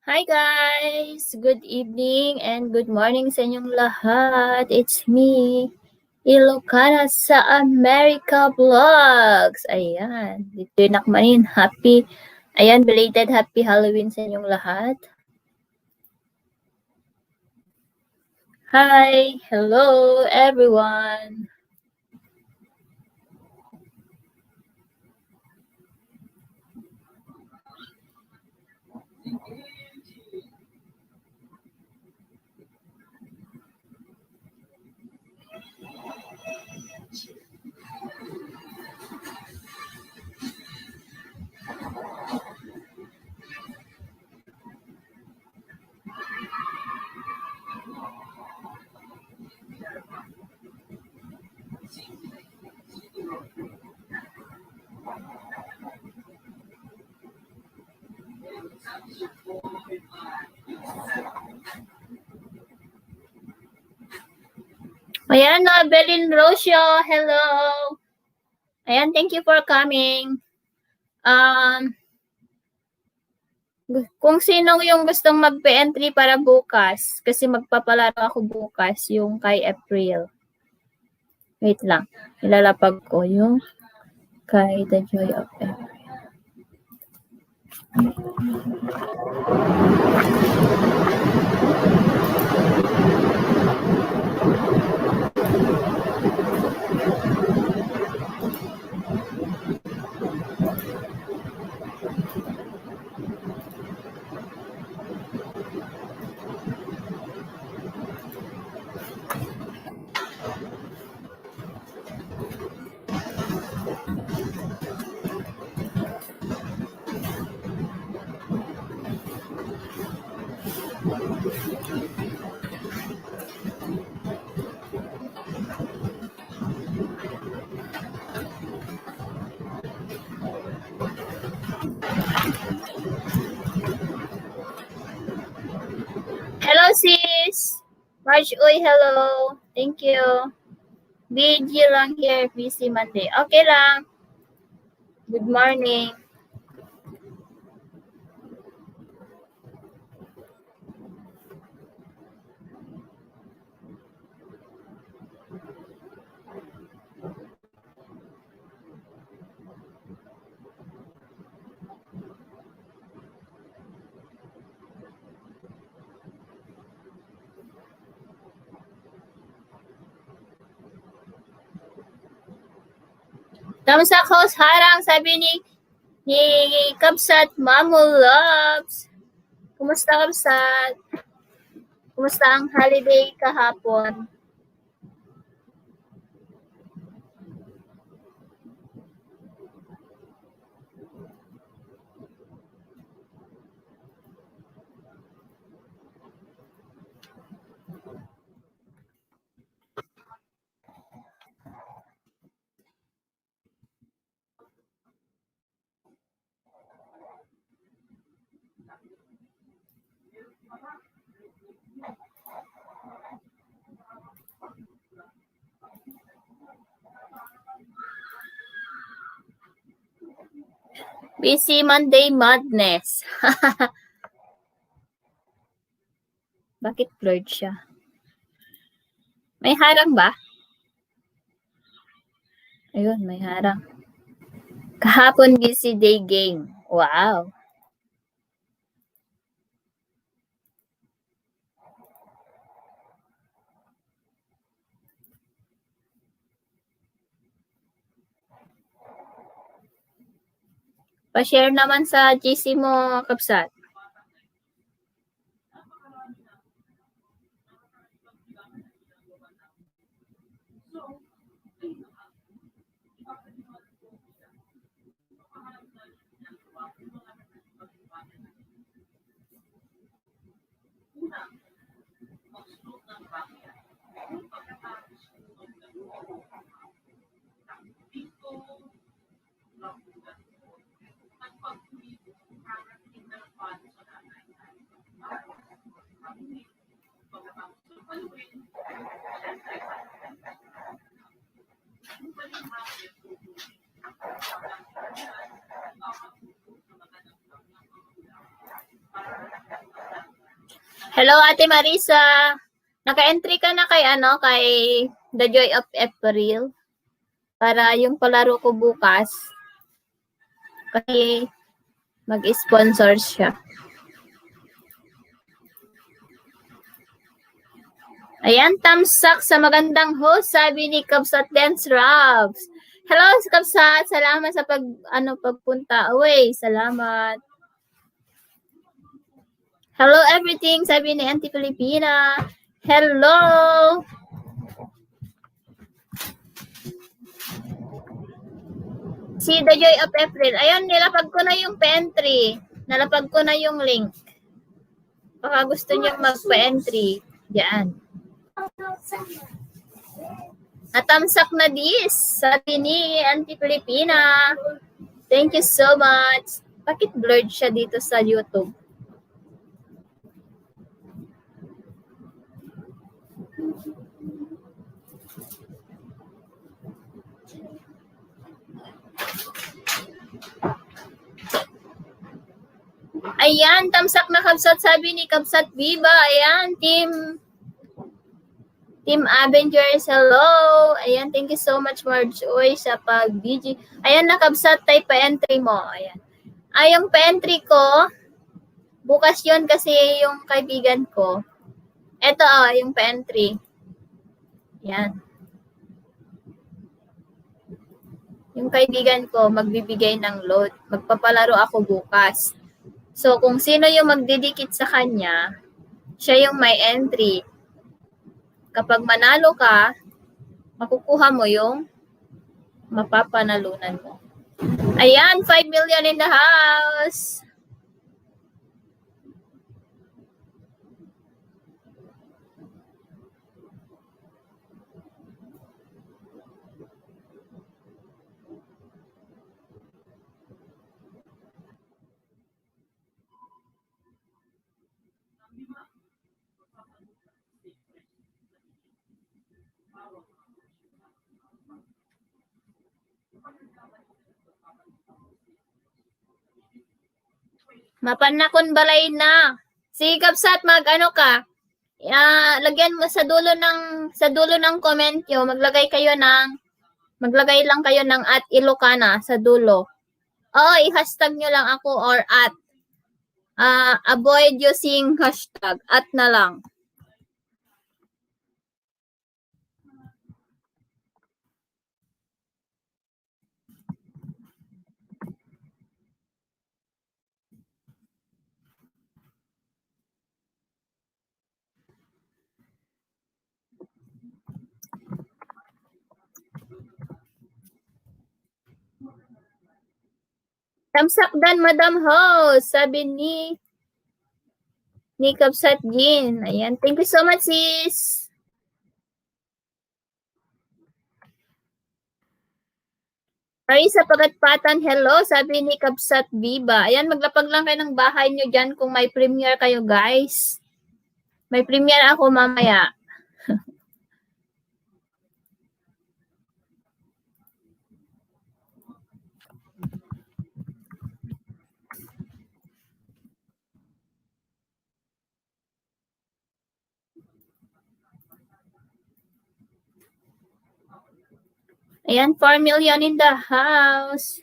Hi guys! Good evening and good morning sa inyong lahat. It's me, Ilocana sa America Vlogs. Ayan, dito yung nakmanin. Belated happy Halloween sa inyong lahat. Hi! Hello everyone! Ayan na, Belin Rocio, hello! Ayan, thank you for coming. Kung sino yung gustong mag-entry para bukas, kasi magpapalaro ako bukas, yung kay April. Wait lang, ilalapag ko yung kay The Joy of April. Hello sis! Marge, uy, hello! Thank you. Busy lang here, busy Monday. Okay lang. Good morning. Thumbs up host harang, sabi ni Kabsat Mamu Loves. Kumusta Kabsat? Kumusta ang holiday kahapon? Busy Monday madness. Bakit blurred siya? May harang ba? Ayun, may harang. Kahapon busy day game. Wow. Pa-share naman sa GC mo, Kapsat. Hello, Ate Marisa. Naka-entry ka na kay kay The Joy of April para yung palaro ko bukas. Kasi mag-sponsor siya. Ayan, thumbs up sa magandang host, sabi ni Kabsat Dance Robs. Hello, Kabsat. Salamat sa pagpunta away. Salamat. Hello, everything, sabi ni Auntie Filipina. Hello. Si The Joy of April. Ayun, nilapag ko na yung pa-entry. Nalapag ko na yung link. Baka gusto niyo mag-pa-entry. Diyan. Natamsak na this. Sabi ni Auntie Filipina. Thank you so much. Bakit blurred siya dito sa YouTube? Ayan, tamsak na Kabsat, sabi ni Kabsat Viva. Ayan, Team Avengers, hello. Ayan, thank you so much, Marjoy, sa pag-BG. Ayan, nakabsat, type pa-entry mo. Ayan. Yung pa-entry ko, bukas yun kasi yung kaibigan ko. Ito, yung pa-entry. Ayan. Yung kaibigan ko, magbibigay ng load. Magpapalaro ako bukas. So, kung sino yung magdidikit sa kanya, siya yung may entry. Kapag manalo ka, makukuha mo yung mapapanalunan mo. Ayan, 5 million in the house. Mapanakon balay na. Si Kapsat, mag-ano ka? Lagyan mo sa dulo ng comment nyo, maglagay lang kayo ng @Ilocana sa dulo. I-hashtag nyo lang ako or avoid using hashtag na lang. Tamsakdan, Madam Host, sabi ni Kapsat Jean. Ayan, thank you so much, sis. Marisa Pagatpatan, hello, sabi ni Kapsat Viva. Ayan, maglapag lang kayo ng bahay nyo dyan kung may premiere kayo, guys. May premiere ako mamaya. Ayan, 4 million in the house.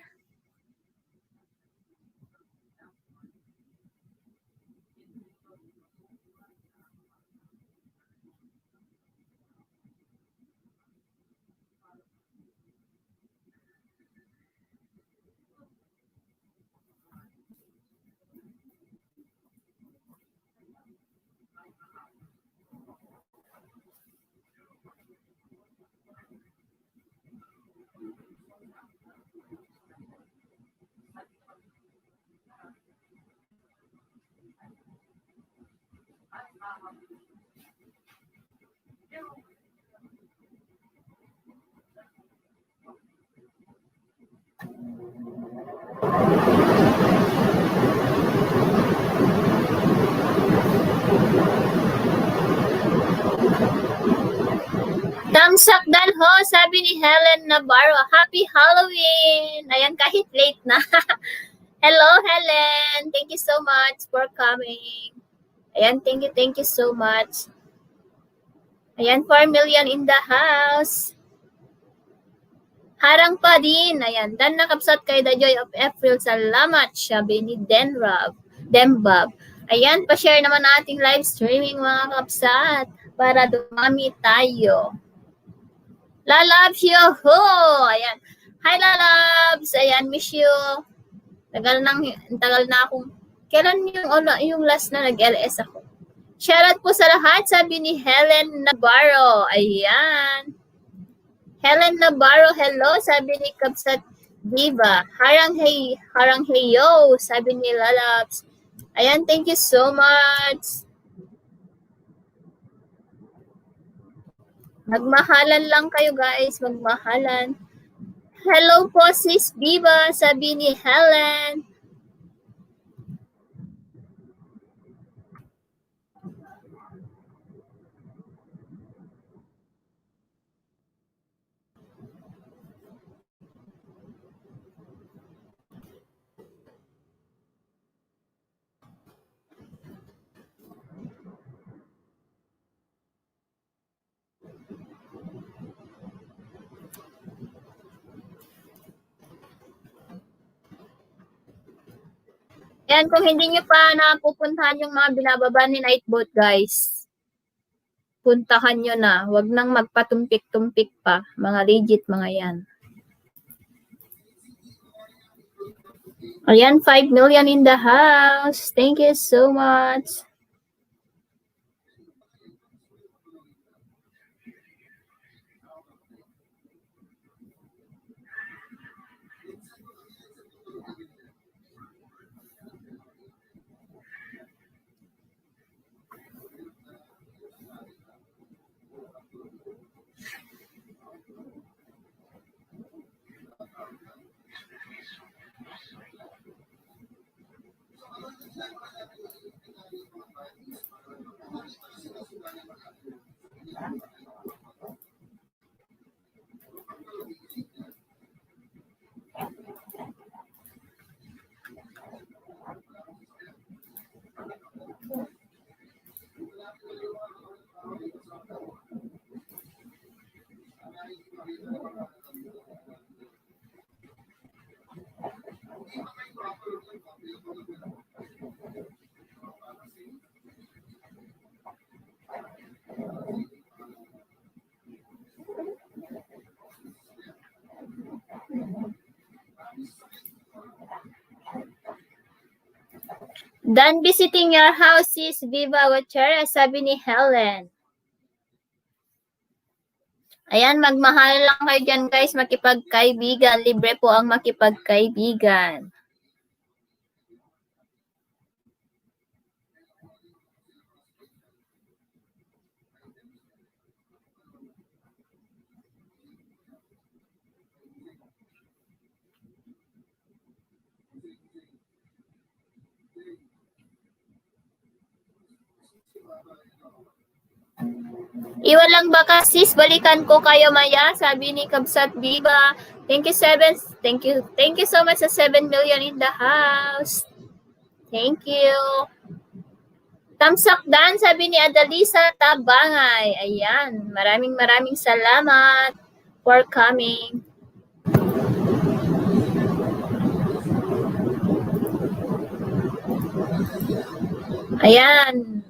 Tamsakdan ho, sabi ni Helen Navarro. Happy Halloween! Ayan, kahit late na. Hello, Helen. Thank you so much for coming. Ayan, thank you so much. Ayan, 4 million in the house. Harang pa din. Ayan, dan nakapsat kay The Joy of April. Salamat, sabi ni Dembab. Ayan, pa-share naman ating live streaming mga kapsat para dumami tayo. Lalabs, yo-ho! Ayan. Hi, Lalabs! Ayan, miss you. Tagal na akong, kailan yung last na nag-LS ako? Shoutout po sa lahat, sabi ni Helen Navarro. Ayan. Helen Navarro, hello, sabi ni Kapsat Diva. Harang heyo, sabi ni Lalabs. Ayan, thank you so much. Magmahalan lang kayo guys, magmahalan. Hello po sis Diva, sabi ni Helen. Ayan, kung hindi nyo pa napupuntahan yung mga binababa ni Nightboat, guys, puntahan nyo na. Huwag nang magpatumpik-tumpik pa. Mga legit, mga yan. Ayan, 5 million in the house. Thank you so much. Done visiting your house, sis Viva Gutierrez, sabi ni Helen. Ayan, magmahal lang kayo dyan guys, makipagkaibigan. Libre po ang makipagkaibigan. Iwan lang baka sis, balikan ko kayo maya, sabi ni Kabsat Viva. Thank you so much sa 7 million in the house. Thank you. Tamsak Dan, sabi ni Adalisa Tabangay. Ayan, maraming salamat for coming. Ayan.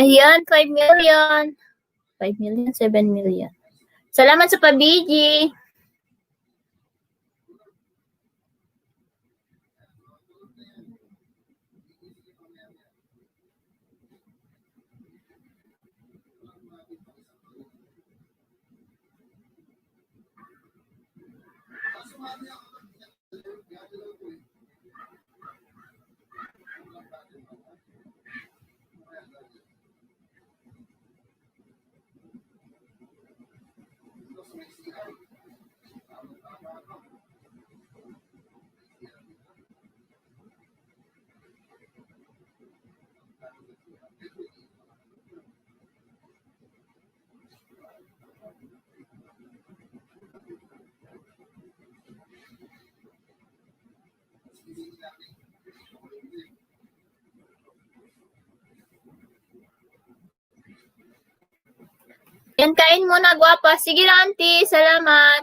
Ayan, 5 million. 5 million, 7 million. Salamat sa pabiji. Yan, kain muna, gwapa. Sige lang, auntie. Salamat.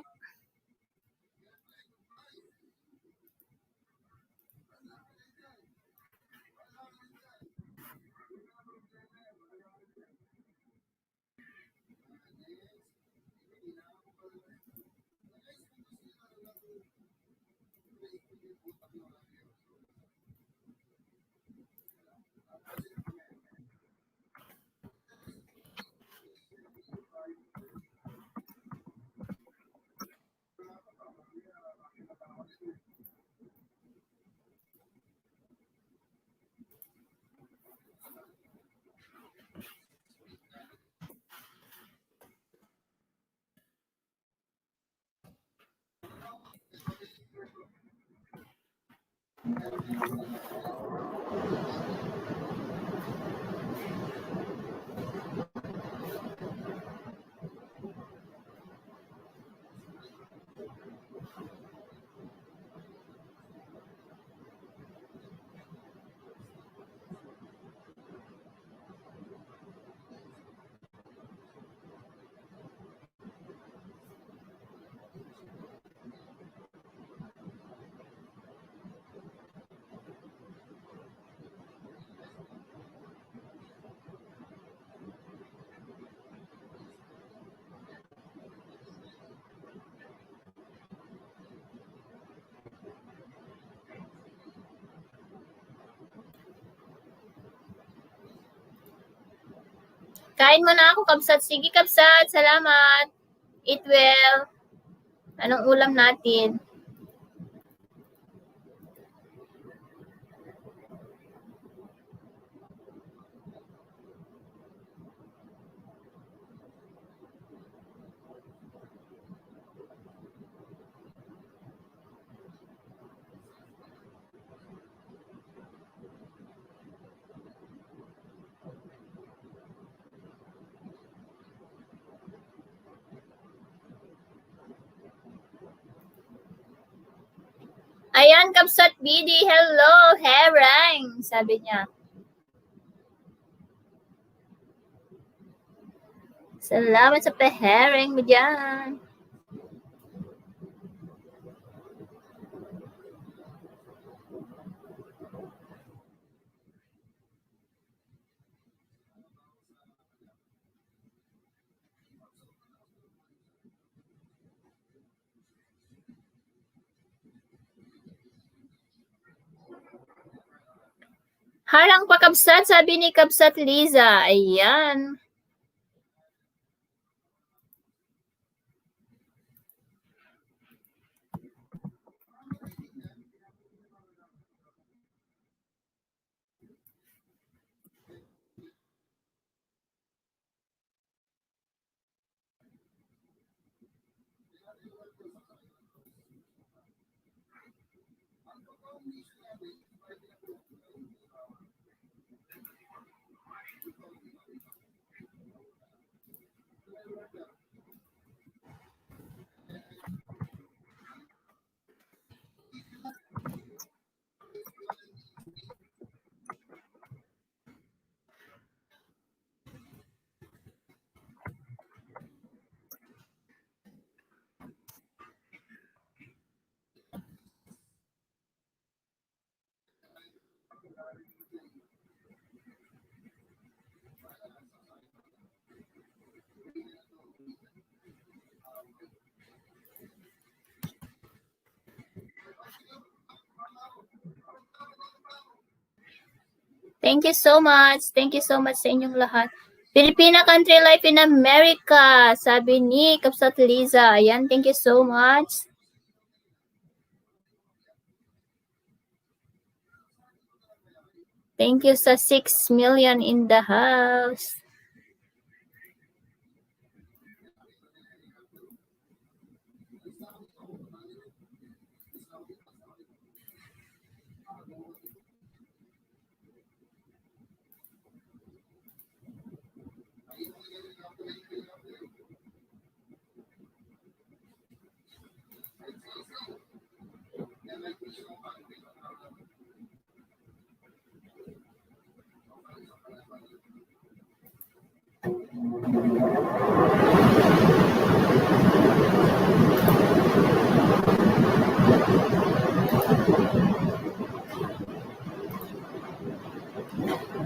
Kain muna ako, kabsat. Sige, kabsat. Salamat. Eat well. Anong ulam natin? Ayan, kabsat BD. Hello, Herang. Sabi niya. Salamat sa pa-herang mo dyan. Harang pa, kabsat. Sabi ni kabsat Liza. Ayan. Thank you so much. Thank you so much sa inyong lahat. Filipina Country Life in America, sabi ni Kapsat Liza. Ayan, thank you so much. Thank you sa 6 million in the house.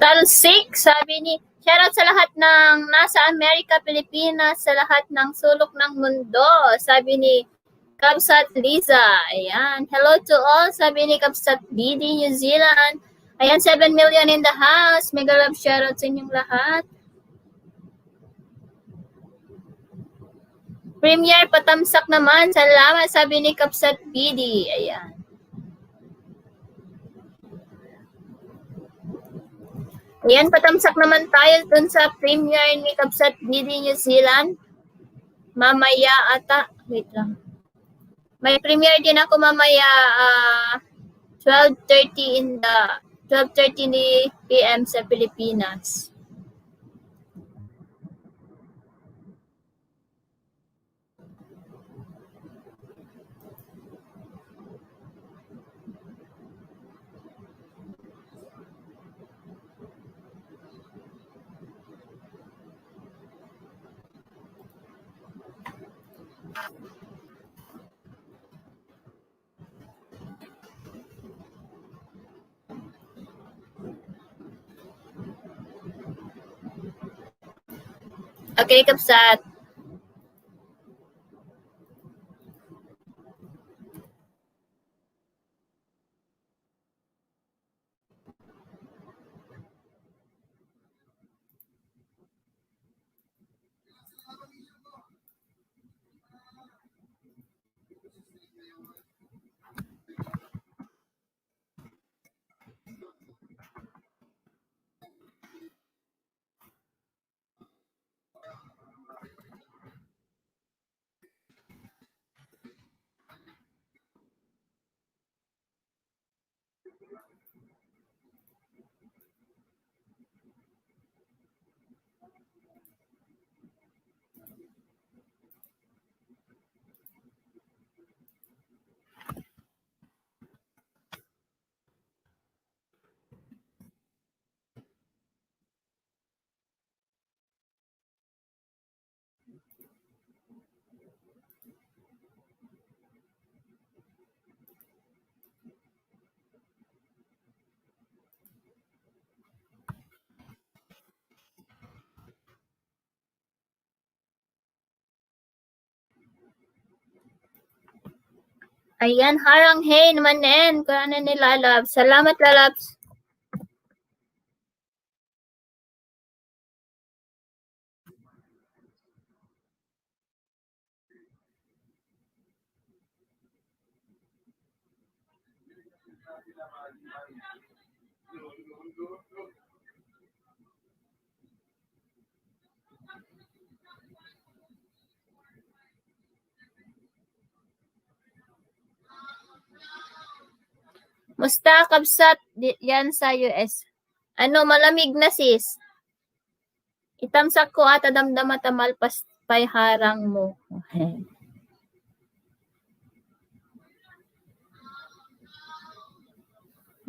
Talsik, sabi ni, shoutout sa lahat ng nasa Amerika, Pilipinas, sa lahat ng sulok ng mundo, sabi ni Kapsat Liza. Ayan, hello to all, sabi ni Kapsat BD New Zealand. Ayan, 7 million in the house. Mega love shoutout sa inyong lahat. Premier patamsak naman. Salamat, sabi ni Kapsat BD. Ayan. Ayan, patamsak naman tayo dun sa premiere ni Kapsat BD New Zealand. Mamaya ata. Wait lang. May premiere din ako mamaya 12:30 PM sa Pilipinas. Okay, Kapsat. Ayan, harang hey naman din. Kung ano nila, Labs. Salamat, Labs. Musta, Kapsat? Yan sa US. Ano, malamig na sis. Itamsak ko at adamdama tamal pay harang mo.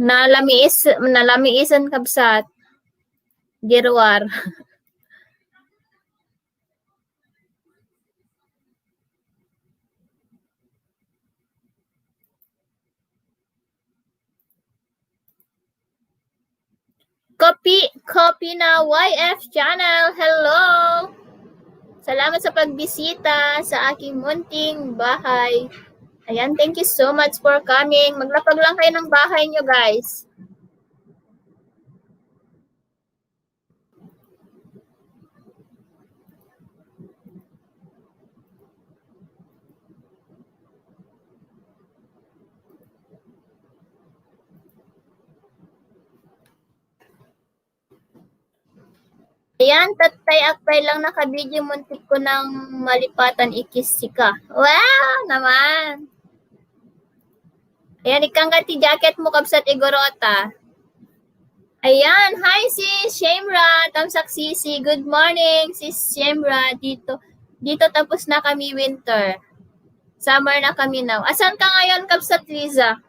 Nalamiisan Kapsat. Girwar. Copy na YF channel. Hello! Salamat sa pagbisita sa aking munting bahay. Ayan, thank you so much for coming. Maglapag lang kayo ng bahay nyo, guys. Ayan, tatay akbay lang nakabidyo, muntik ko ng malipatan ikisika. Wow, naman. Ayan, ikang ti jacket mo kabsat igorota. Ayan, hi sis Shemra, tamsak sisi. Good morning sis Shemra. Dito tapos na kami winter. Summer na kami now. Asan ka ngayon kabsat Liza?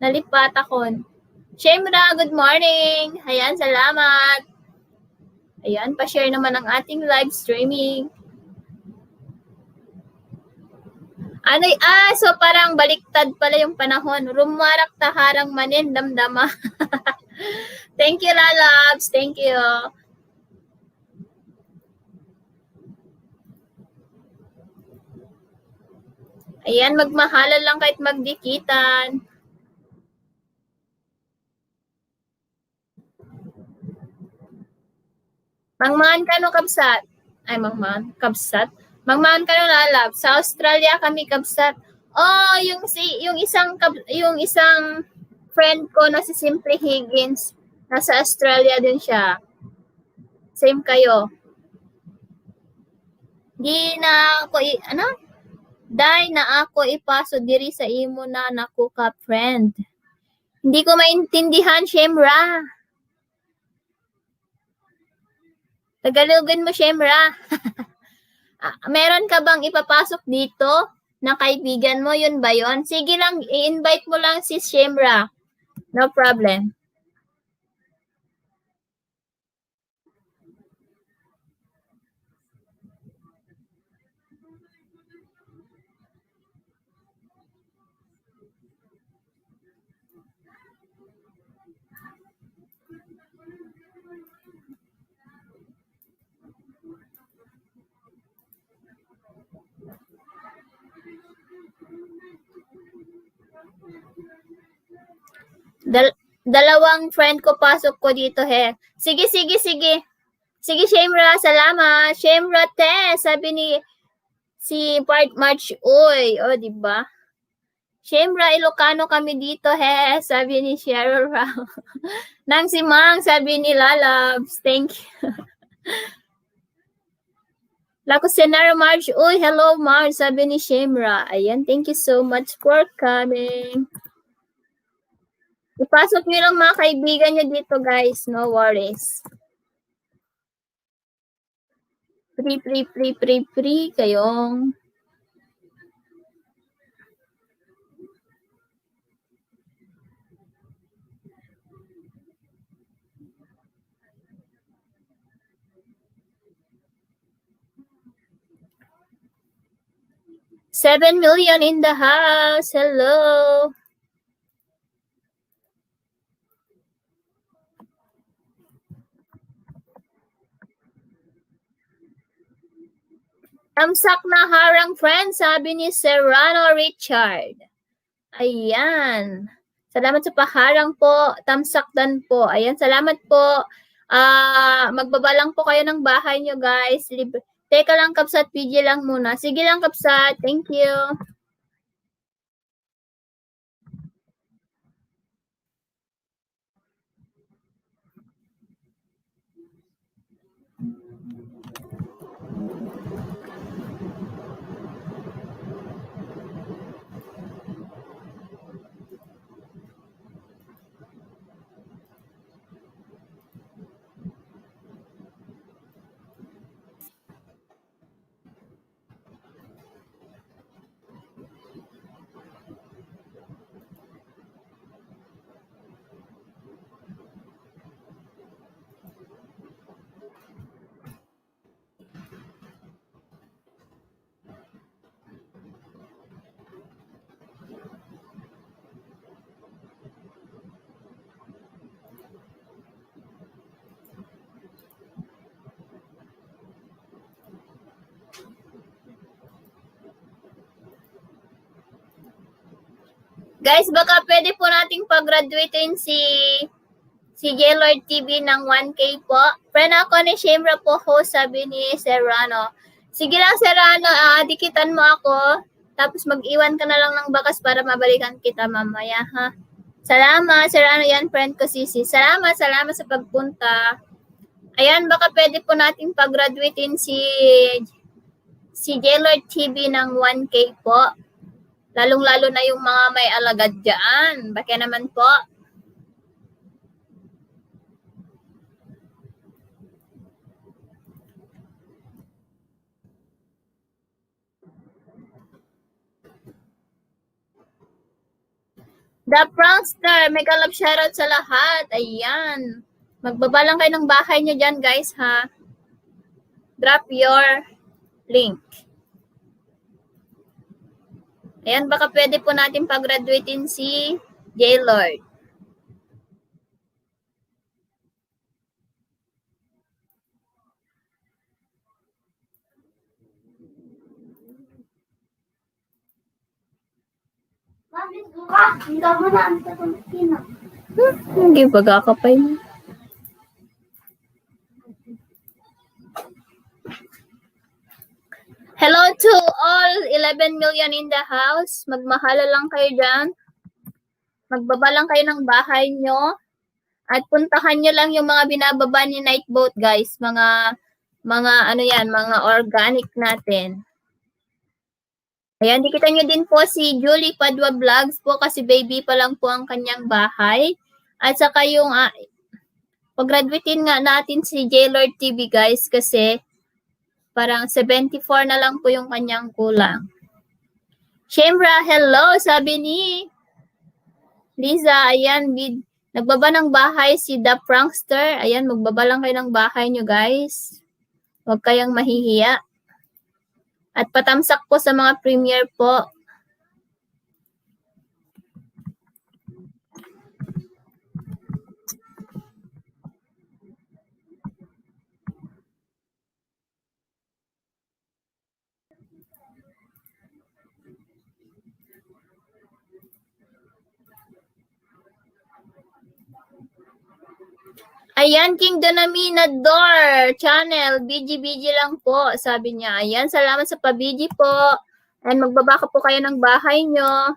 Nalipat akon. Shemra, good morning. Ayan, salamat. Ayan, pa-share naman ang ating live streaming. So parang baliktad pala yung panahon. Rumarak taharang manin, damdama. Thank you, lalabs. Thank you. Ayan, magmahalan lang kahit magdikitan. Mangmaan ka no kabsat. Ay, mangmaan. Kabsat. Mangmaan ka no lalab. Sa Australia kami kabsat. Oh, yung isang friend ko na si Simply Higgins. Nasa Australia din siya. Same kayo. Di na ako, Dai na ako ipaso diri sa imo na naku ka friend. Hindi ko maintindihan, Shemra. Tagalogin mo, Shemra. Meron ka bang ipapasok dito na kaibigan mo? Yun ba yun? Sige lang, i-invite mo lang si Shemra. No problem. Dalawang friend ko pasok ko dito, he. Sige. Sige, Shemra, salamat. Shemra, te, sabi ni si March, oy, o, diba? Shemra, Ilocano kami dito, he, sabi ni Cheryl Rao. Nang si Mang, sabi ni Lalabs, thank you. Lako Senara March, uy, hello March, sabi ni Shemra. Ayan, thank you so much for coming. Ipasok nyo lang mga kaibigan nyo dito, guys. No worries. Free kayong. $7 million in the house. Hello. Tamsak na harang friend, sabi ni Serrano Richard. Ayan. Salamat sa paharang po. Tamsak dan po. Ayan, salamat po. Magbabalang po kayo ng bahay nyo, guys. Teka lang, Kapsat. PG lang muna. Sige lang, Kapsat. Thank you. Guys, baka pwede po nating pag-graduatein si J-Lord TV ng 1K po. Friend ako ni Shemra po, host, sabi ni Serrano. Sige lang, Serrano, dikitan mo ako. Tapos mag-iwan ka na lang ng bakas para mabalikan kita mamaya, ha? Salamat, Serrano, yan, friend ko, Sisi. Salamat sa pagpunta. Ayan, baka pwede po nating pag-graduatein si Jaylord TV ng 1K po. Lalong-lalo na yung mga may alagad dyan. Baka naman po. The Prankster, mega love shoutout sa lahat. Ayan. Magbaba lang kayo ng bahay nyo dyan, guys, ha? Drop your link. Ayan, baka pwede po natin pag-graduatein si Jaylord. Hindi pagkakapay mo. Hello to all 11 million in the house. Magmahala lang kayo dyan. Magbaba lang kayo ng bahay nyo. At puntahan nyo lang yung mga binababa ni Nightboat, guys. Mga ano yan, mga organic natin. Ayan, dikita nyo din po si Julie Padua Vlogs po kasi baby pa lang po ang kanyang bahay. At saka yung pag-graduatein nga natin si Jaylord TV, guys, kasi parang 74 na lang po yung kanyang kulang. Shemra, hello, sabi ni Liza, ayan, nagbaba ng bahay si The Prankster. Ayan, magbaba lang kayo ng bahay nyo, guys. Huwag kayang mahihiya. At patamsak po sa mga premiere po. Ayan, King Donaminador channel, BG lang po, sabi niya. Ayan, salamat sa pa-BG po. And magbabaka po kayo ng bahay nyo.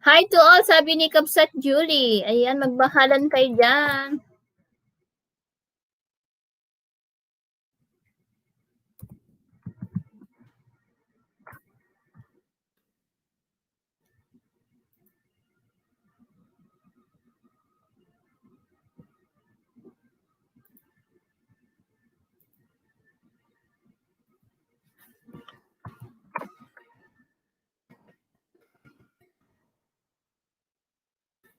Hi to all, sabi ni Kabsat Julie. Ayan, magbahalan kayo dyan.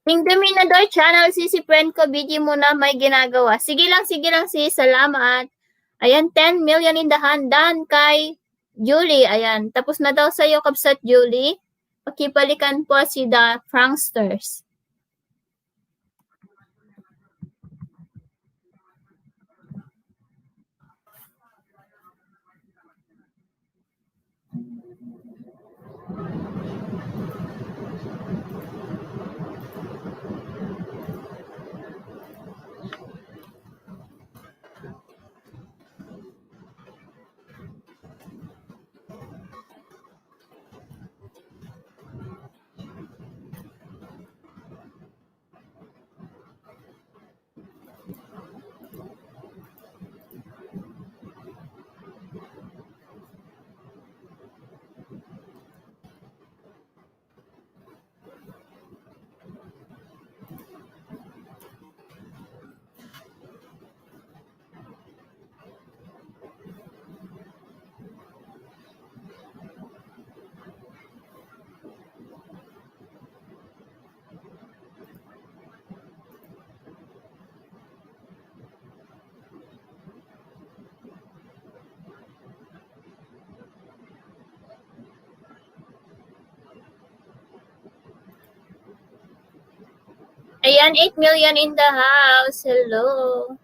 King Dominador channel, si friend ko, BG muna may ginagawa. Sige lang sis, salamat. Ayan, 10 million in the hand, done kay Julie. Ayan, tapos na daw sa'yo, Kabsat Julie. Pakipalikan po si The Pranksters. Ayan, 8 million in the house. Hello.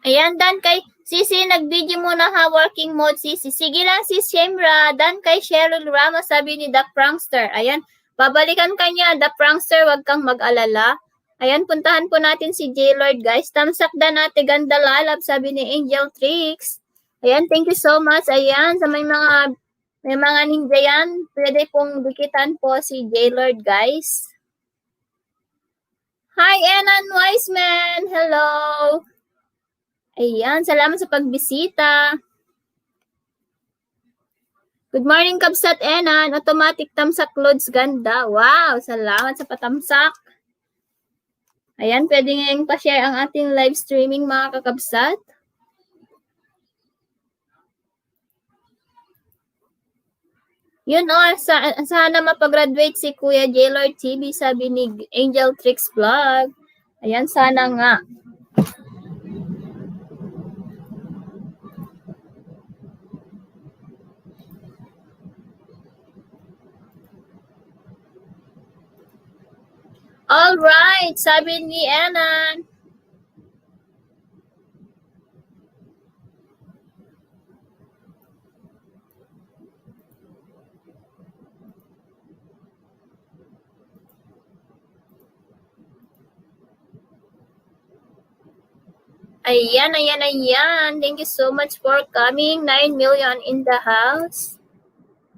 Ayan, dan kay Sisi, nag-video muna ha, working mode Sisi. Sige lang si Shemra, dan kay Cheryl Ramos, sabi ni The Prankster. Ayan, babalikan kanya, The Prankster, wag kang mag-alala. Ayan, puntahan po natin si J-Lord, guys. Tamsak dan natin, ganda lalab, sabi ni Angel Tricks. Ayan, thank you so much. Ayan, sa may mga ninja yan, pwede pong dikitan po si J-Lord, guys. Hi, Enan Wiseman! Hello! Ayan, salamat sa pagbisita. Good morning, Kabsat Enan. Automatic tamsak loads, ganda. Wow, salamat sa patamsak. Ayan, pwede ngayong pa-share ang ating live streaming, mga kakabsat. Yun sana mapagraduate si Kuya J-Lord TV, sabi ni Angel Tricks Vlog. Ayan, sana nga. All right, sabi ni Enan. Ayan. Thank you so much for coming. 9 million in the house.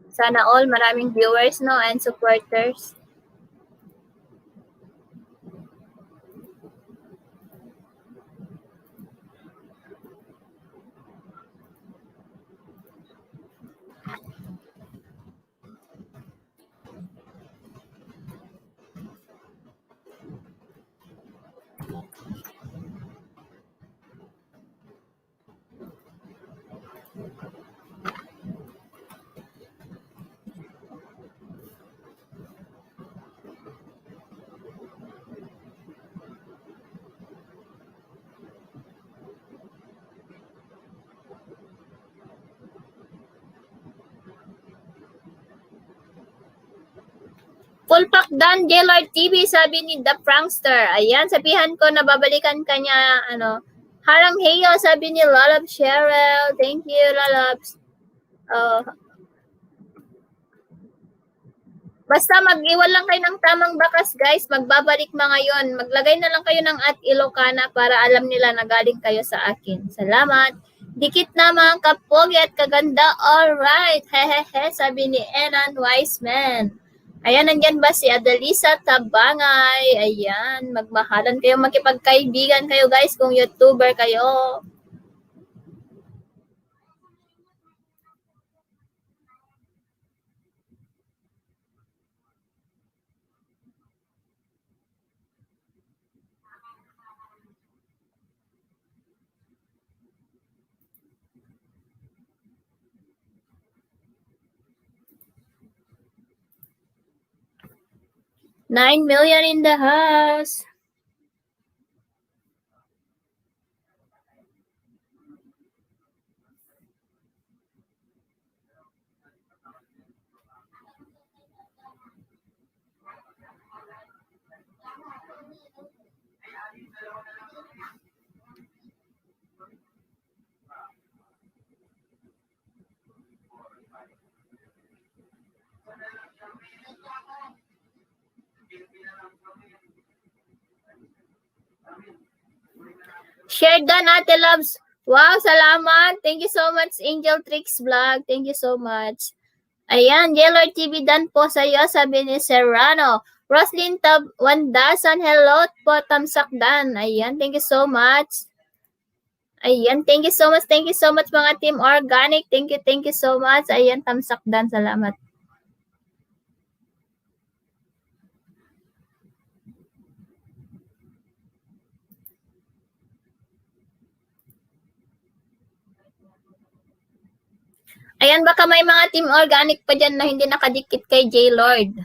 Sana all maraming viewers, no, and supporters. Full pack done, J-Lord TV, sabi ni The Prankster. Ayan, sabihan ko na babalikan kanya, Harang Heyo, sabi ni Lalab Cheryl. Thank you, Lalabs. Basta mag-iwan lang kayo ng tamang bakas, guys. Magbabalik mga yon. Maglagay na lang kayo ng @Ilocana para alam nila na galing kayo sa akin. Salamat. Dikit na mga kapogi at kaganda. Alright. Hehehe, sabi ni Enan Wiseman. Ayan, nandyan ba si Adelisa Tabangay? Ayan, magmahalan kayo, makipagkaibigan kayo, guys, kung YouTuber kayo. $9 million in the house. Share done, Ate Loves. Wow, salamat. Thank you so much, Angel Tricks Vlog. Thank you so much. Ayan, J-Lord TV done po sa iyo, sabi ni Serrano. Roslyn Tab 1,000. Hello po, Tamsakdan. Ayan, thank you so much. Ayan, thank you so much. Thank you so much mga Team Organic. Thank you so much. Ayan, Tamsakdan. Salamat. Ayan, baka may mga Team Organic pa dyan na hindi nakadikit kay J-Lord.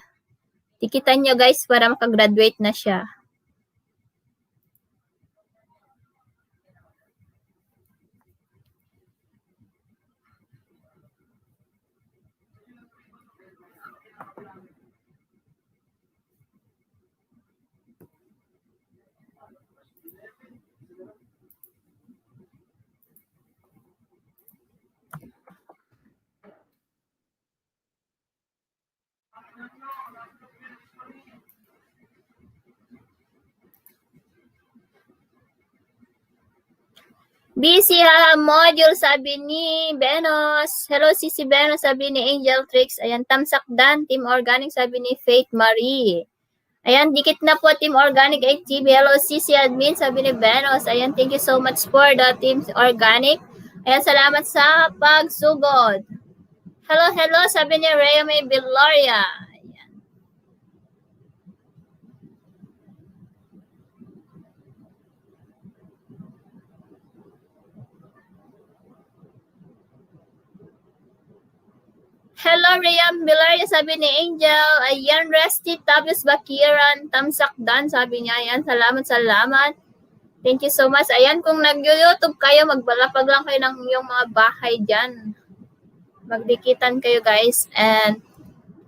Dikitan nyo guys para makagraduate na siya. Busy ha, module, sabi ni Benos. Hello, Sisi Benos, sabi ni Angel Tricks. Ayan, Tamsakdan, Team Organic, sabi ni Faith Marie. Ayan, dikit na po Team Organic HTV. Hello, Sisi Admin, sabi ni Benos. Ayan, thank you so much for the Team Organic. Ayan, salamat sa pagsugod. Hello, sabi ni Rhea May Viloria. Hello, Rayam Bilaria, sabi ni Angel. Ayan, Resty Tabius Bakiran, Tamsakdan, sabi niya. Ayan, salamat. Thank you so much. Ayan, kung nag-YouTube kayo, magbalapag lang kayo ng yung mga bahay dyan. Magdikitan kayo, guys. And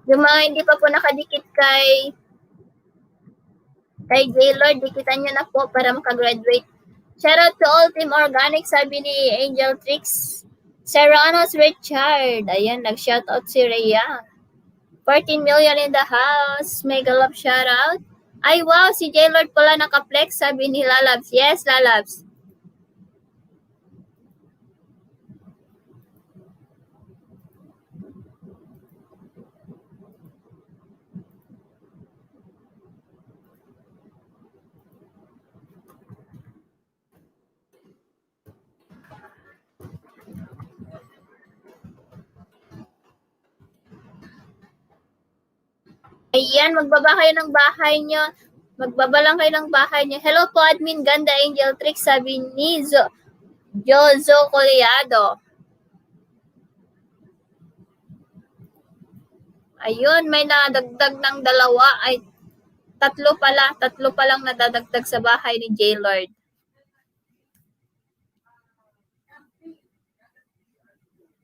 yung mga hindi pa po nakadikit kay J-Lord, dikitan nyo na po para makagraduate. Shout out to all Team Organic, sabi ni Angel Tricks. Serranos Richard. Ayan, nag-shoutout si Rhea. 14 million in the house. Mega love shoutout. Ay, wow, si J-Lord pala naka-flex, sabi ni Lalabs. Yes, Lalabs. Ayan, magbaba kayo ng bahay nyo. Magbaba lang kayo ng bahay nyo. Hello po, Admin Ganda Angel Trick, sabi ni Jozo Coleado. Ayun, may nadagdag ng dalawa. Ay, tatlo pa lang nadadagdag sa bahay ni J-Lord.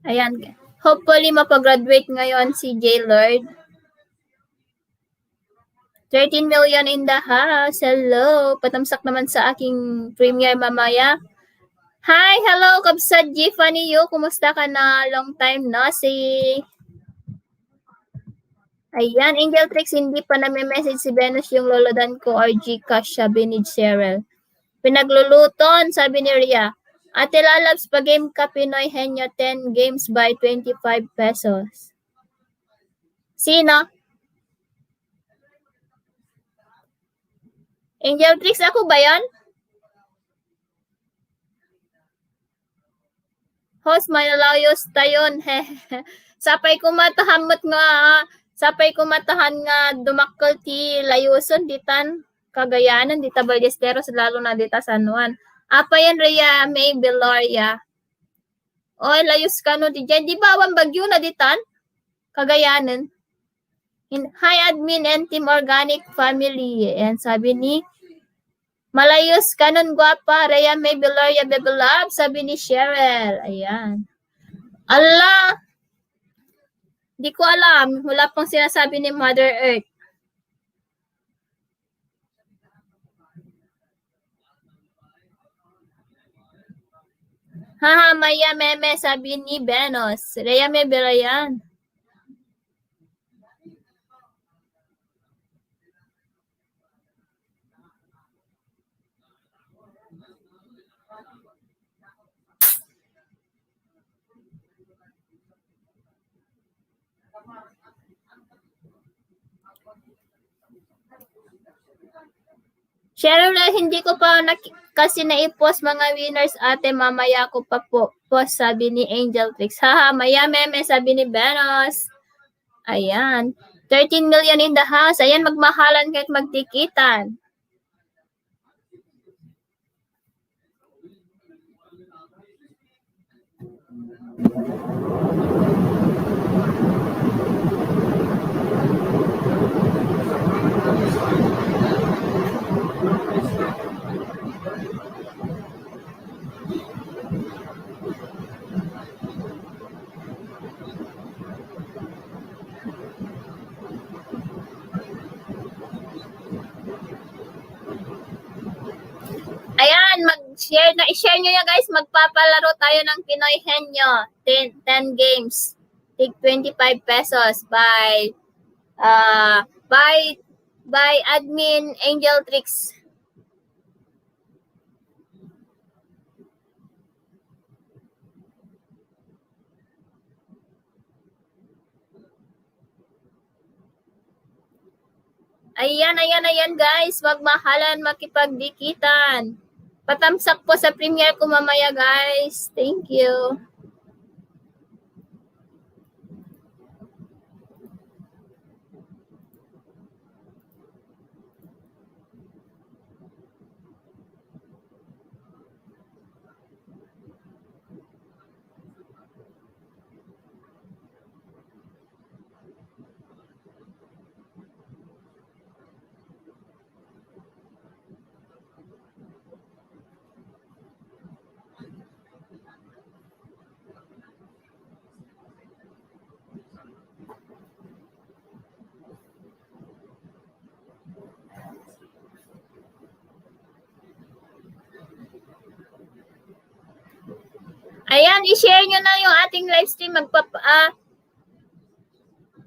Ayan, hopefully mapagraduate ngayon si J-Lord. 13 million in the house. Hello. Patamsak naman sa aking premiere mamaya. Hi, hello, Kabsat Gifanny Yu. Kumusta ka na? Long time no see. Ayan, Angel Tricks, hindi pa nami-message si Venus yung lolodan ko or Gcash, sabi ni Cheryl. Pinagluluton, sabi ni Ria. Ate Lalabs, pag-game ka Pinoy Henyo 10 games by 25 pesos. Sino? Angel Tricks, ako ba yan? Host, malayos tayon. Sapay ko matahamot nga, sapay ko matahan nga dumakkel ti layuson ditan Cagayanan, dita Ballesteros, lalo na dita San Juan. Apa yan, Rhea May Viloria? Oy, layos ka no di dyan. Di ba awan bagyo na ditan? Cagayanan. Hi, Admin and Team Organic Family. Ayan, sabi ni malayos ka nun, guwapa. Rhea May Viloria, Bebe Love, sabi ni Cheryl. Ayan. Allah! Di ko alam. Wala pang sinasabi ni Mother Earth. Haha, Maya Meme, sabi ni Benos. Rhea May Viloria. Cheryl, hindi ko pa kasi na-post mga winners ate, mamaya ko pa po post, sabi ni Angel Trix. Haha, maya meme, sabi ni Benos. Ayan. 13 million in the house. Ayan, magmahalan kahit magtikitan. Ayan, mag-share na. I-share nyo yan guys. Magpapalaro tayo ng Pinoy Henyo. 10 games. Tig 25 pesos by admin Angel Tricks. Ayan guys. Magmahalan, makipagdikitan. Patamsak po sa premiere ko mamaya guys. Thank you. Ayan, i-share nyo na yung ating live stream.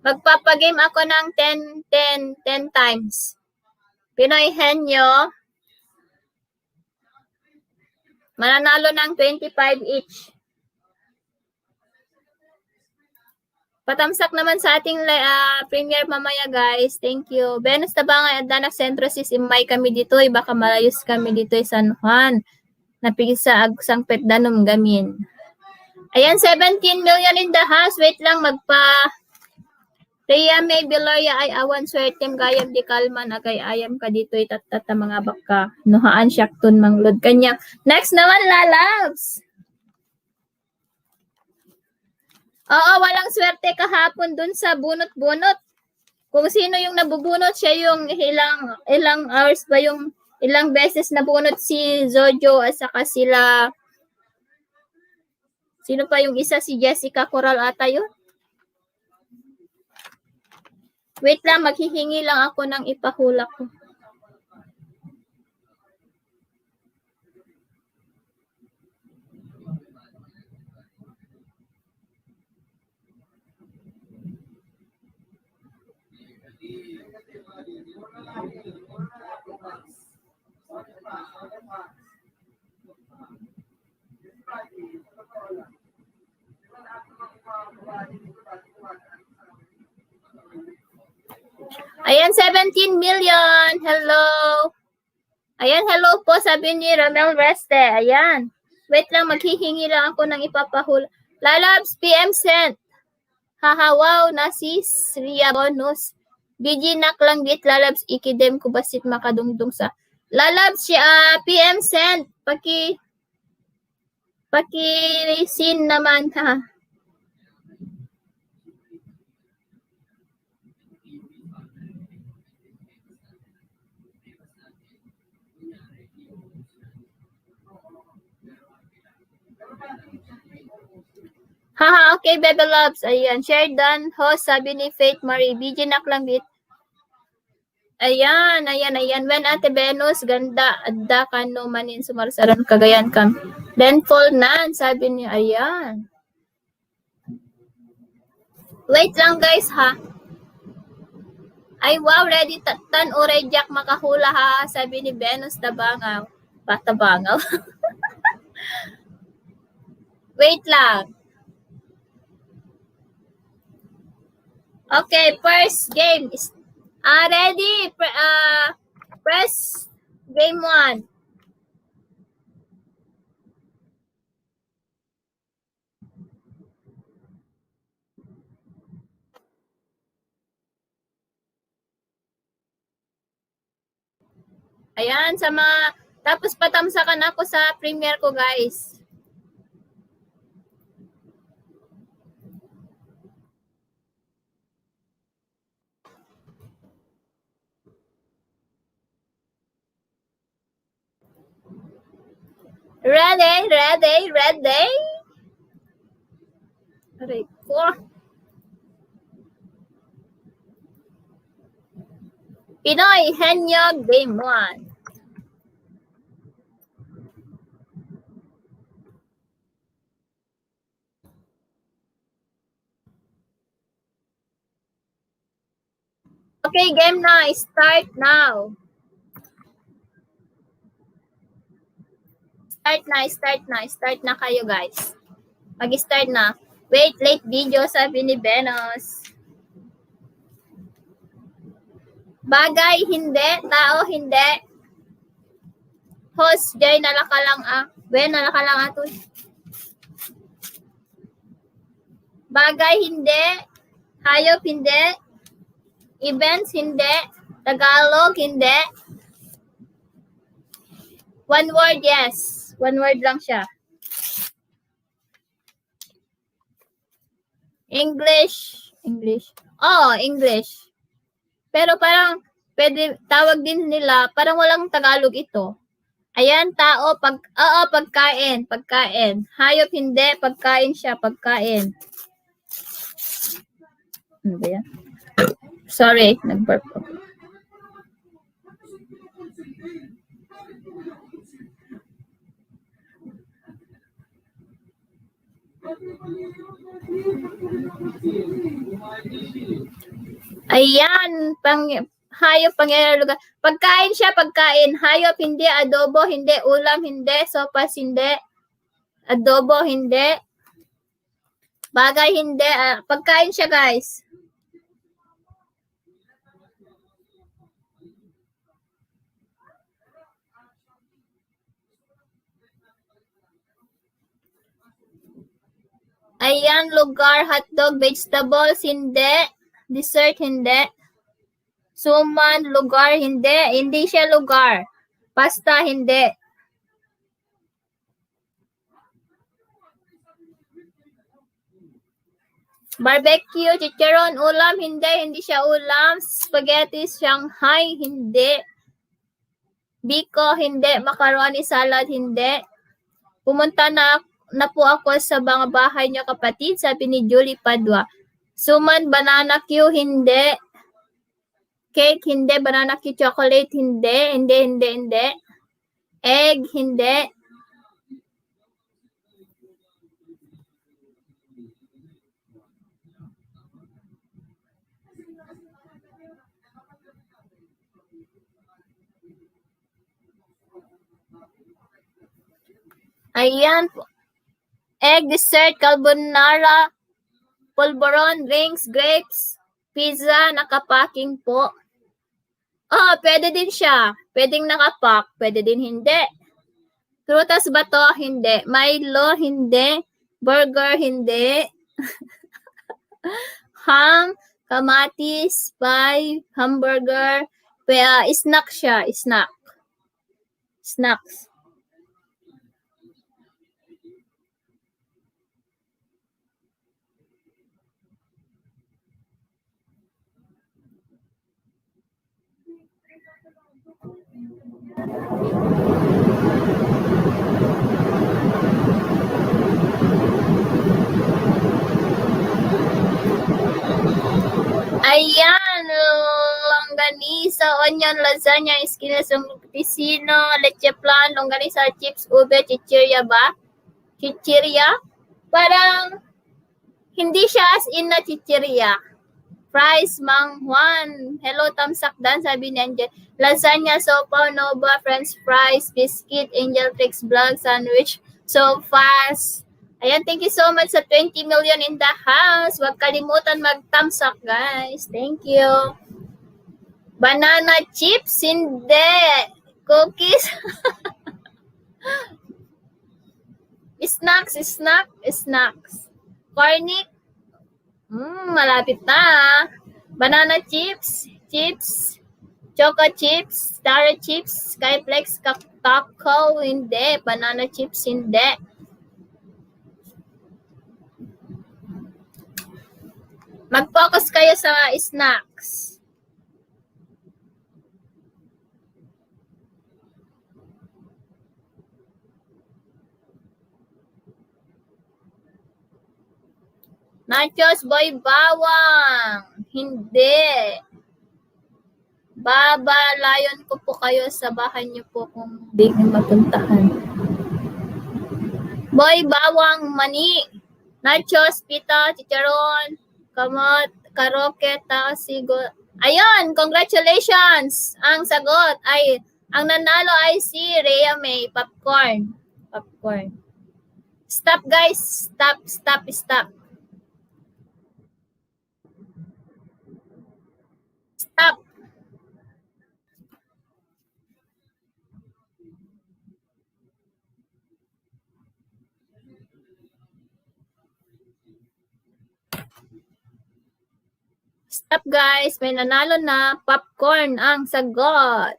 Magpapagame ako ng 10 times. Pinoy Henyo. Mananalo ng 25 each. Patamsak naman sa ating premiere mamaya guys. Thank you. Venus Tabangay at Danak Centro Imay kami dito. Baka malayos kami dito San Juan. Napigis sa Agsang Petdanom Gamin. Ayan, 17 million in the house. Wait lang, Rhea May Biloria ay awan swertem gayam di kalman agay ayam ka dito itatata mga baka. Nuhaan syaktun manglod kanya. Next naman, lalabs. Oo, walang swerte kahapon dun sa bunot-bunot. Kung sino yung nabubunot, siya yung ilang hours ba yung ilang beses nabunot si Zojo at saka sila. Sino pa yung isa? Si Jessica Coral ata yun? Wait lang, maghihingi lang ako ng ipahulak ko. Ayan, 17 million. Hello. Ayan, hello po, sabi ni Ramel Reste. Ayan. Wait lang, maghihingi lang ako ng ipapahula. Lalabs, PM sent. Haha, wow, nasis, Ria bonus. BG nak lang dit, lalabs, ikidem ko basit makadungdung sa. Lalabs, siya, PM sent. Paki-sin naman, ha. Haha, okay, Bebe Loves. Ayan, share done. Host, sabi ni Faith Marie. BG nak lang dit. Ayan. When Ate Venus, ganda, adda ka no manin sumarsaran kagayan kam. Then fall nan, sabi niya. Ayan. Wait lang guys, ha. Ay, wow, ready tan oray Jack makahula ha, sabi ni Venus Tabangaw. Patabangaw. Wait lang. Okay, first game is Ready? Press game 1. Ayan, tapos patamsakan ako sa premiere ko, guys. Ready? Aray ko. Pinoy Henyog Game 1. Okay, game na. Start now. Start na kayo, guys. Mag-start na. Wait, late video, sabi ni Benos. Bagay, hindi. Tao, hindi. Host, Jay, nalakalang Ben, nalakalang ato. Bagay, hindi. Hayop, hindi. Events, hindi. Tagalog, hindi. One word, yes. One word lang siya. English. Oh, English. Pero parang, pwede, tawag din nila, parang walang Tagalog ito. Ayan, tao, pagkain. Hayop, hindi. Pagkain siya, pagkain. Ano ba yan? Sorry, nag-burp ako. Ayan, hayop, pangyayari lugar. Pagkain siya, pagkain. Hayop, hindi. Adobo, hindi. Ulam, hindi. Sopas, hindi. Adobo, hindi. Bagay, hindi. Pagkain siya, guys. Ayan, lugar, hotdog, vegetables, hindi. Dessert, hindi. Suman, lugar, hindi. Hindi siya lugar. Pasta, hindi. Barbecue, chicharon, ulam, hindi. Hindi siya ulam. Spaghetti, Shanghai, hindi. Biko, hindi. Macaroni, salad, hindi. Pumunta na po ako sa mga bahay niyo, kapatid, sabi ni Julie Padua. Suman, banana Q, hindi. Cake, hindi. Banana Q, chocolate, hindi. Hindi. Egg, hindi. Ayan. Egg, dessert, carbonara, polvoron, drinks, grapes, pizza, nakapaking po. Oh, pwede din siya. Pwedeng nakapak, pwede din hindi. Prutas ba to? Hindi. Milo, hindi. Burger, hindi. Ham, kamatis, pie, hamburger. Snack siya. Snacks. Ayan, longganisa, onion, lasagna, esquinas, pisino, leche plan, longganisa, chips, ube, chichirya ba? Chichirya? Parang, hindi siya as in na chichirya. Fries, Mang Juan. Hello, tamsakdan, sabi ni Angel. Lasagna, sopa, nova, french fries, biscuit, Angel Tricks Vlog, sandwich, so fast. Ayan, thank you so much sa 20 million in the house. Huwag kalimutan mag-thumbs up, guys. Thank you. Banana chips? Hindi. Cookies? Snacks. Cornic? Malapit na. Banana chips? Chips? Choco chips? Taro chips? Skyflex? Kakao? Hindi. Banana chips? Hindi. Mag-focus kayo sa snacks. Nachos Boy Bawang. Hindi. Babalayon ko po kayo sa bahay niyo po kung di niyo mapuntahan. Boy Bawang Mani. Nachos, pita, chicharon, kamot, karaoke, tasigo. Ayun, congratulations! Ang sagot ay, ang nanalo ay si Rhea May. Popcorn. Stop guys. Stop. Stop. Stop guys. May nanalo na. Popcorn ang sagot.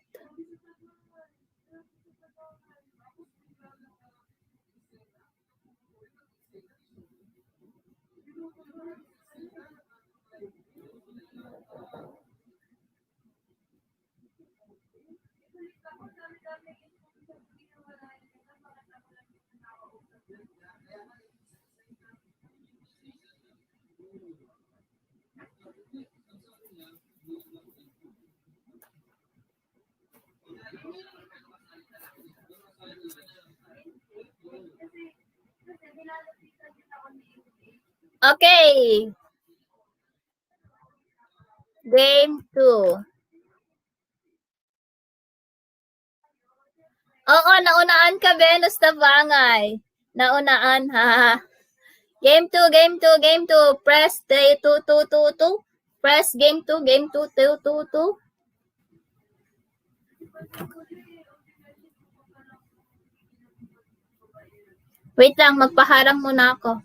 Okay. Game 2. Oo, naunaan ka, Venus na Bangay. Naunaan, ha. Game 2. Press 2. Press game 2. Game 2. Wait lang, magpaharang muna ako.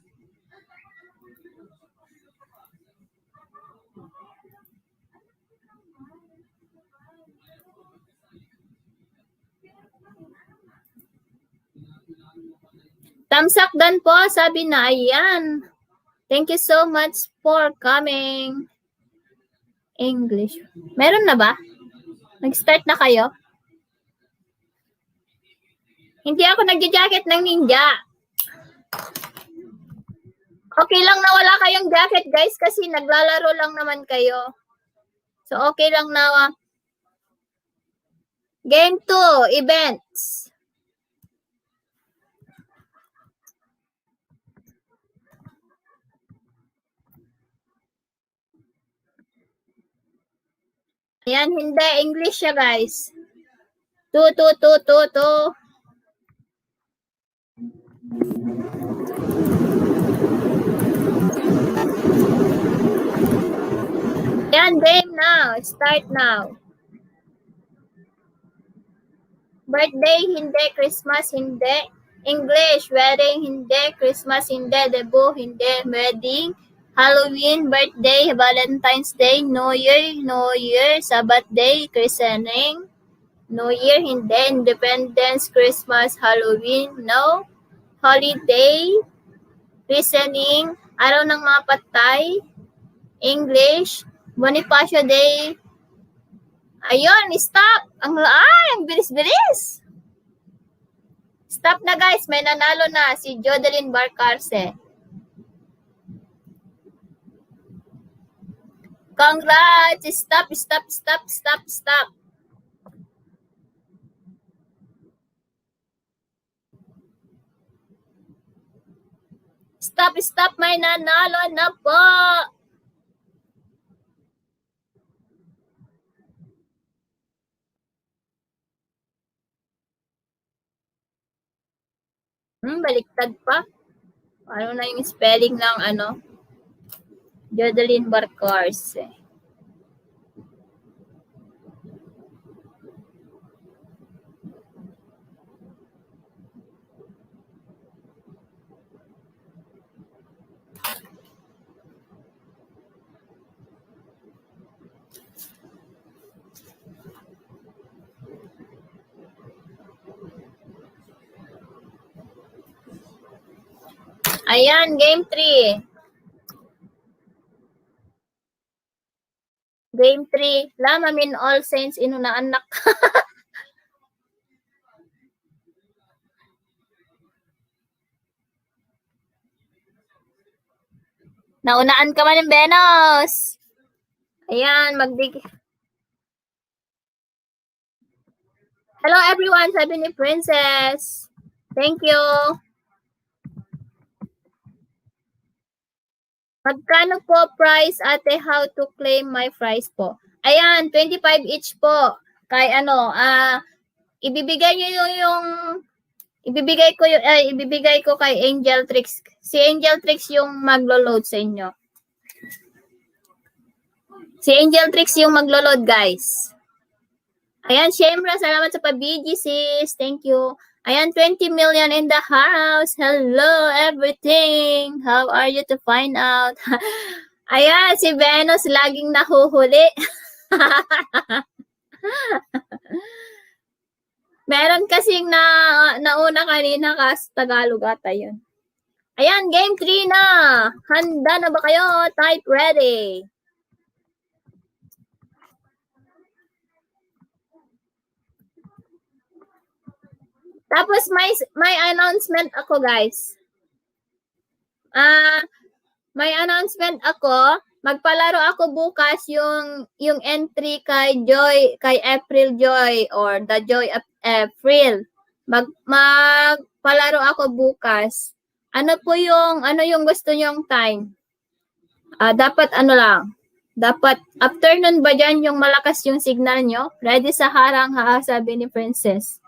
Tamsak dan po, sabi na, ayan. Thank you so much for coming. English. Meron na ba? Nag-start na kayo? Hindi ako nag-jacket ng ninja. Okay lang na wala kayong jacket, guys, kasi naglalaro lang naman kayo. So, okay lang na. Game 2, events. Ayan, hindi. English siya, guys. 2. Ayan, game now. Start now. Birthday, hindi. Christmas, hindi. English, wedding, hindi. Christmas, hindi. Debut, hindi. Wedding, Halloween, birthday, Valentine's Day, New Year, Sabbath Day, christening, New Year, hindi. Independence, Christmas, Halloween, no. Holiday, christening, araw ng mga patay, English, Bonifacio Day. Ayun, stop! Ang bilis-bilis! Stop na guys, may nanalo na si Jodeline Barcarce. Congrats! Stop. Stop, may nanalo na po! Baliktad pa. Ano na yung spelling ng Jodeline Barcarce. Ayan, game 3. Game 3. Lama min all saints inunaanak. Naunaan ka man ng Benos. Ayan, Hello everyone, sabi ni Princess. Thank you. Magkano po price, ate? How to claim my price po? Ayan, 25 each po. Kay ibibigay niyo ibibigay ko kay Angel Tricks. Si Angel Tricks yung maglo-load sa inyo. Si Angel Tricks yung maglo-load, guys. Ayan, Shemra, salamat sa pabigi, sis. Thank you. Ayan, 20 million in the house. Hello, everything. How are you to find out? Ayan, si Venus laging nahuhuli. Meron kasing nauna kanina kas Tagalog ata yun. Ayan, game 3 na. Handa na ba kayo? Type ready. Tapos may announcement ako, guys. May announcement ako. Magpalaro ako bukas yung entry kay April Joy or the Joy of April. Magpalaro ako bukas. Ano yung gusto nyong time? Dapat dapat afternoon ba dyan yung malakas yung signal nyo? Ready sa harang, sabi ni Princess.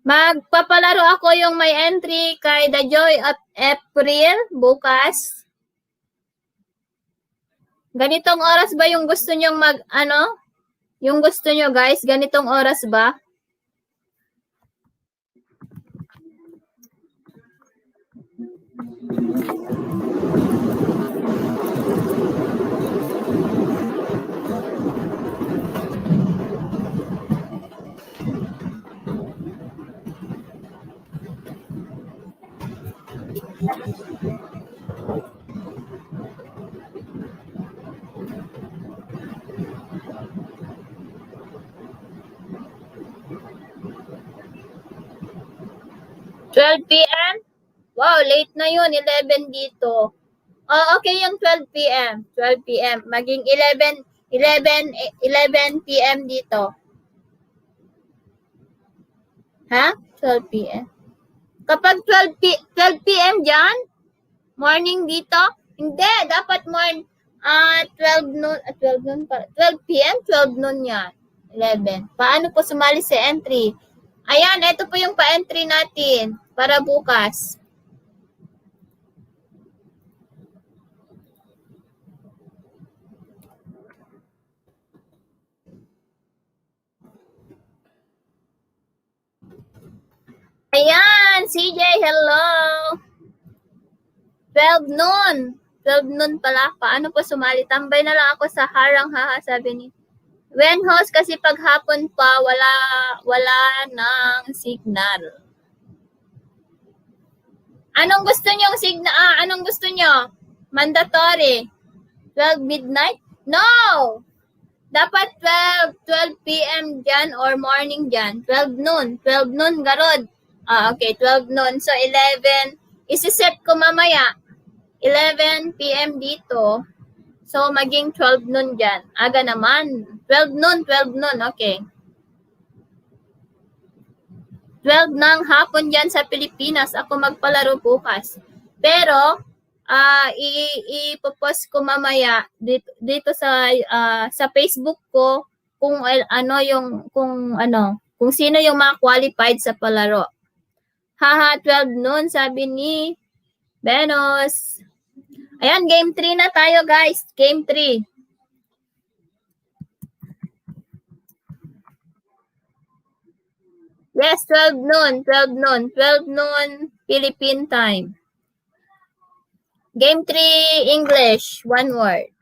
Magpapalaro ako yung may entry kay The Joy of April bukas. Ganitong oras ba yung gusto nyong yung gusto nyo, guys? Ganitong oras ba? p.m. Wow, late na yun. 11 dito. Oh, okay yung 12 p.m. 12 p.m. Maging 11 p.m. dito. Ha? 12 p.m. Kapag 12 p.m. dyan, morning dito, hindi, dapat 12 noon, 12 noon pa. 12 p.m., 12 noon yan. 11. Paano po sumali sa entry? Ayan, ito po yung pa-entry natin para bukas. Ayan, CJ, hello. 12 noon. 12 noon pala. Paano po sumali? Tambay na lang ako sa harang, sabi ni. When host kasi pag hapon pa, wala ng signal. Anong gusto nyo signal? Anong gusto nyo? Mandatory. 12 midnight? No! Dapat 12 p.m. dyan or morning dyan. 12 noon. 12 noon, garod. Okay, 12 noon. So, 11. Isi-set ko mamaya. 11 p.m. dito. So, maging 12 noon dyan. Aga naman. 12 noon. Okay. 12 ng hapon dyan sa Pilipinas. Ako magpalaro bukas. Pero, ipopost ko mamaya dito sa Facebook ko kung kung sino yung mga qualified sa palaro. 12 noon, sabi ni Benos. Ayan, game 3 na tayo, guys. Game 3. Yes, 12 noon. 12 noon, Philippine time. Game 3, English. One word.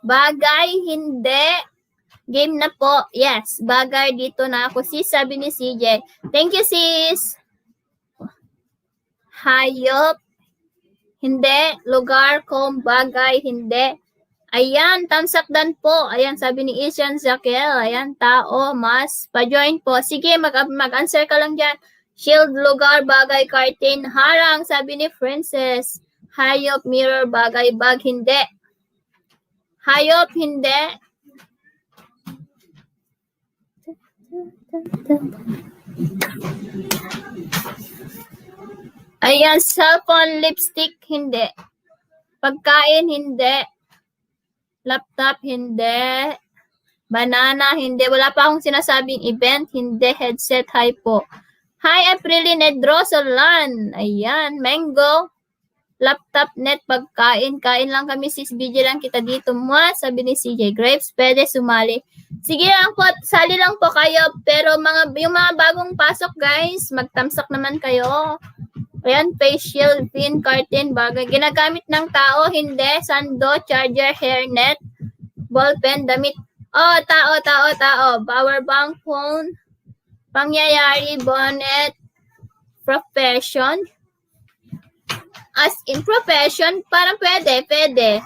Bagay, hindi. Game na po. Yes, bagay dito na ako. Sis, sabi ni CJ. Thank you, sis. Hayop, hindi. Lugar, bagay, hindi. Ayan, tamsakdan po. Ayan, sabi ni Ishan Zakel. Ayan, tao, mas. Pa-join po. Sige, mag-answer ka lang dyan. Shield, lugar, bagay, curtain, harang, sabi ni Princess. Hayop, mirror, bagay, bag, hindi. Hayop, hindi. Ayan, cellphone, lipstick, hindi. Pagkain, hindi. Laptop, hindi. Banana, hindi. Wala pa akong sinasabing event, hindi. Headset, hi po. Hi, Aprilin Edrosolan. Ayan, mango. Laptop, net, pagkain. Kain lang kami, sis. Video lang kita dito. Sabi ni CJ. Grapes, pwede sumali. Sige lang po, sali lang po kayo. Pero yung mga bagong pasok, guys, magtamsak naman kayo. Ayan, face shield, pin, curtain, bagay. Ginagamit ng tao, hindi. Sando, charger, hairnet, ballpen, damit. Oh, tao. Power bank, phone, pangyayari, bonnet, profession. As in profession, parang pwede.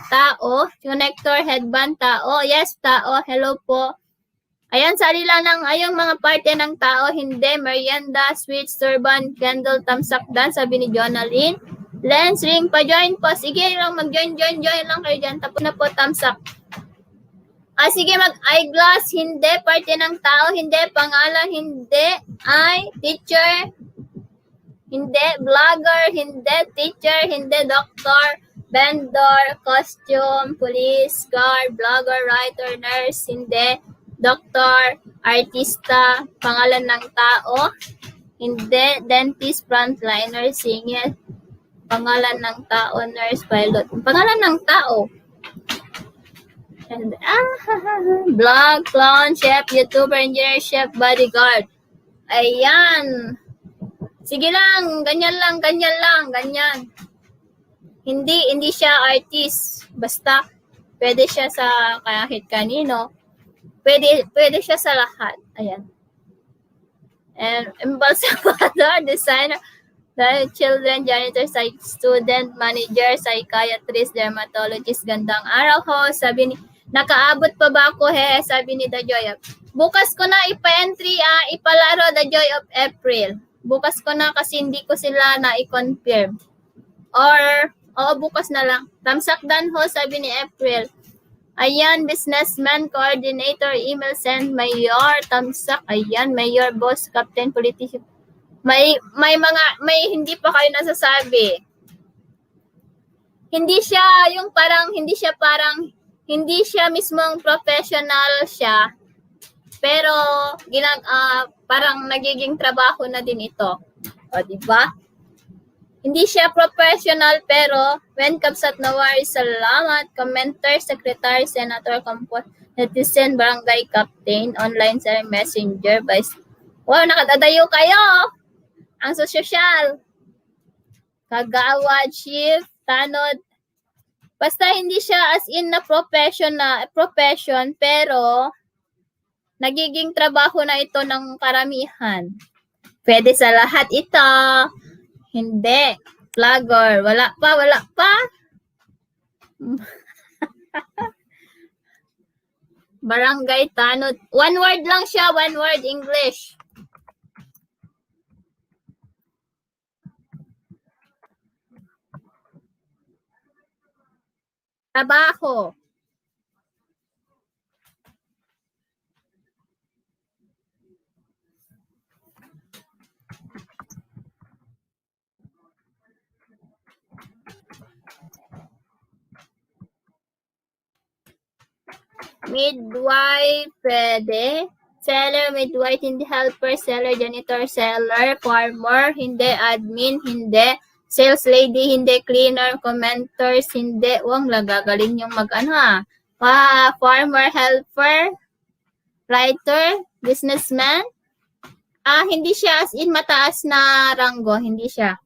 Tao, connector, headband, tao. Yes, tao. Hello po. Ayan, sali lang ng ayong mga parte ng tao. Hindi, merienda, sweets, turban, candle, tamsak dan, sabi ni Jonalyn. Lens, ring, pa-join po. Sige lang, mag-join lang kayo dyan. Tapos na po, tamsak. Sige, mag-eyeglass, hindi. Parte ng tao, hindi. Pangalan, hindi. Teacher, hindi. Vlogger, hindi. Teacher, hindi. Doctor, vendor, costume, police, guard, vlogger, writer, nurse, hindi. Doktor, artista, pangalan ng tao, hindi. Dentist, frontliner, singer, pangalan ng tao, nurse, pilot, pangalan ng tao. And, vlog, clown, chef, YouTuber, engineer, chef, bodyguard. Ayan. Sige lang, ganyan lang. Hindi siya artist. Basta, pwede siya sa kahit kanino. Pwede siya sa lahat. Ayan. And embalsamador, designer, children, janitor, student, manager, psychiatrist, dermatologist, gandang araw ho. Sabi ni, nakaabot pa ba ako he? Sabi ni The Joy of. Bukas ko na ipa-entry, ipalaro The Joy of April. Bukas ko na kasi hindi ko sila na i-confirm. Or, bukas na lang. Tamsakdan ho, sabi ni April. Ayan, businessman, coordinator, email send, mayor, tamsak, ayan, mayor, boss, captain, politician. May hindi pa kayo nasasabi. Hindi siya mismong professional siya, pero parang nagiging trabaho na din ito. O, diba? Hindi siya professional, pero when comes at nawari, salamat, commenter, secretary, senator, netizen, barangay captain, online sir, messenger, vice. Wow, nakadadayo kayo! Ang sosyal. Kagawad, chief, tanod. Basta hindi siya as in na profession, pero nagiging trabaho na ito ng karamihan. Pwede sa lahat ito. Hindi. Vlogger. Wala pa. Barangay tanod. One word lang siya. One word English. Trabaho. Midwife, pwede. Seller, midwife, hindi. Helper, seller, janitor, seller. Farmer, hindi. Admin, hindi. Sales lady, hindi. Cleaner, commenters, hindi. Wang gagaling yung farmer, helper, writer, businessman. Hindi siya as in mataas na ranggo. Hindi siya.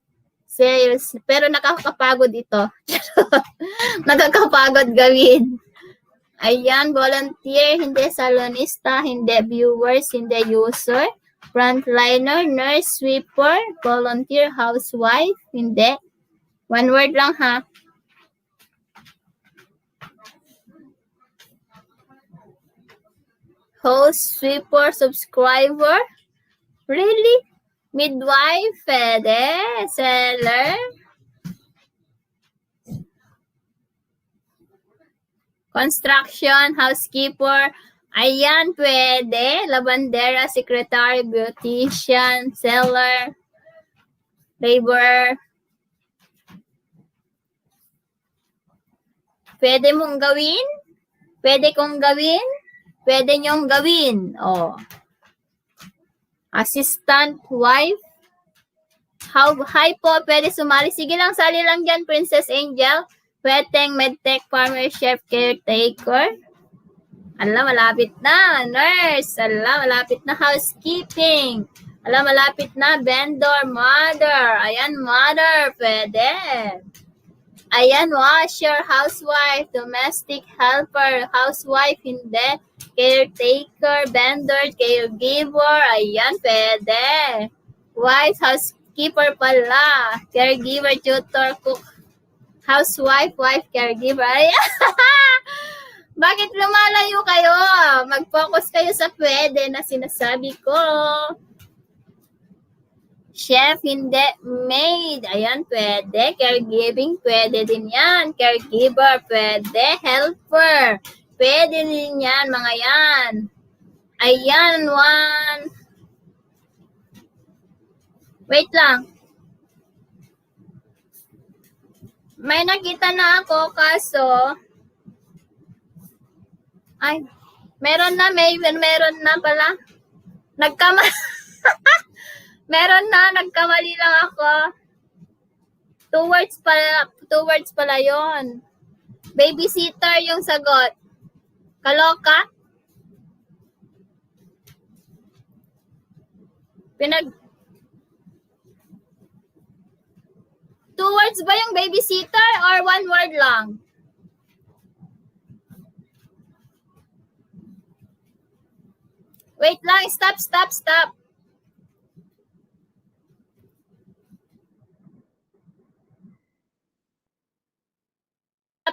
Sales. Pero nakakapagod ito. Nakakapagod gawin. Ayan, volunteer, hindi salonista, hindi viewers, hindi user. Frontliner, nurse, sweeper, volunteer, housewife, hindi. One word lang ha. Host, sweeper, subscriber. Really? Midwife, pwede. Seller. Construction, housekeeper. Ayan, pwede. Labandera, secretary, beautician, seller, laborer. Pwede mong gawin? Pwede kong gawin? Pwede nyong gawin. Oh. Assistant, wife. Hi po, pwede sumali. Sige lang, sali lang dyan, Princess Angel. Weteng, medtech, farmer, chef, caretaker. Ala, malapit na. Nurse. Ala, malapit na. Housekeeping. Ala, malapit na. Vendor, mother. Ayan, mother. Pwede. Ayan, washer, housewife, domestic helper, housewife, hindi. Caretaker, vendor, caregiver. Ayan, pwede. Wife, housekeeper pala. Caregiver, tutor, cook. Housewife, wife, caregiver. Ayan. Bakit lumalayo kayo? Mag-focus kayo sa pwede na sinasabi ko. Chef, hindi. Maid, ayan, pwede. Caregiving, pwede din yan. Caregiver, pwede. Helper, pwede din yan, mga yan. Ayan, one. Wait lang. May nakita na ako, kaso, ay, meron na pala. Meron na, nagkamali lang ako. Two words pala yon. Babysitter yung sagot. Kaloka? Two words ba yung babysitter or one word lang? Wait lang, stop. Stop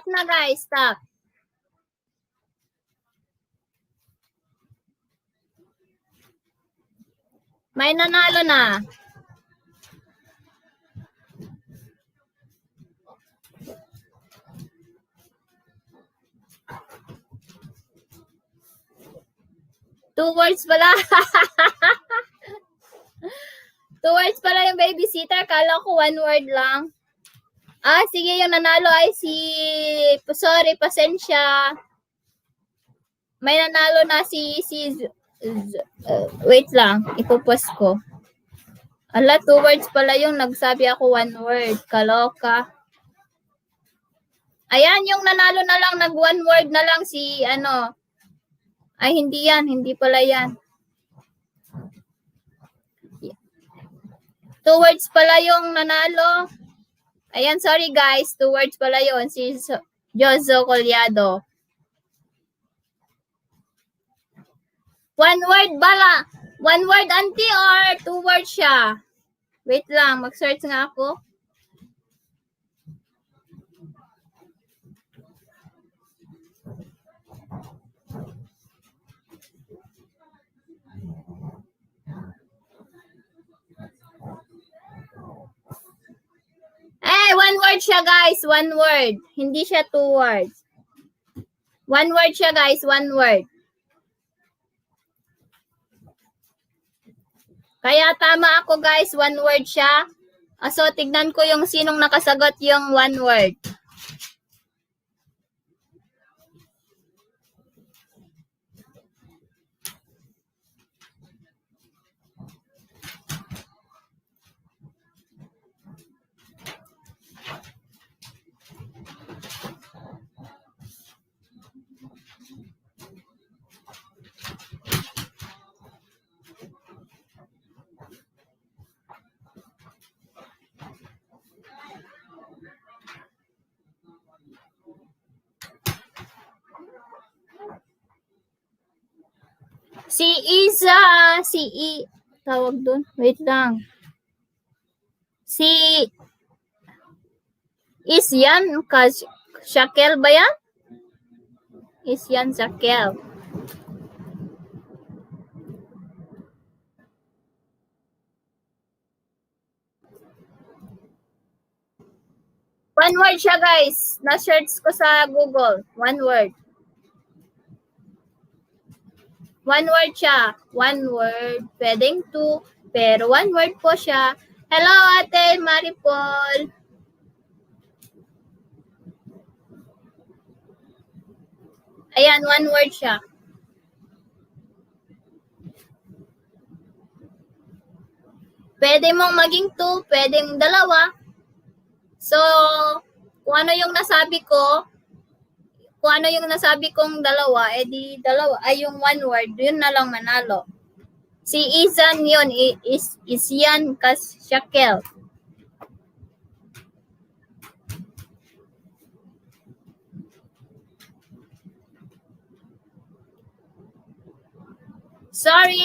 na guys, stop. May nanalo na. Two words pala. Two words pala yung babysitter. Kala ko one word lang. Sige, yung nanalo ay sorry, pasensya. May nanalo na wait lang, ipopost ko. Ala, two words pala yung nagsabi ako one word. Kaloka. Ayan, yung nanalo na lang, nag one word na lang Ay, hindi yan. Hindi pala yan. Two words pala yung nanalo. Ayan, sorry guys. Two words pala yun. Si Jozo Collado. One word bala. One word, auntie, or two words siya? Wait lang. Mag-search nga ako. One word siya guys. One word. Hindi siya two words. One word siya guys. One word. Kaya tama ako guys. One word siya. So, tignan ko yung sinong nakasagot yung one word. Si Isa, tawag doon. Wait lang. Si Isyan Shakel ba yan? Isyan Shakel. One word siya, guys. Na-search ko sa Google. One word. One word siya. One word. Pwedeng two. Pero one word po siya. Hello, Ate Maripol. Ayan, one word siya. Pwede mong maging two, pwedeng dalawa. So, kung ano yung nasabi kong dalawa, edi dalawa, ay yung one word, yun na lang manalo. Si Izan yun, is yan Shakel. Sorry,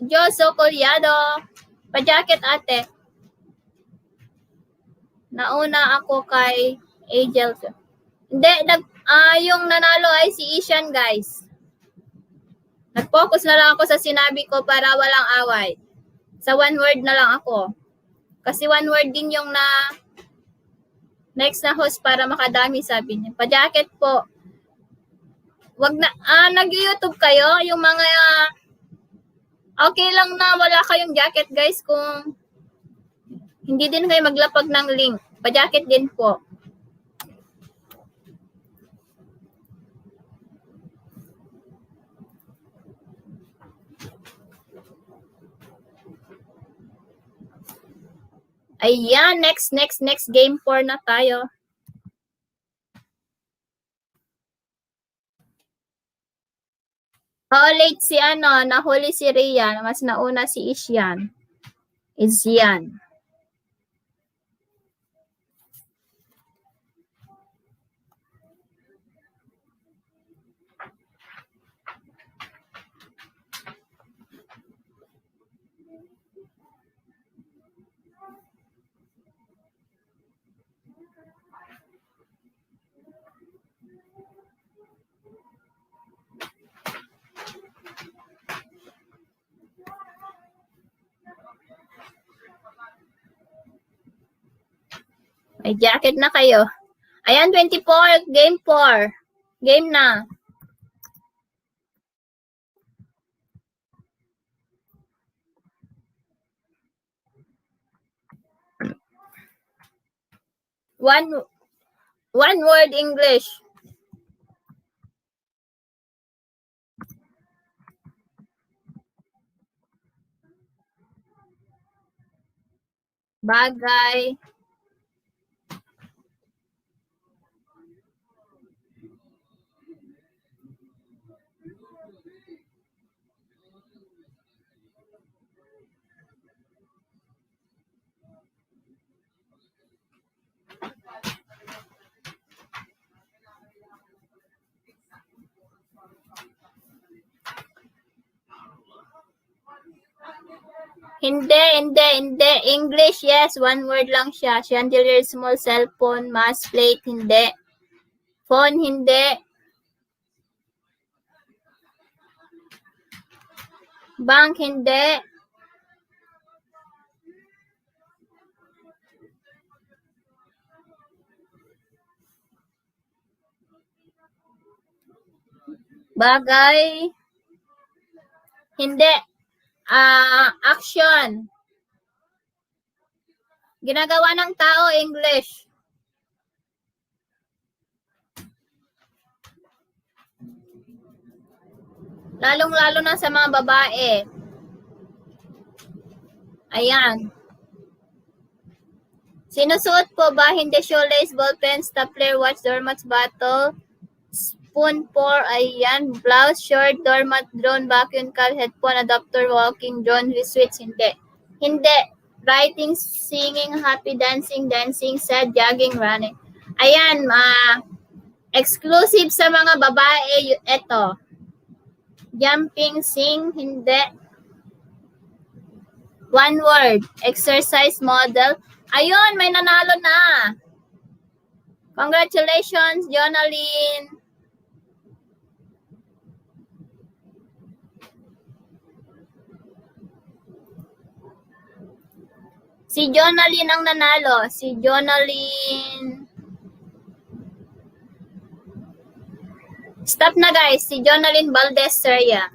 Joso Collado. Pa-jacket, ate. Nauna ako kay Angel. Hindi, yung nanalo ay si Ishan, guys. Nag-focus na lang ako sa sinabi ko para walang away. Sa one word na lang ako. Kasi one word din yung next na host para makadami, sabi niya. Pa-jacket po. Wag na, nag-YouTube kayo, yung mga, okay lang na wala kayong jacket, guys, kung hindi din kayo maglapag ng link. Pa-jacket din po. Ayan, next game 4 na tayo. Late si nahuli si Rian, mas nauna si Isyan. Isyan. May jacket na kayo. Ayan, 24, game 4. Game na. One word English. Bagay. Hindi. English, yes. One word lang siya. Chandelier, small cellphone, mass plate, hindi. Phone, hindi. Bank, hindi. Bagay, hindi. Action. Ginagawa ng tao, English. Lalong-lalo na sa mga babae. Ayan. Sinusuot po ba? Hindi, shoelace, ballpen, stapler, watch, doormat, bottle, spoon, pour, ayan, blouse, short, doormat, drone, vacuum cap, headphone, adapter, walking, drone, switch, hindi. Hindi. Writing, singing, happy, dancing, sad, jogging, running. Ayan, exclusive sa mga babae, ito. Jumping, sing, hindi. One word. Exercise model. Ayun, may nanalo na. Congratulations, Jonalyn. Si Jonalyn ang nanalo. Si Jonalyn. Stop na guys. Si Jonalyn Valdez Seria.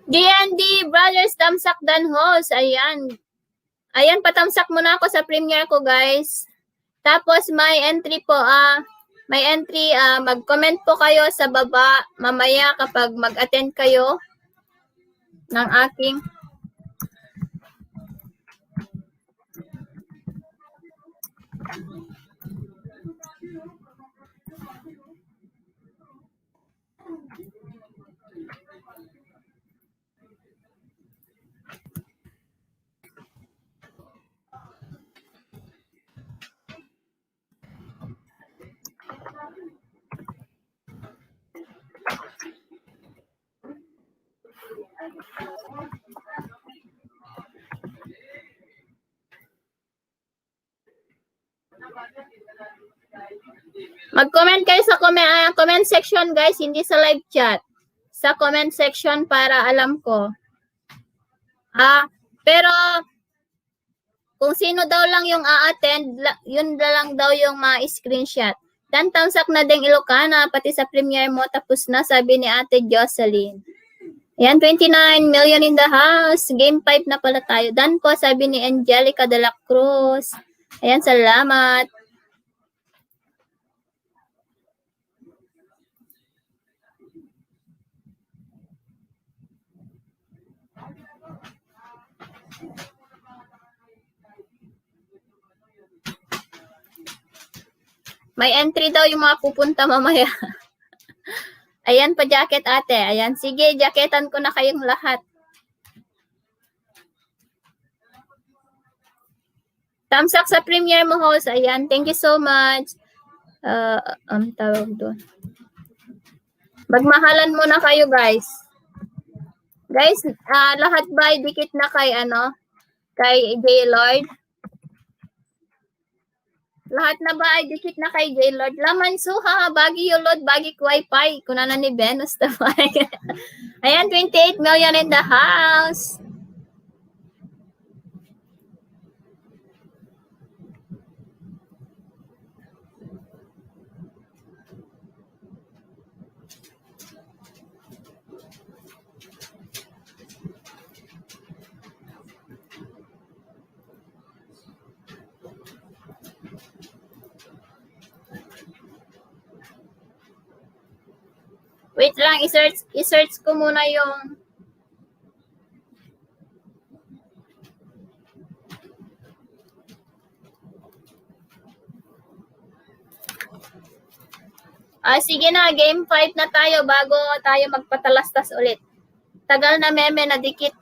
D&D Brothers Tamsak Danhos. Ayan. Ayan, patamsak muna ako sa premiere ko, guys. Tapos may entry po, mag-comment po kayo sa baba mamaya kapag mag-attend kayo ng aking mag-comment kayo sa comment section, guys, hindi sa live chat. Sa comment section para alam ko. Pero kung sino daw lang yung a-attend, yun lang daw yung ma-screenshot. Dan tamsak na ding Ilocana, pati sa premiere mo, tapos na, sabi ni Ate Jocelyn. Ayan, 29 million in the house. Game 5 na pala tayo. Dan po, sabi ni Angelica de la Cruz. Ayan, salamat. May entry daw yung mga pupunta mamaya. Ayan pa jacket ate. Ayan, sige, jacketan ko na kayong lahat. Tamsak sa premiere mo, host. Ayan, thank you so much. Tawag doon. Magmahalan muna kayo, guys. Guys, lahat ba dikit na kay kay Gaylord? Lahat na ba ay dikit na kay Gaylord? Laman suha, bagi yulod, bagi wifi. Kuna na ni Venus. Ayan, 28 million in the house. Wait lang, i-search ko muna yung sige na, game 5 na tayo bago tayo magpatalastas ulit. Tagal na meme na dikit.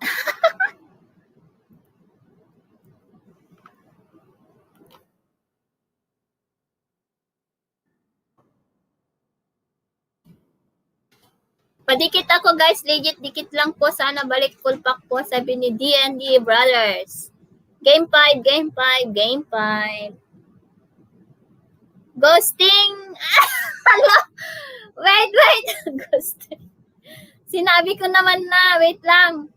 Padikit ako guys, legit dikit lang po. Sana balik full pack po, sabi ni D&D Brothers. Game 5, game 5, game 5. Ghosting! Hello! Wait! Ghosting. Sinabi ko naman na, wait lang.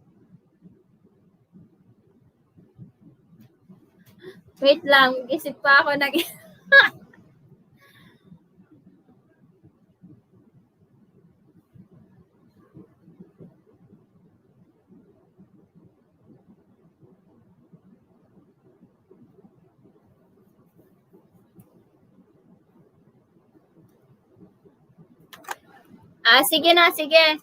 Wait lang, isip pa ako nag... Sige na, sige.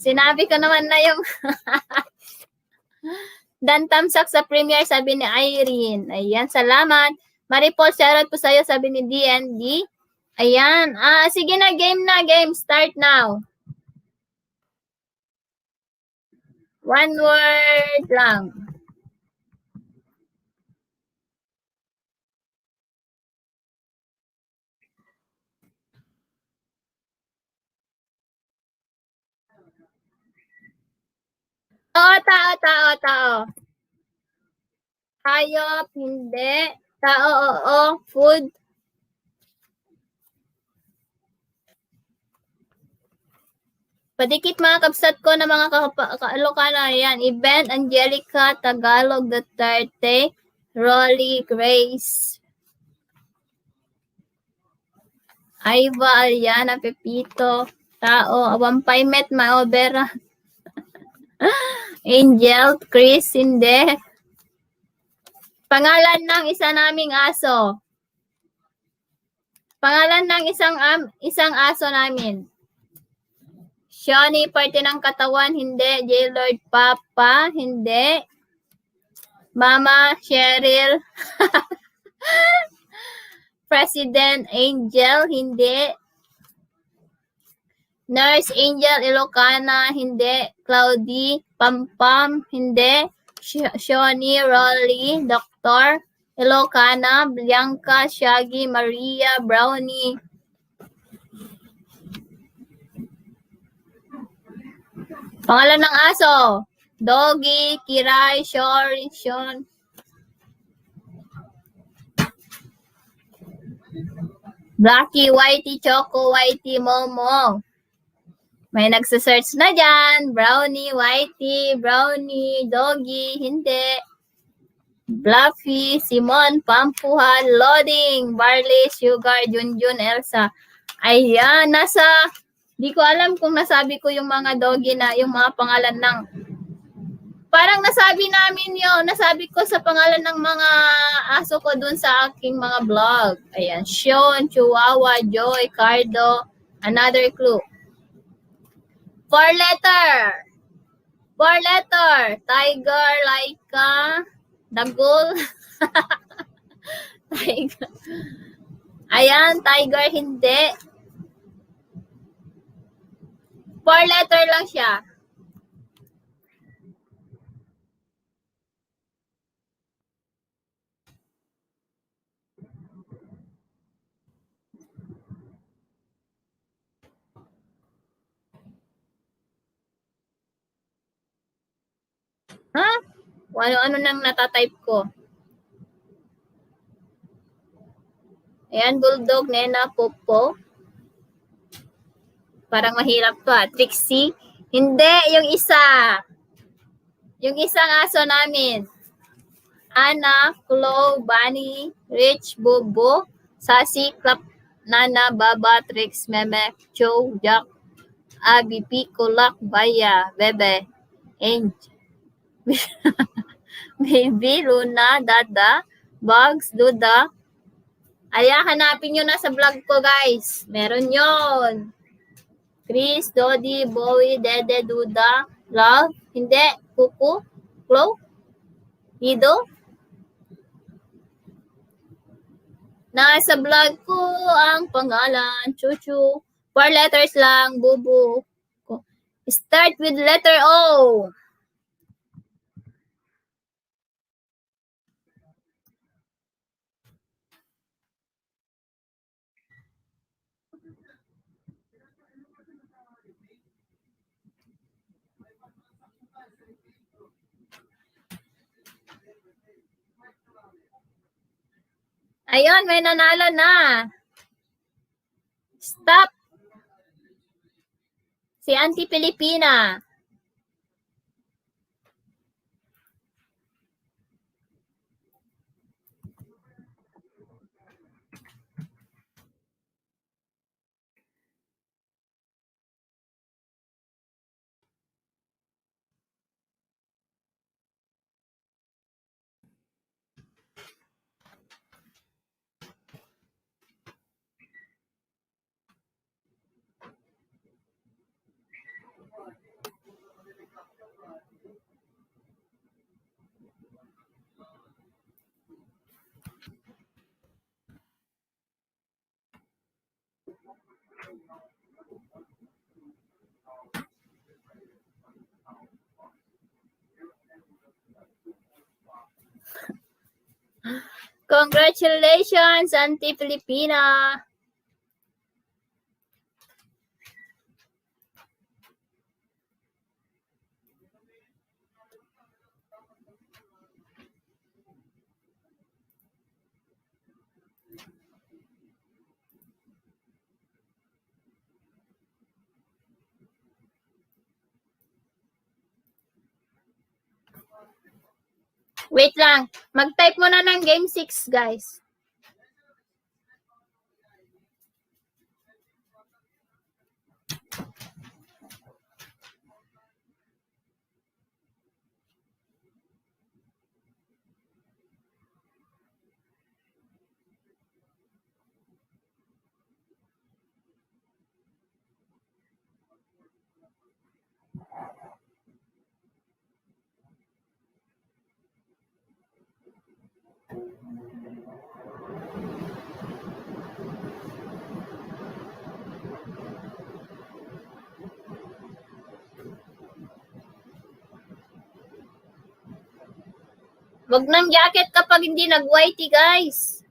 Sinabi ko naman na yung Dan Tamsak sa premiere, sabi ni Irene. Ayan, salamat. Maripol, shoutout po sa'yo, sabi ni DND. Ayan. Sige na, game na, game. Start now. One word lang. Oo, tao. Hayop, hindi. Tao, oo. Food. Padikit mga kabsat ko na mga Ilocano. Ayan. Event, Angelica, Tagalog, Duterte, Rolly, Grace, Aiva, Aliana, Pepito, Tao, Wampay Met, Maobera, Angel, Chris, hindi. Pangalan ng isa naming aso. Pangalan ng isang aso namin. Shawnee, parte ng katawan, hindi. J-Lord, Papa, hindi. Mama, Cheryl. President, Angel, hindi. Nurse, Angel, Ilocana, hindi. Cloudy, Pampam, hindi. Shawnee, Rolly, Doctor, Ilocana, Bianca, Shaggy, Maria, Brownie. Pangalan ng aso. Doggy, Kiray, Shori, Sean. Blacky, Whitey, Choco, Whitey, Momo. May nagsasearch na dyan. Brownie, Whitey, Brownie, Doggy, hindi. Bluffy, Simon, Pampuhan, Loading, Barley, Sugar, Junjun, Elsa. Ayan, di ko alam kung nasabi ko yung mga doggy na, yung mga pangalan ng, parang nasabi ko sa pangalan ng mga aso ko dun sa aking mga vlog. Ayan, Sean, Chihuahua, Joy, Cardo, another clue. 4 letter. Tiger, Laika, Dagol. Tiger. Ayan, tiger, hindi. 4 letter lang siya. Ha? Ano nang natatype ko. Ayan, Bulldog, Nena, Popo. Parang mahirap to Trixie. Hindi, yung isa. Yung isang aso namin. Anna, Chloe, Bunny, Rich, Bobo, Sassy, Clap, Nana, Baba, Trix, Meme, Joe, Jack, Abby, Pico, Lak, Baya, Bebe, Angel. Baby, Luna, Dada, Bugs, Duda. Ayan, hanapin nyo na sa vlog ko, guys. Meron yon. Chris, Dodi, Bowie, Dede, Duda, Love, hindi, Kuku, Chloe, Ido. Nasa vlog ko ang pangalan, Chuchu. 4 letters lang, Bubu. Start with letter O. Ayun, may nanalo na. Stop. Si Auntie Pilipina. Congratulations, Auntie Filipina. Wait lang. Mag-type muna ng game 6, guys. Wag ng jacket kapag hindi nag-whitey, guys.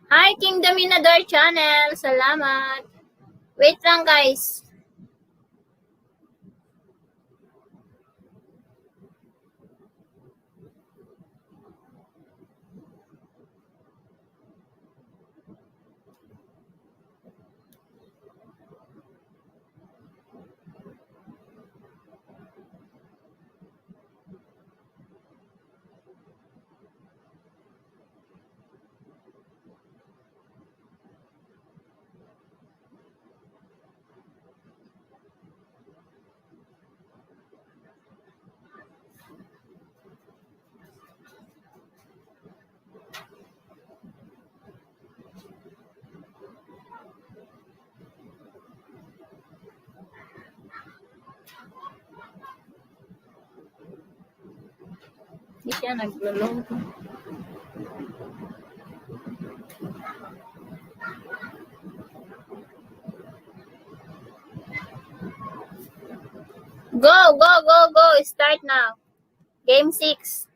Hi, King Dominador Channel. Salamat. Wait lang, guys. Hindi siya nag-load. Go, go, go, go. Start now. Game 6.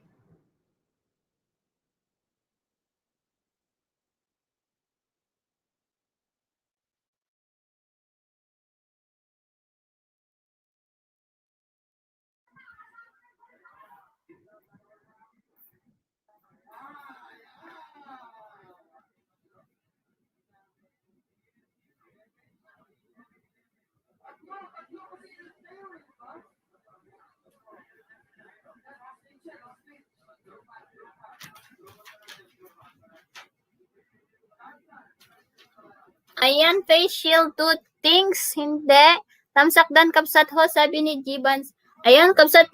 Ayan, face shield 2 things. Hindi. Tamsakdan kapsat ho, sabi ni Gibans. Ayan, kapsat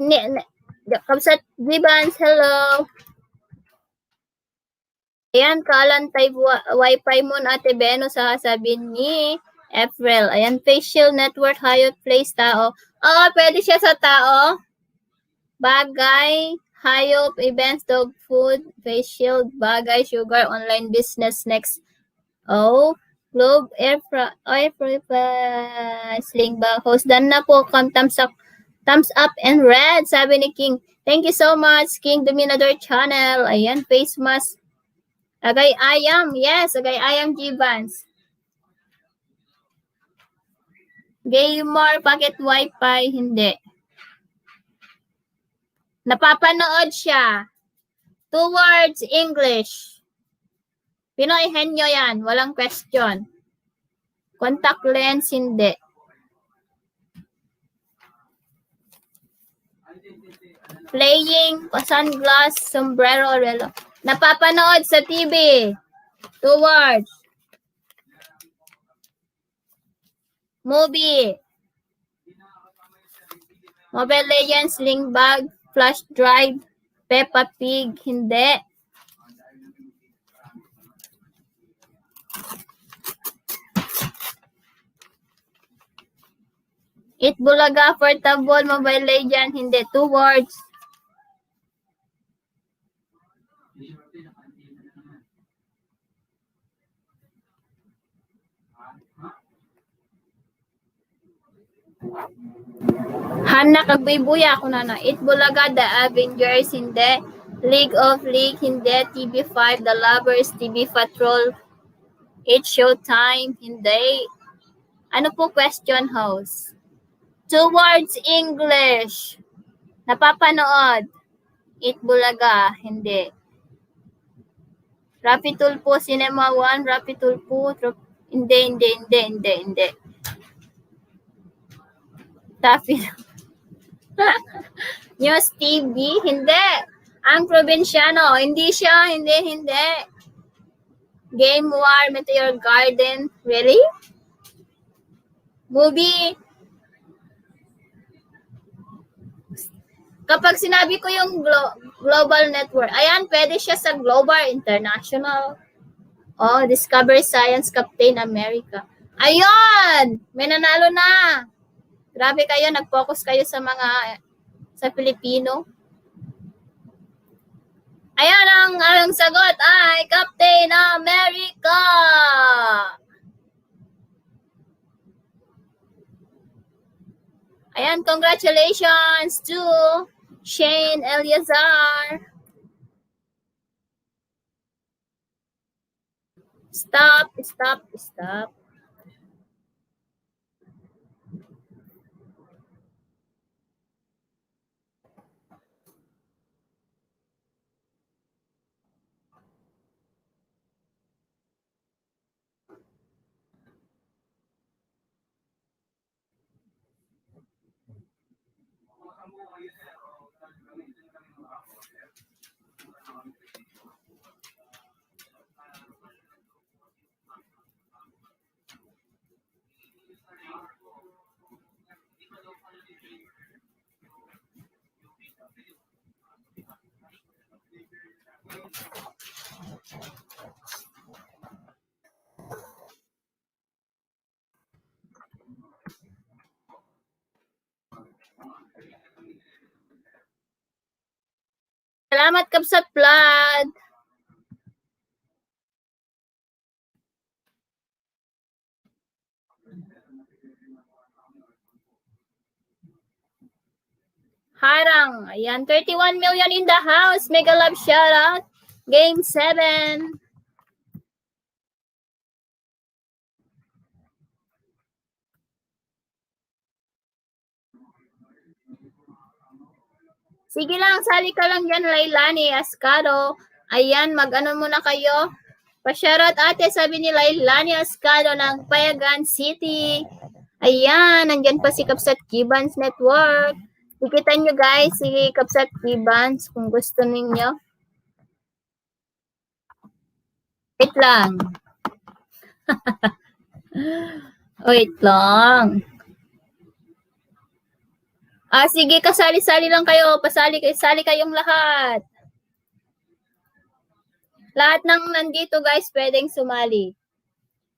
Gibans, hello. Ayan, kalantay wifi mo na Ate Beno, sabi ni April. Ayan, facial network, hayop, place, tao. Oo, pwede siya sa tao. Bagay, hayop, events, dog food, facial, bagay, sugar, online business, next. Oh, globe, air sling bag, host. Done na po, thumbs up and red, sabi ni King. Thank you so much, King Dominador Channel. Ayan, face mask. Agay ayam, yes, agay ayam Gibans. Gamer, bakit wifi? Hindi. Napapanood siya. 2 words, English. Pinoy henyo yan, walang question. Contact lens, hindi. Playing, sunglass, sombrero, relo. Napapanood sa TV. 2 words. Movie. Mobile Legends, sling bag, flash drive, Peppa Pig, hindi. It Bulaga, portable, Mobile Legends, hindi. 2 words. Hana kagbuy-buya ako na. Itbulaga, The Avengers, hindi. League of League, hindi. TV5, The Lovers, TV Patrol, It's Showtime, hindi. Ano po question, host? Towards English. Napapanood. Itbulaga, hindi. Rapi Tulfo, Cinema 1, Rapi Tulfo, hindi. Rapi News TV, hindi. Ang Probinsyano, hindi siya, hindi. Game War, Meteor Garden, really? Movie, kapag sinabi ko yung global network, ayan, pwede siya sa global, international. Oh, Discovery Science, Captain America. Ayun! May nanalo na. Grabe kayo, nag-focus kayo sa Pilipino. Ayan, ang sagot ay Captain America. Ayan, congratulations to Shane Eliazar. Stop. Salamat Kapsat Vlad. Harang. Ayan, 31 million in the house. Mega love shoutout. Game 7. Sige lang, sali ka lang dyan, Lailani Ascado. Ayan, mag-ano muna kayo. Pa-shoutout ate, sabi ni Lailani Ascado ng Payagan City. Ayan, nandyan pa si Kapsat Kibans Network. Ikitan nyo guys, si Kapsat Kibans kung gusto ninyo. Wait lang. Wait lang. Sige, kasali-sali lang kayo. Sali kayong lahat. Lahat ng nandito guys, pwedeng sumali.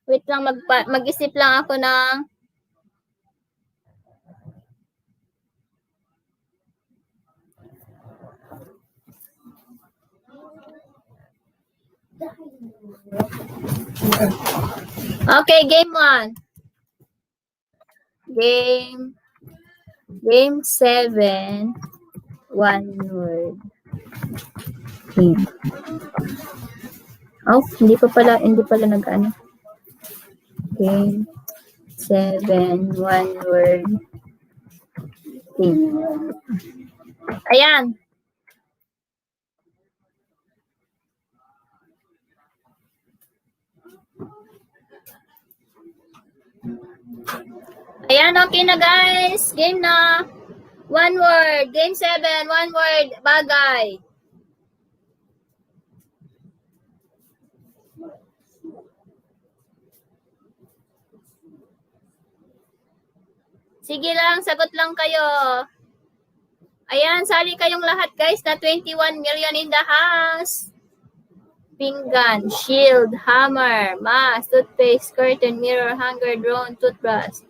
Wait lang, mag-isip lang ako ng Okay, game 1. Game 7. One word. Game. Oh, hindi pala nag-ano. Game 7. One word. Game. Ayan. Ayan, okay na guys. Game na. One word. Game 7. One word. Bagay. Sige lang, sagot lang kayo. Ayan, sali kayong lahat guys na 21 million in the house. Pinggan, shield, hammer, mask, toothpaste, curtain, mirror, hanger, drone, toothbrush,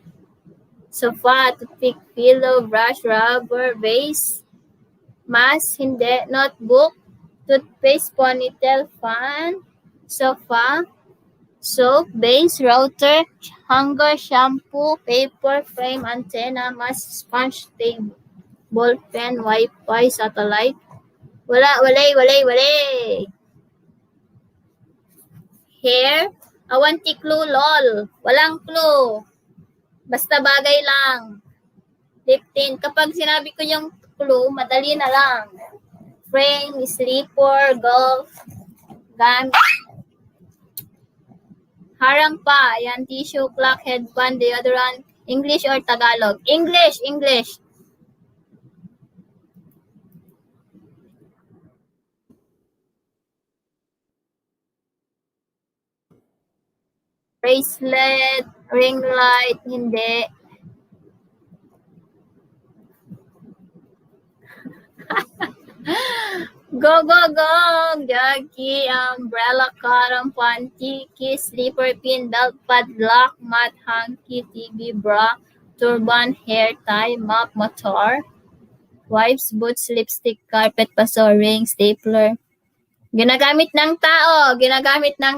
sofa, toothpick, pillow, brush, rubber, vase, mask, hindi, notebook, toothpaste, ponytail, fan, sofa, soap, base, router, hanger, shampoo, paper, frame, antenna, mask, sponge, tape, ball pen, Wi-Fi, satellite. Walay. Hair, awanti clue, lol. Walang clue. Basta bagay lang. 15. Kapag sinabi ko yung clue, madali na lang. Frame, sleeper, golf, gun. Harang pa. Yan, tissue, clock, headband, deodorant. English or Tagalog? English. Bracelet, ring light, hindi. Go! Jockey, umbrella, karam, panty, kiss, slipper, pin, belt, padlock, mat, hanky, TV, bra, turban, hair tie, mop, motor, wipes, boots, lipstick, carpet, paso, ring, stapler. Ginagamit ng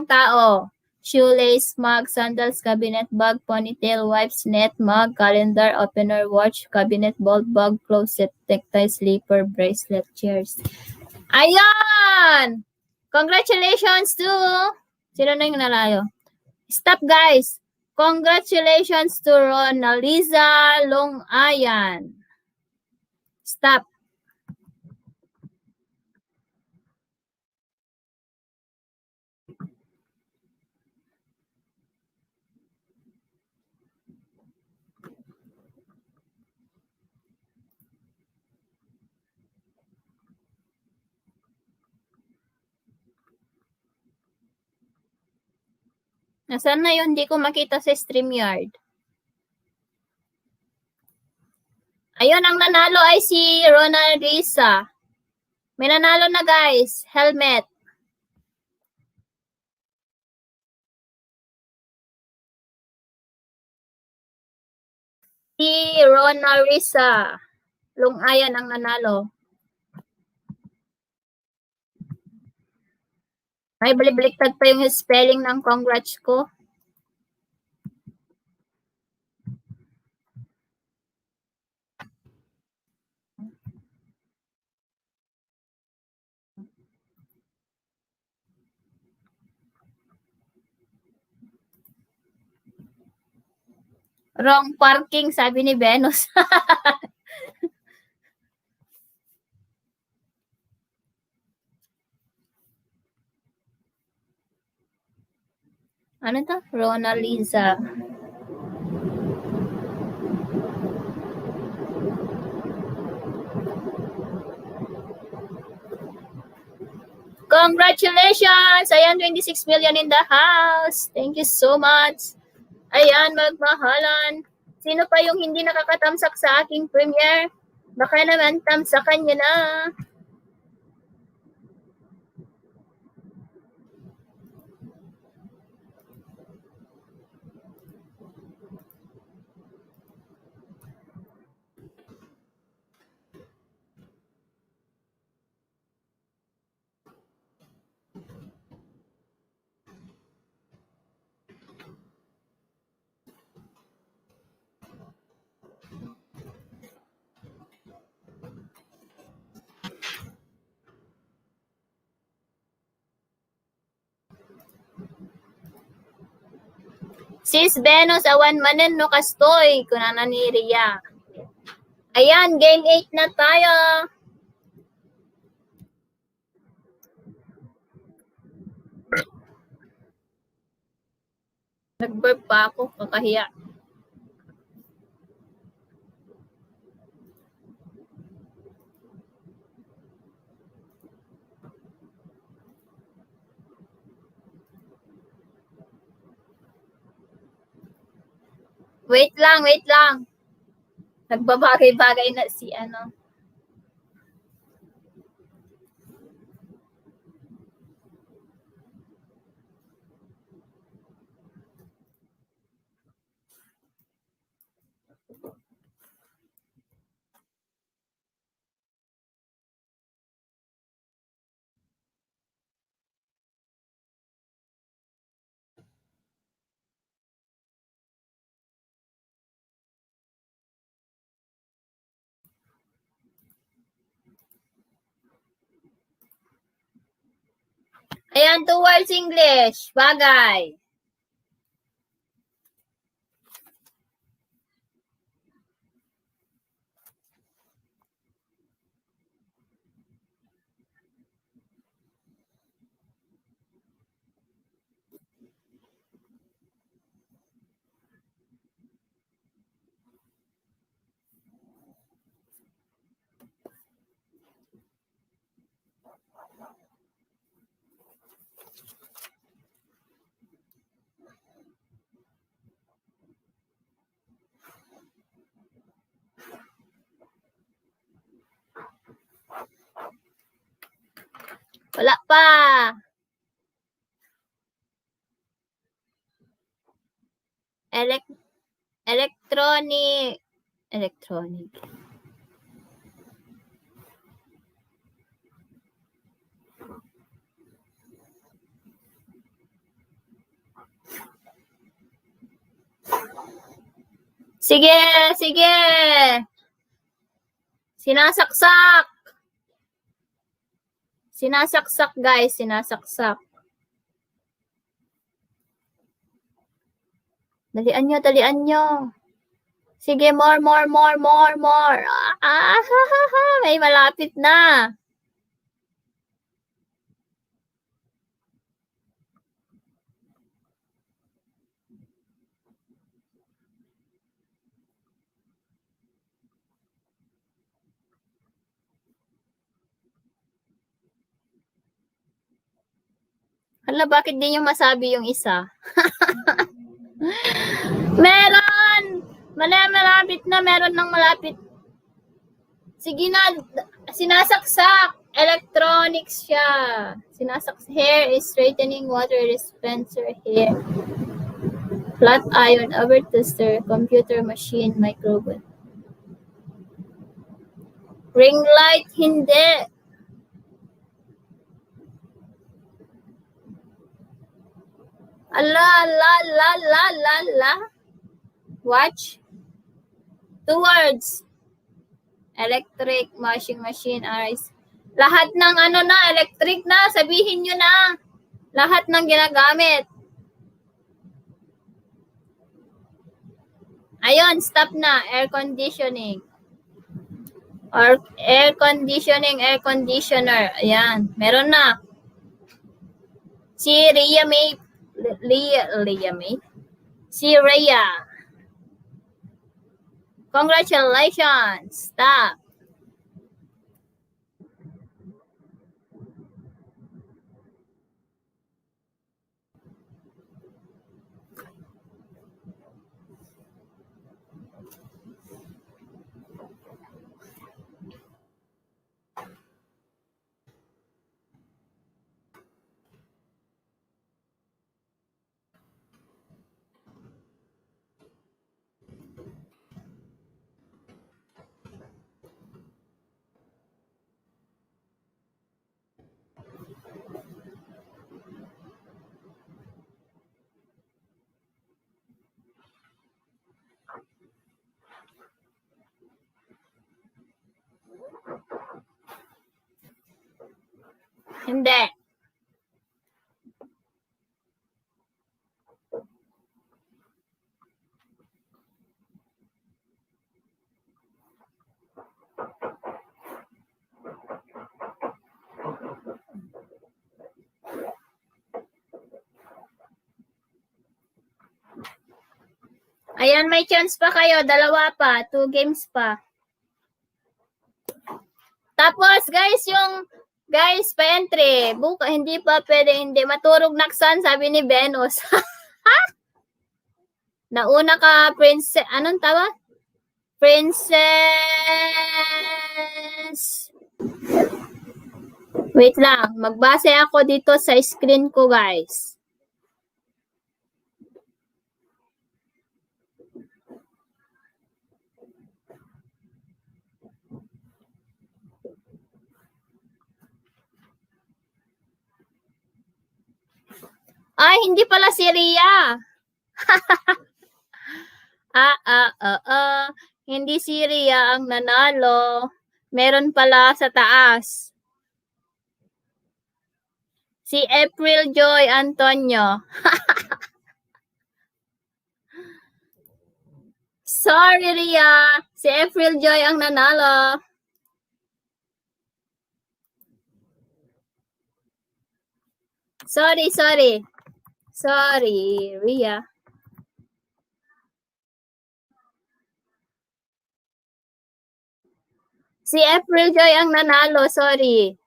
tao. Shoelace, mug, sandals, cabinet, bag, ponytail, wipes, net, mug, calendar, opener, watch, cabinet, bulb, bag, closet, necktie, slipper, bracelet, chairs. Ayan! Congratulations to... Sino na yung nalayo? Stop, guys! Congratulations to Ronaliza Longayan. Stop. Nasaan na yun? Hindi ko makita sa StreamYard. Ayun, ang nanalo ay si Ronald Risa. May nanalo na, guys. Helmet. Si Ronald Risa. Lungayan ang nanalo. May baliktad pa yung spelling ng congrats ko. Wrong parking, sabi ni Venus. Ano to? Ronaliza. Congratulations! Ayan, 26 million in the house. Thank you so much. Ayan, magmahalan. Sino pa yung hindi nakakatamsak sa aking premiere? Baka naman tamsakan nyo na. Sis Venus, awan manen no kastoy. Kunana ni Ria. Ayan, game 8 na tayo. Nag-burp pa ako, kakahiya. Wait lang. Nagbabagay-bagay na si ano. Ayan, 2 words English. Bagay. Wala pa. Electronic. Sige, sige. Sinasaksak. Sinasaksak, guys. Sinasaksak. Dalian nyo, dalian nyo. Sige, more. May malapit na. Hala, bakit di nyo masabi yung isa? Meron! Malapit na, meron ng malapit. Sige na, sinasaksak. Electronics siya. Sinasaksak. Hair is straightening, water dispenser, hair. Flat iron, over tester, computer, machine, microwave. Ring light, hindi. La. Watch. 2 words. Electric, washing machine, ice. Lahat ng electric na, sabihin nyo na. Lahat ng ginagamit. Ayun, stop na. Air conditioning. Or air conditioning, air conditioner. Ayan, meron na. Si Rhea May. Si Rhea. Congratulations. Stop. Hindi. Ayan, may chance pa kayo. 2 pa. 2 games pa. Tapos, guys, pa-entry. Hindi pa pwede, hindi. Maturog naksan, sabi ni Venus. Nauna ka, princess. Anong tawag? Princess. Wait lang. Magbase ako dito sa screen ko, guys. Ay, hindi pala si Rhea. Hindi si Rhea ang nanalo. Meron pala sa taas. Si April Joy Antonio. Sorry, Ria. Si April Joy ang nanalo. Sorry, Ria. Si April Joy ang nanalo, sorry.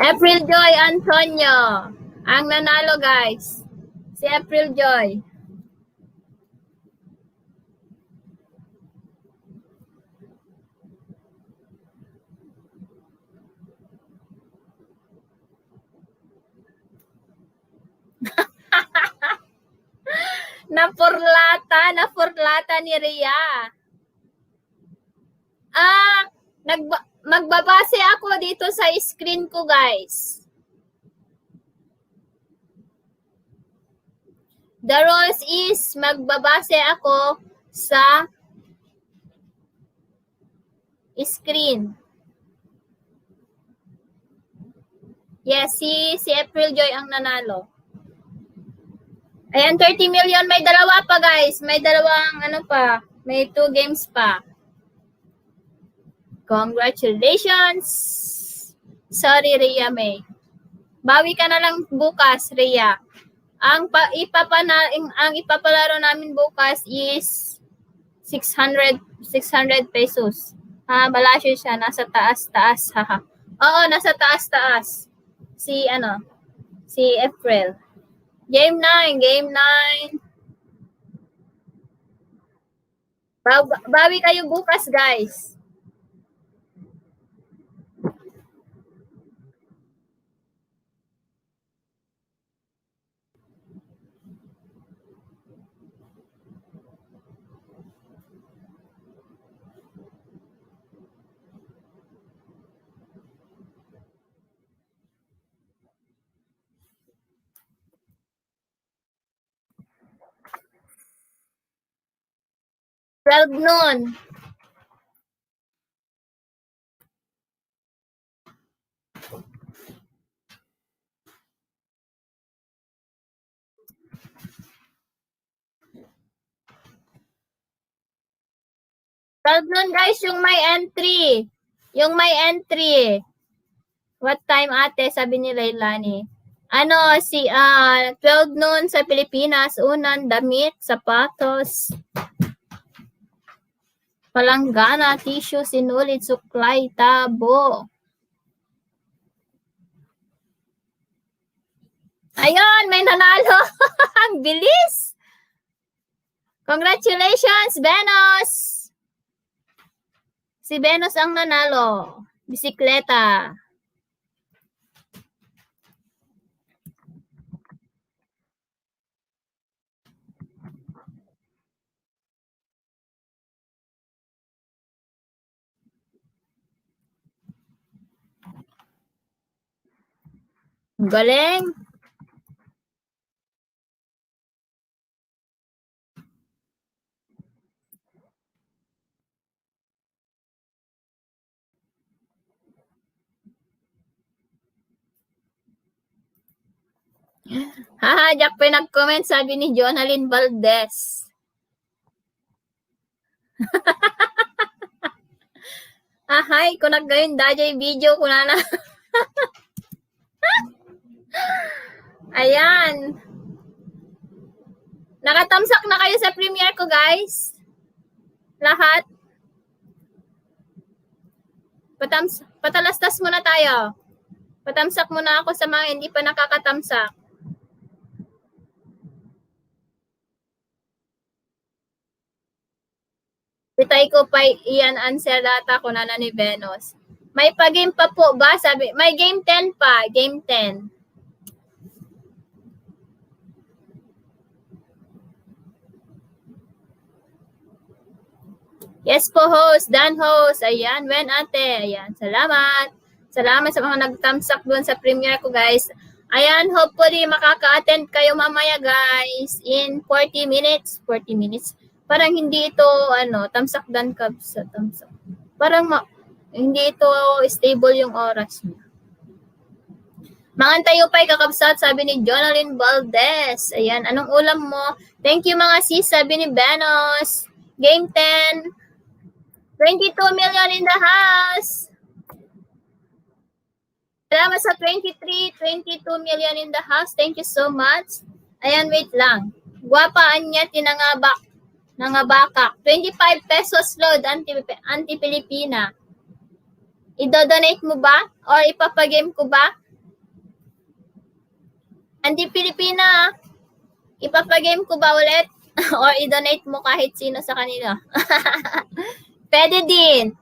April Joy Antonio ang nanalo, guys. Si April Joy. Napurlata ni Ria. Magbabase ako dito sa screen ko, guys. The rules is magbabase ako sa screen. Yes, si April Joy ang nanalo. Ayan, 30 million. May dalawa pa, guys. May dalawang may 2 games pa. Congratulations! Sorry, Ria May. Bawi ka na lang bukas, Ria. Ang ipapalaro namin bukas is 600 pesos. Balasyo siya. Nasa taas-taas. Oo, nasa taas-taas. Si April. Game 9. Bawi kayo bukas, guys. noon. Noon, guys, yung may entry. What time, ate? Sabi ni Lailani. 12 noon sa Pilipinas. Unan, damit, sapatos, palanggana, tissue, sinulid, suklay, tabo. Ayun, may nanalo. Ang bilis. Congratulations, Benos. Si Benos ang nanalo. Bisikleta. Galing. Jack pa nag-comment, sabi ni Jonalyn Valdez. Hi, kung naggayon dajay video ko na. Ayan. Nakatamsak na kayo sa premiere ko, guys. Lahat. Patalastas muna tayo. Patamsak muna ako sa mga hindi pa nakakatamsak. Itay ko pa iyan answer data ko na ni Venus. May pa-game pa po ba? Sabi, may game 10 pa. Game 10. Yes po, host. Dan host. Ayan. When, ate. Ayan. Salamat. Salamat sa mga nag-thumbs up doon sa premiere ko, guys. Ayan. Hopefully, makaka-attend kayo mamaya, guys. In 40 minutes. 40 minutes. parang hindi ito, tamsak dan kab sa tamsak. Parang hindi ito stable yung oras niya. Mangantay upay kakabsat, sabi ni Jonalyn Valdez. Ayan, anong ulam mo? Thank you mga sis, sabi ni Benos. Game 10. 22 million in the house. Salamat sa 23, 22 million in the house. Thank you so much. Ayan, wait lang. Guwapaan niya, tinangabak. Nangabakak. 25 pesos load, anti-Pilipina. Idodonate mo ba? Or ipapagame ko ba? Anti-Pilipina, ipapagame ko ba ulit? Or i-donate mo kahit sino sa kanila? Pwede din.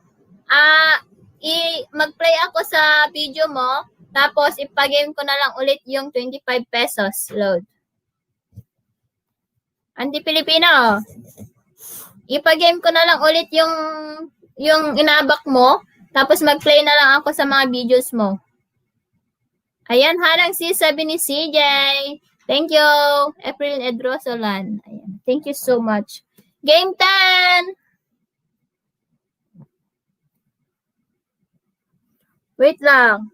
Mag-play ako sa video mo, tapos ipagame ko na lang ulit yung 25 pesos load. Anti-Pilipino, ipagame ko na lang ulit yung inabak mo, tapos mag-play na lang ako sa mga videos mo. Ayan, harang sis, sabi ni CJ. Thank you, April Edrosolan. Ayan, thank you so much. Game 10! Wait lang.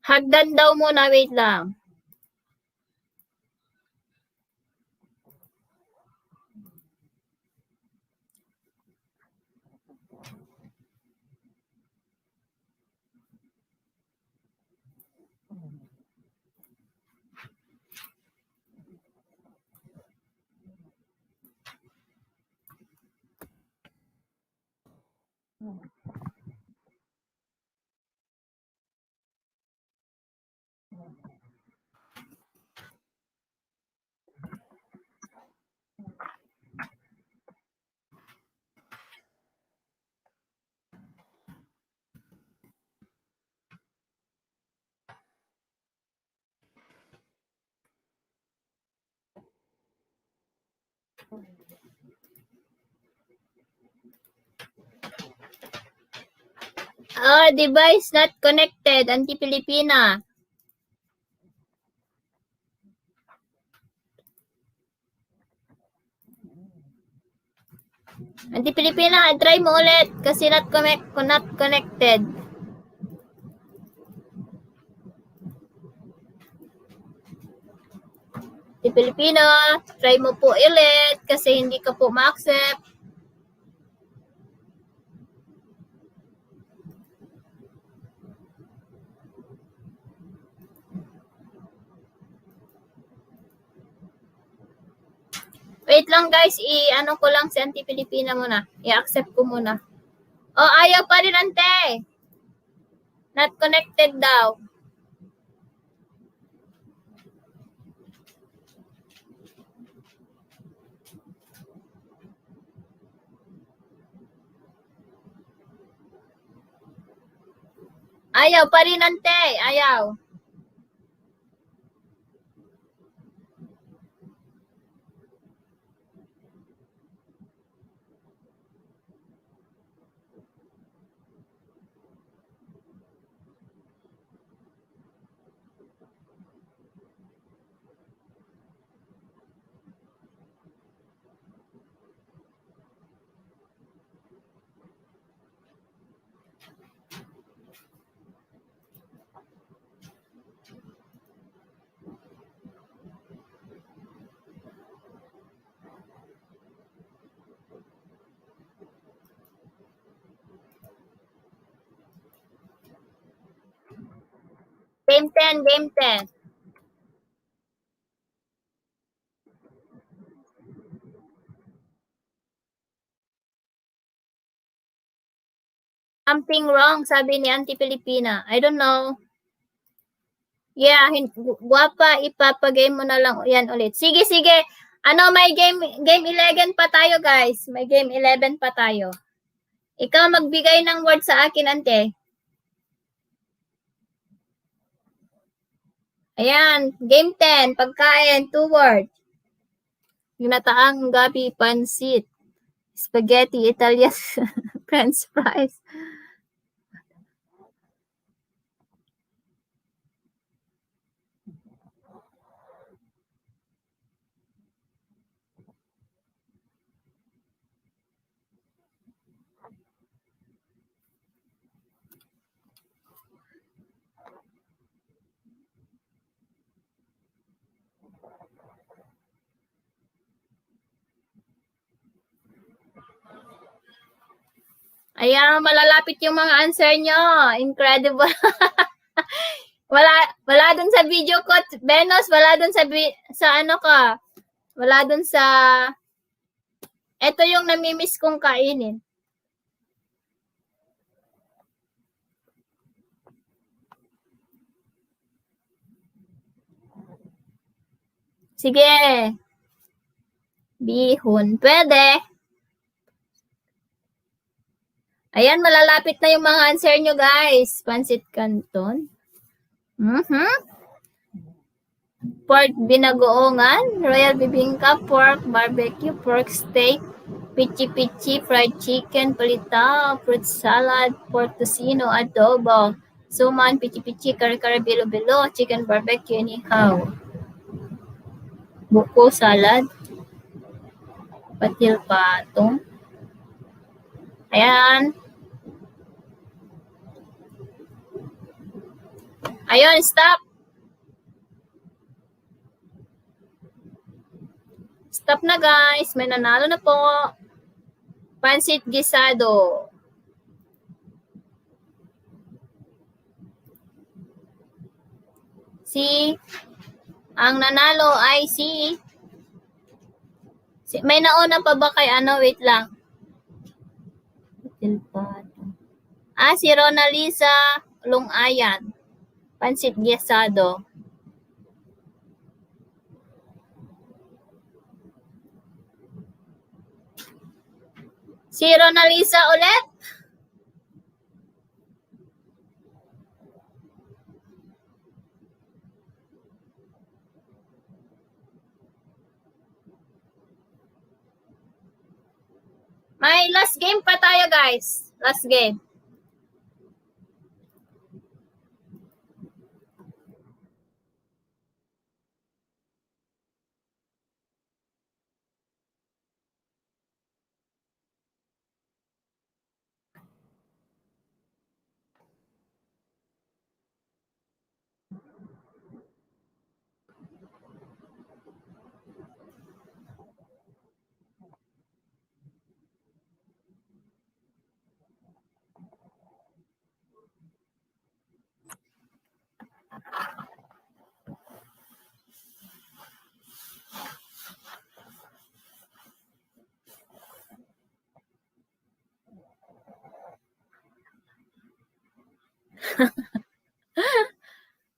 Hagdan daw muna, wait lang. Device not connected, anti-Pilipina. Anti-Pilipina, try mo ulit kasi not connected. Anti-Pilipina, try mo po ulit kasi hindi ka po ma-accept. Wait lang guys, i-ano ko lang si anti-Pilipina muna. I-accept ko muna. Oh, ayaw pa rin ante. Not connected daw. Ayaw pa rin ante. Ayaw. Game 10, game 10. Something wrong, sabi ni anti-Pilipina. I don't know. Yeah, guwapa, ipapagame mo na lang yan ulit. Sige, sige. Ano, may game 11 pa tayo, guys. May game 11 pa tayo. Ikaw magbigay ng word sa akin, ante. Ayan, game 10, pagkain, 2 words. Ginataang gabi, pansit. Spaghetti, Italian, French fries. Ayan, malalapit yung mga answer nyo. Incredible. wala dun sa video ko. Venus, wala dun sa ano ka. Wala dun sa... Ito yung namimiss kong kainin. Sige. Bihon. Pwede. Ayan, malalapit na yung mga answer nyo, guys. Pansit Canton. Pork binagoongan, royal bibingka, pork barbecue, pork steak, pichi-pichi, fried chicken, palitaw, fruit salad, pork tocino, adobo, suman, pichi-pichi, kare-kare, bilo-bilo, chicken barbecue, inihaw. Buko salad, patil patong. Ayan. Ayun, stop. Stop na, guys. May nanalo na po. Pansit gisado. Ang nanalo ay may nauna pa ba kay ano? Wait lang. Si Ronalisa Lungayan. Pansit gisado. Si Ronalisa ulit? May last game pa tayo, guys. Last game.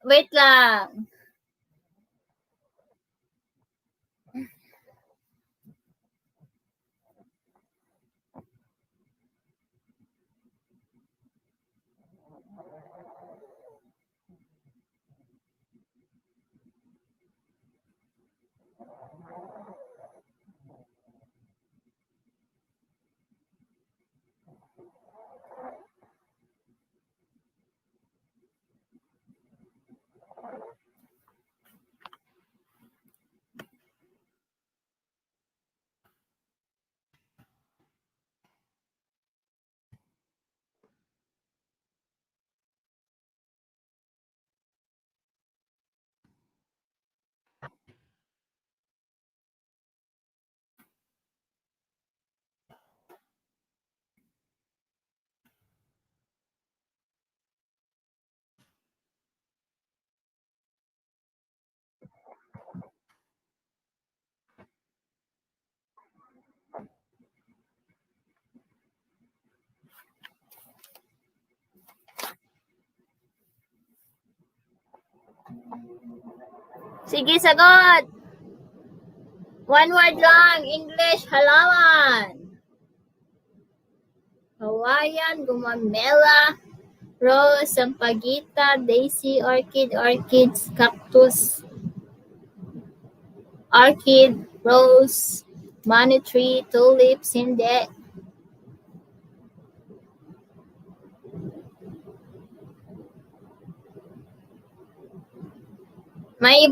Wait lang. Sige, sagot. One word lang, English, halaman. Hawaiian, gumamela, rose, sampagita, daisy, orchid, orchids, cactus, orchid, rose, money tree, tulips, hindi. May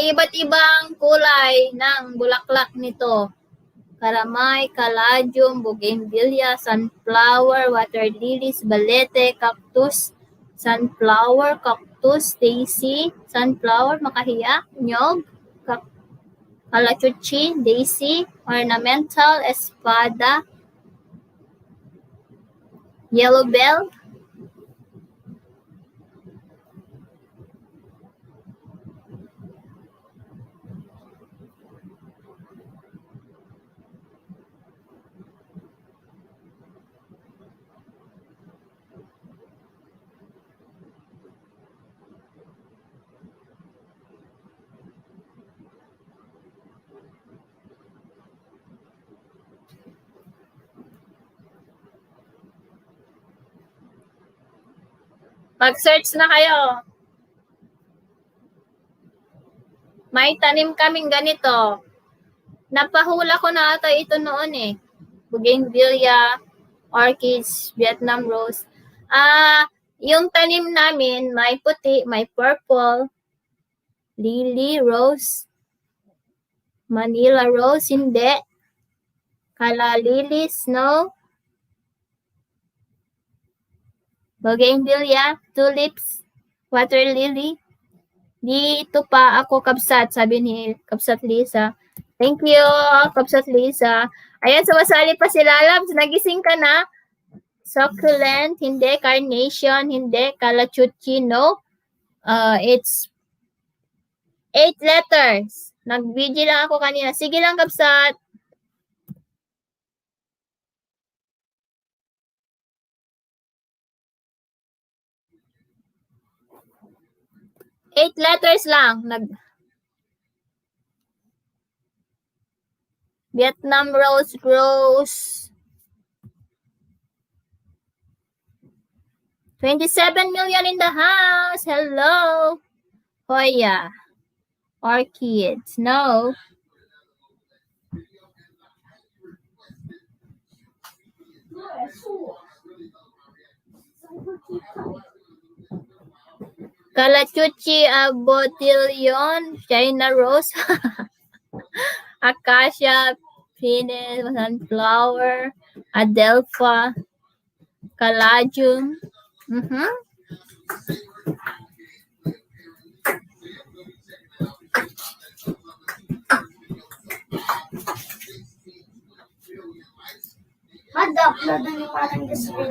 iba't ibang kulay ng bulaklak nito. Karamay, caladium, bougainvillea, sunflower, water lilies, balete, cactus, sunflower, cactus, daisy, sunflower, makahiya, nyog, calachuchi, daisy, ornamental, espada, yellow bell. Mag-search na kayo. May tanim kaming ganito. Napahula ko na ata ito noon eh. Bougainvillea, orchids, Vietnam rose. Yung tanim namin, may puti, may purple, lily, rose, Manila rose, hindi. Calla lilies, no. Bougainvillea, tulips, water lily. Dito pa ako kabsat, sabi ni Kabsat Lisa. Thank you, Kabsat Lisa. Ayan, sumasali pa si Lalabs. Nagising ka na? Succulent, hindi. Carnation, hindi. Calachuchi, no. It's 8 letters. Nag-video lang ako kanina. Sige lang, Kabsat. Eight letters lang. Vietnam rose grows 27 million in the house. Hello. Hoya. Orchids. No. Calachuchi, Botillion, China rose, Acacia, Pinus, sunflower, Adelpha, Caladium. Mag-upload na parang display.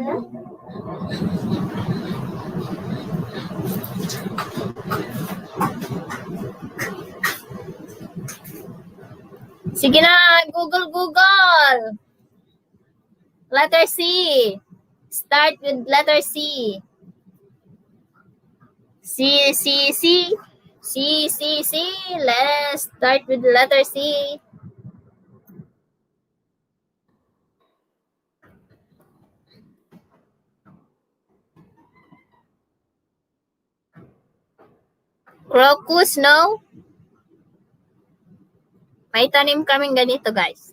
Sige na, Google. Letter C. Start with letter C. C. Let's start with letter C. Crocus, no? May tanim kaming ganito, guys.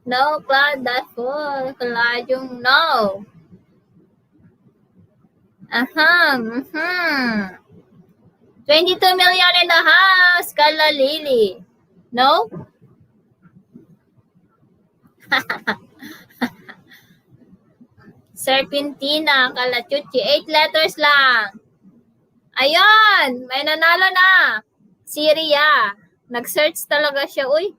No, cloud that fall. Caladium, no. 22 million in the house. Calla lily. No? Serpentina, Calachuchi. 8 letters lang. Ayun! May nanalo na. Syria. Nag-search talaga siya, uy.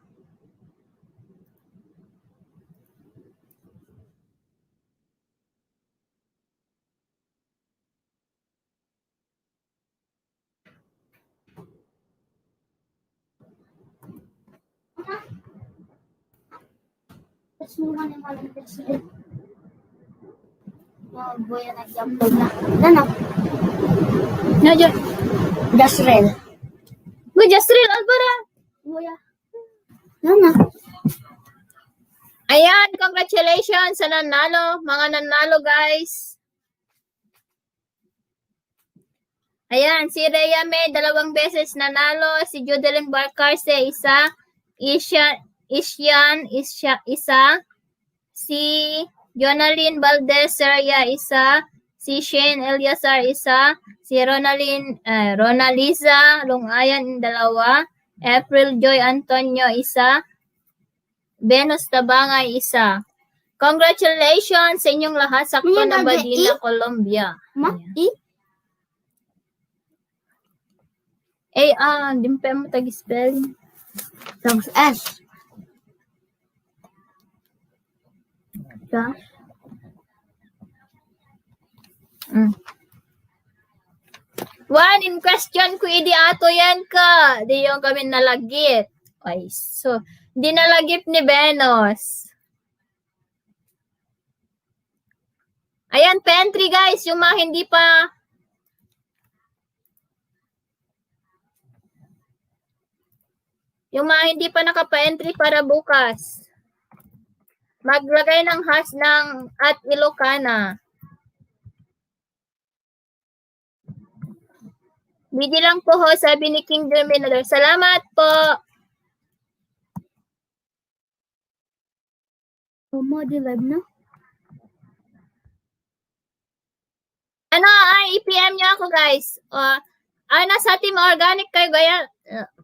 Boya na example na. Ano? Nadyo. Dasrel. Good, Jasril Albara. Boya. Ano? Ayan, congratulations sa nanalo. Mga nanalo, guys. Ayan, si Rhea May, 2 beses nanalo. Si Judeline Barcarce, isa. Isyan, isa. Si Jonaline Valdez Seria, isa. Si Shane Eliasar, isa. Si Ronaliza Lungayan, 2. April Joy Antonio, isa. Venus Tabangay, isa. Congratulations sa inyong lahat. Sakto Ngayon, na ba Daddy, din na Colombia? Ma? Ayan. Dimpe mo tag-spelling. Tapos S. Ka? One in question ko idi ato yan ka. Di yung kami nalagip. Ay, so, di nalagip ni Venus. Ayan, pantry guys, yung mga hindi pa naka-entry para bukas. Maglagay ng hash ng @Ilocana. Bidi lang po ho, sabi ni King Terminator. Salamat po. Di live na? I-PM niyo ako guys. Nasa Team Organic kayo gaya?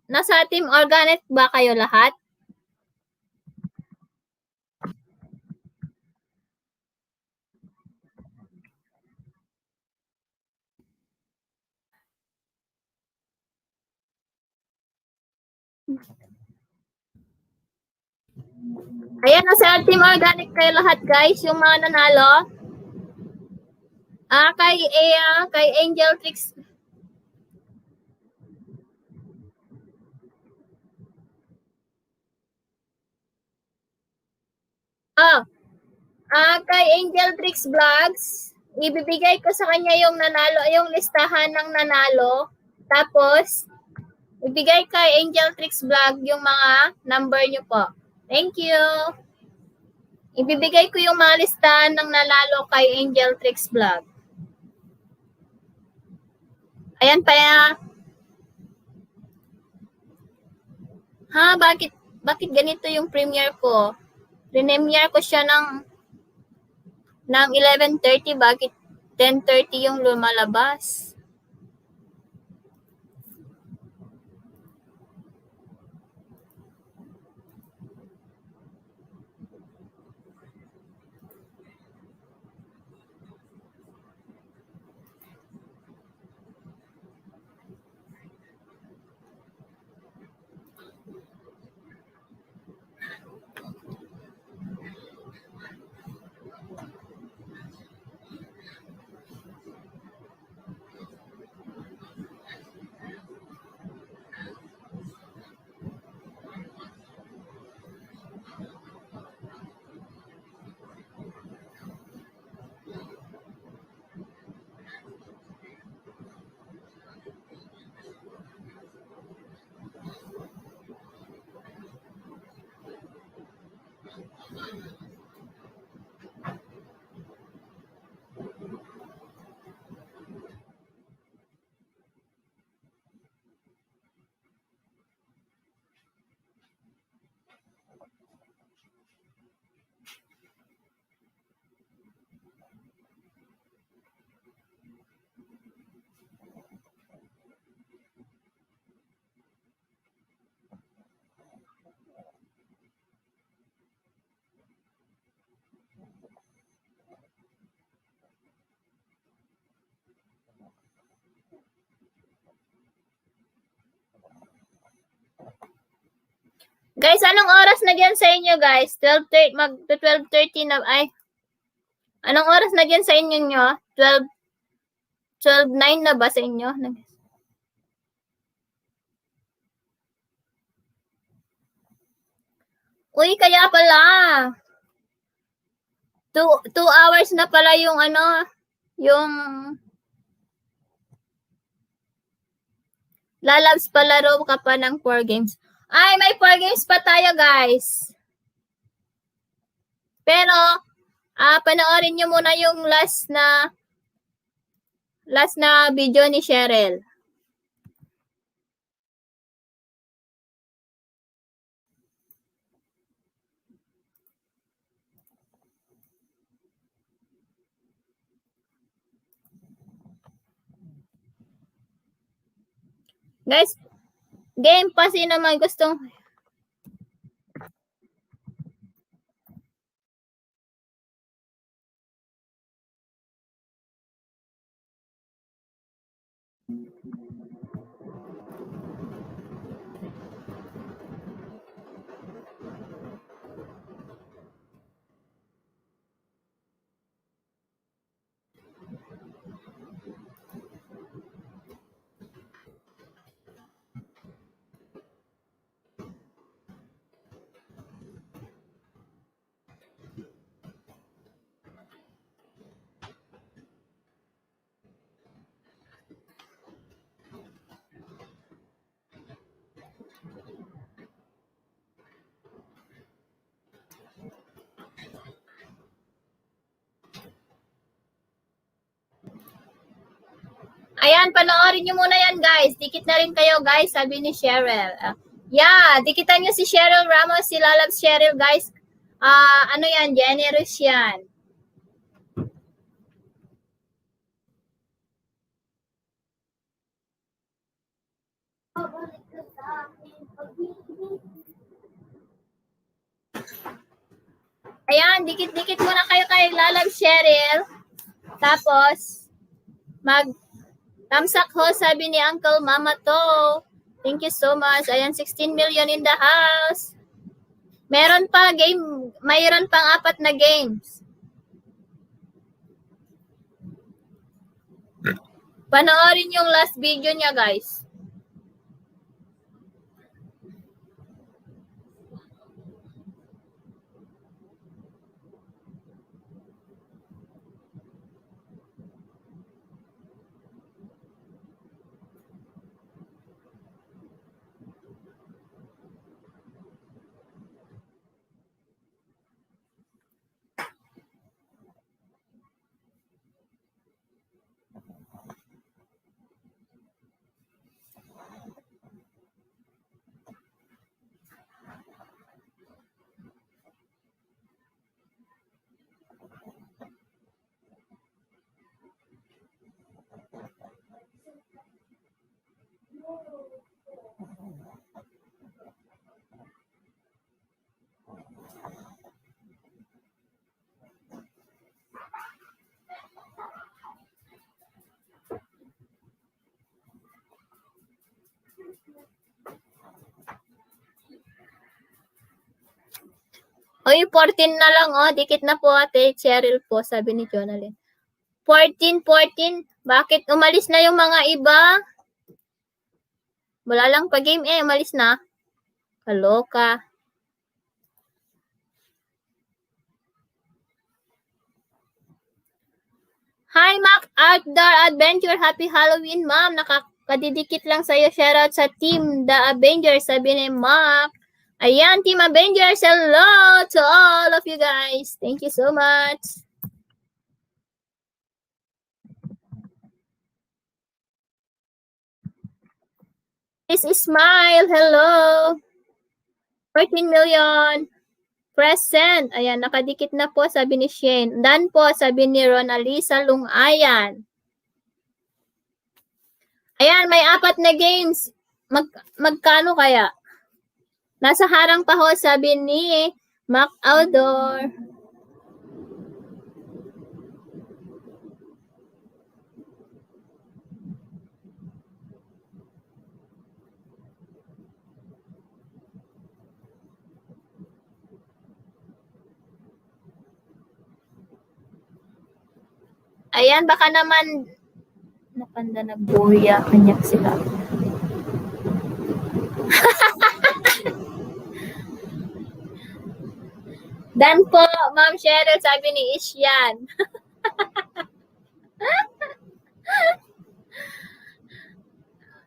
Nasa Team Organic ba kayo lahat? Ayan, nasa Team Organic kayo lahat guys, yung mga nanalo. Kay Angel Tricks. Kay Angel Tricks Vlogs, ibibigay ko sa kanya yung nanalo, yung listahan ng nanalo. Tapos, ibigay kay Angel Tricks Vlog yung mga number nyo po. Thank you. Ibibigay ko yung mga listahan ng nanalo kay Angel Tricks Vlog. Ayan pa ya. Bakit ganito yung premiere ko? Premiere ko siya ng 11:30, bakit 10:30 yung lumalabas? Guys, anong oras na dyan sa inyo, guys? 12:30, mag-12:30 na, anong oras na dyan sa inyo nyo? 12:09 na ba sa inyo? Uy, kaya pala. 2 hours na pala yung yung lalabs palaro ka pa ng 4 games. Ay, may 4 games pa tayo, guys. Pero, panoorin nyo muna yung last na video ni Cheryl. Guys, game pa sino may gustong Ayan, panoorin nyo muna yan, guys. Dikit na rin kayo, guys, sabi ni Cheryl. Yeah, dikitan nyo si Cheryl Ramos, si Lalabs Cheryl, guys. Ano yan, generous yan. Ayan, dikit-dikit muna kayo kay Lalabs Cheryl. Tapos, thumbs up ho, sabi ni Uncle Mama to. Thank you so much. Ayan, 16 million in the house. Mayroon pang 4 na games. Panoorin yung last video niya, guys. Oy, 14 na lang, oh. Dikit na po, ate Cheryl po, sabi ni Jonalyn. 14. Bakit umalis na yung mga iba? Wala lang pa game umalis na. Kaloka. Hi, Mac Outdoor Adventure. Happy Halloween, ma'am. Nakakadidikit lang sa'yo. Shoutout sa team The Avengers, sabi ni Mac. Ayan, Team Avengers, hello to all of you guys. Thank you so much. This is Smile, hello. 14 million. Present. Ayan, nakadikit na po, sabi ni Shane. Done po, sabi ni Ronalisa Lungayan. Ayan, may 4 na games. Magkano kaya? Nasa harang pa ho, sabi ni Mac Outdoor. Ayan, baka naman napanda na buya, kanyak sila. Dan po, Ma'am Cheryl, sabi ni Isyan.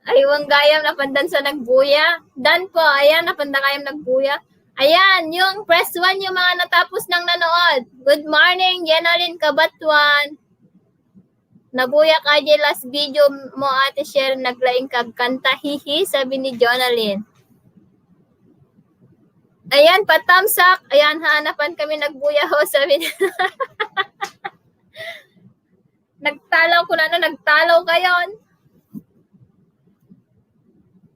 Aywang gayam napandan sa nagbuya. Dan po, ayan, napandakayam nagbuya. Ayan, yung press 1 yung mga natapos ng nanood. Good morning, Jenalyn Kabatuan. Nabuya ka dyan last video mo, Ate Cheryl, naglaing kag kanta, hihi, sabi ni Jonalyn. Ayan, patamsak. Ayan, hanapan kami nagbuya ho, sabi ni nagtalaw ko na, nagtalaw kayon.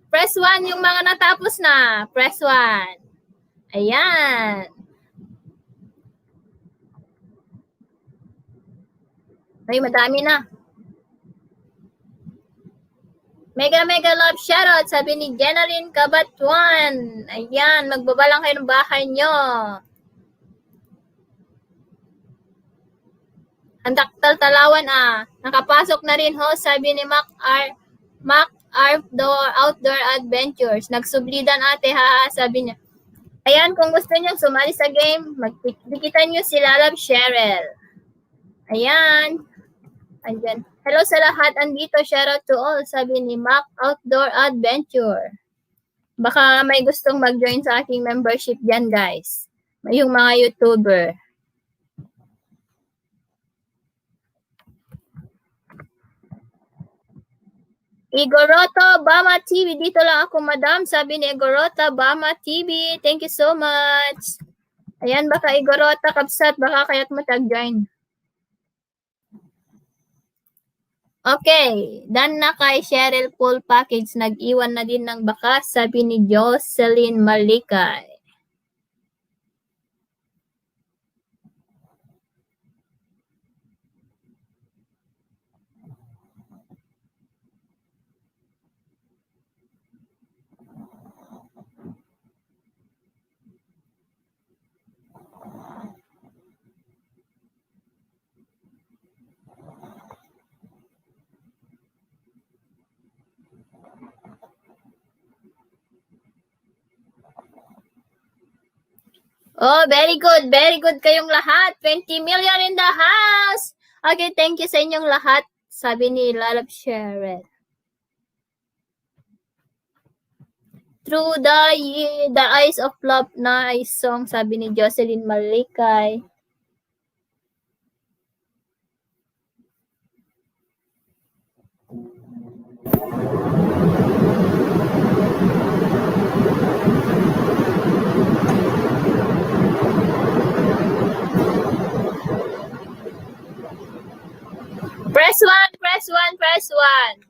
Press 1 yung mga natapos na. Press 1. Ayan. Ay, madami na. Mega love shoutout, sabi ni Jenalyn Kabatuan. Ayan, magbabalang kayo ng bahay nyo. Handaktal Talawan Nakapasok na rin ho, sabi ni Mac Outdoor Adventures. Nagsublidan ate ha, sabi niya. Ayan, kung gusto niyo sumali sa game, magdikitan niyo si Lalab Cheryl. Ayan. Andyan. Hello sa lahat, andito, shoutout to all, sabi ni Mac Outdoor Adventure. Baka may gustong mag-join sa aking membership dyan, guys. Yung mga YouTuber. Igoroto Bama TV, dito lang ako, madam, sabi ni Igorota Bama TV. Thank you so much. Ayan, baka Igorota Kapsat, baka kaya't matag-join. Okay, done na kay Cheryl full package. Nag-iwan na din ng bakas, sabi ni Jocelyn Malikay. Oh, very good. Very good kayong lahat. 20 million in the house. Okay, thank you sa inyong lahat, sabi ni Lalab Cheryl. Through the Eyes of Love na song, sabi ni Jocelyn Malikay. Press 1, press 1, press 1.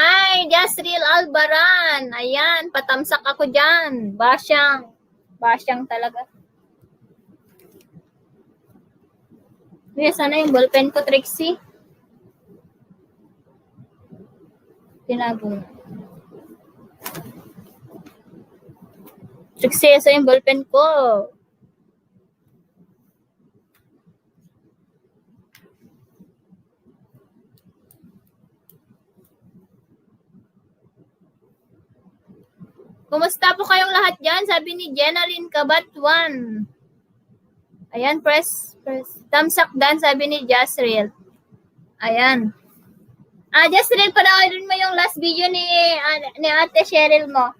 Hi, Jasril Albaran. Ayan, patamsak ako dyan. Basyang. Basyang talaga. Sana yung ballpen ko, Trixie. Tinagong. Trixie, sa yung ballpen ko. Kumusta po kayong lahat dyan? Sabi ni Jenalyn Kabatuan. Ayan, press. Thumbs up dan, sabi ni Jasril. Ayan. Jasril, panoorin mo yung last video ni Ate Cheryl mo.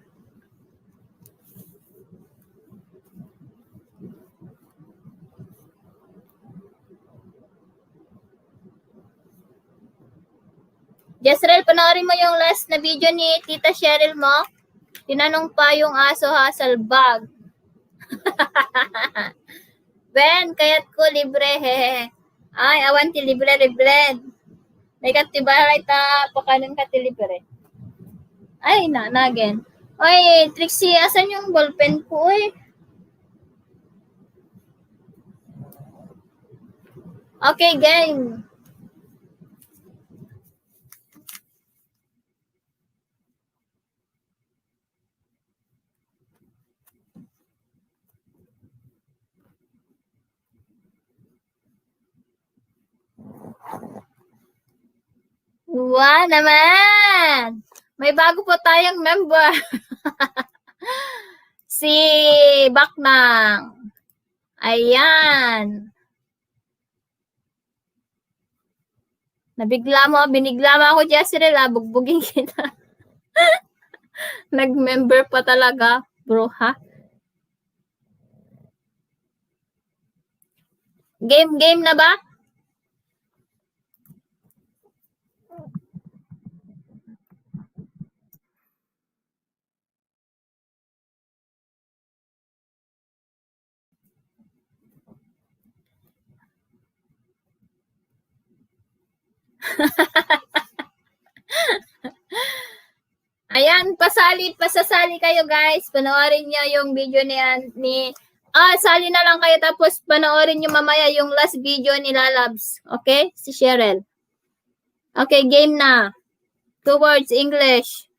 Jasril, panoorin mo yung last na video ni Tita Cheryl mo. Tinanong pa yung aso hasalbag. Ben, kayat ko libre, hehe. Ay, awan ti libre. May katibalay ta pakanan ka ti libre. Ay, nanagen. Ay, Trixie, asan yung ballpen ko eh? Okay, gang. Wow naman! May bago po tayong member. Si Baknang. Ayan. Binigla mo ako, Jezreel, bugbugin kita. Nag-member pa talaga, bro, ha? Game na ba? Ayan, pasasali kayo guys. Panoorin niyo yung video sali na lang kayo tapos panoorin niyo mamaya yung last video ni Lalabs. Okay? Si Cheryl. Okay, game na. 2 words English.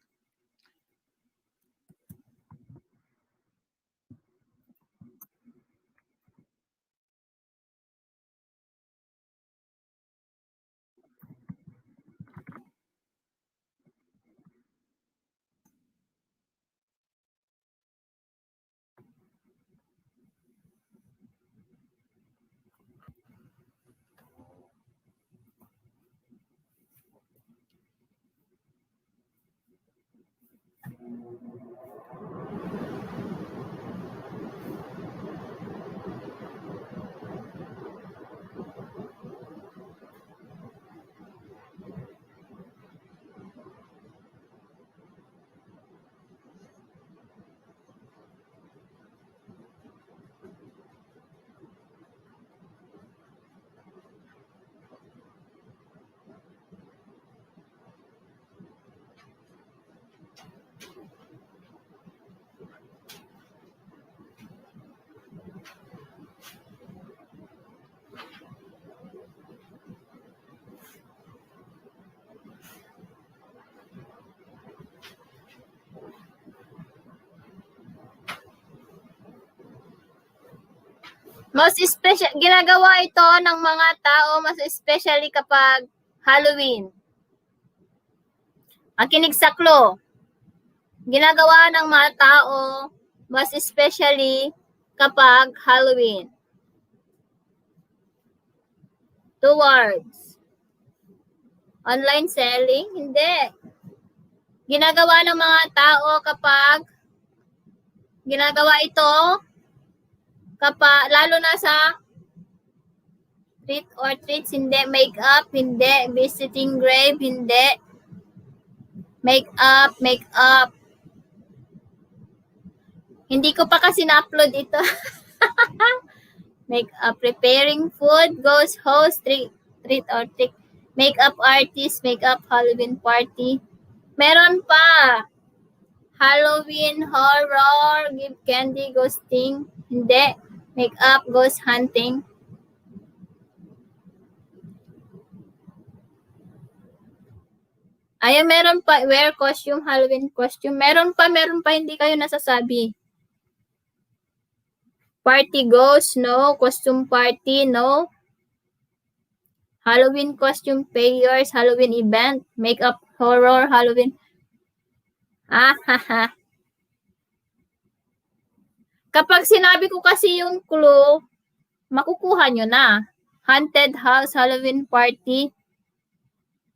Ginagawa ito ng mga tao mas especially kapag Halloween. Makinig sa clue. Ginagawa ng mga tao mas especially kapag Halloween. 2 words. Online selling? Hindi. Ginagawa ng mga tao lalo na sa treat or treats, hindi. Makeup, hindi. Visiting grave, hindi. Makeup. Hindi ko pa kasi na-upload ito. Makeup, preparing food, ghost host, treat or trick. Makeup artist, makeup Halloween party. Meron pa. Halloween, horror, give candy, ghosting. Hindi. Makeup, ghost hunting. Ayan, meron pa. Wear costume, Halloween costume. Meron pa, hindi kayo nasasabi. Party ghost, no. Costume party, no. Halloween costume payers, Halloween event, makeup horror, Halloween. Kapag sinabi ko kasi yung clue, makukuha nyo na. Haunted house, Halloween party.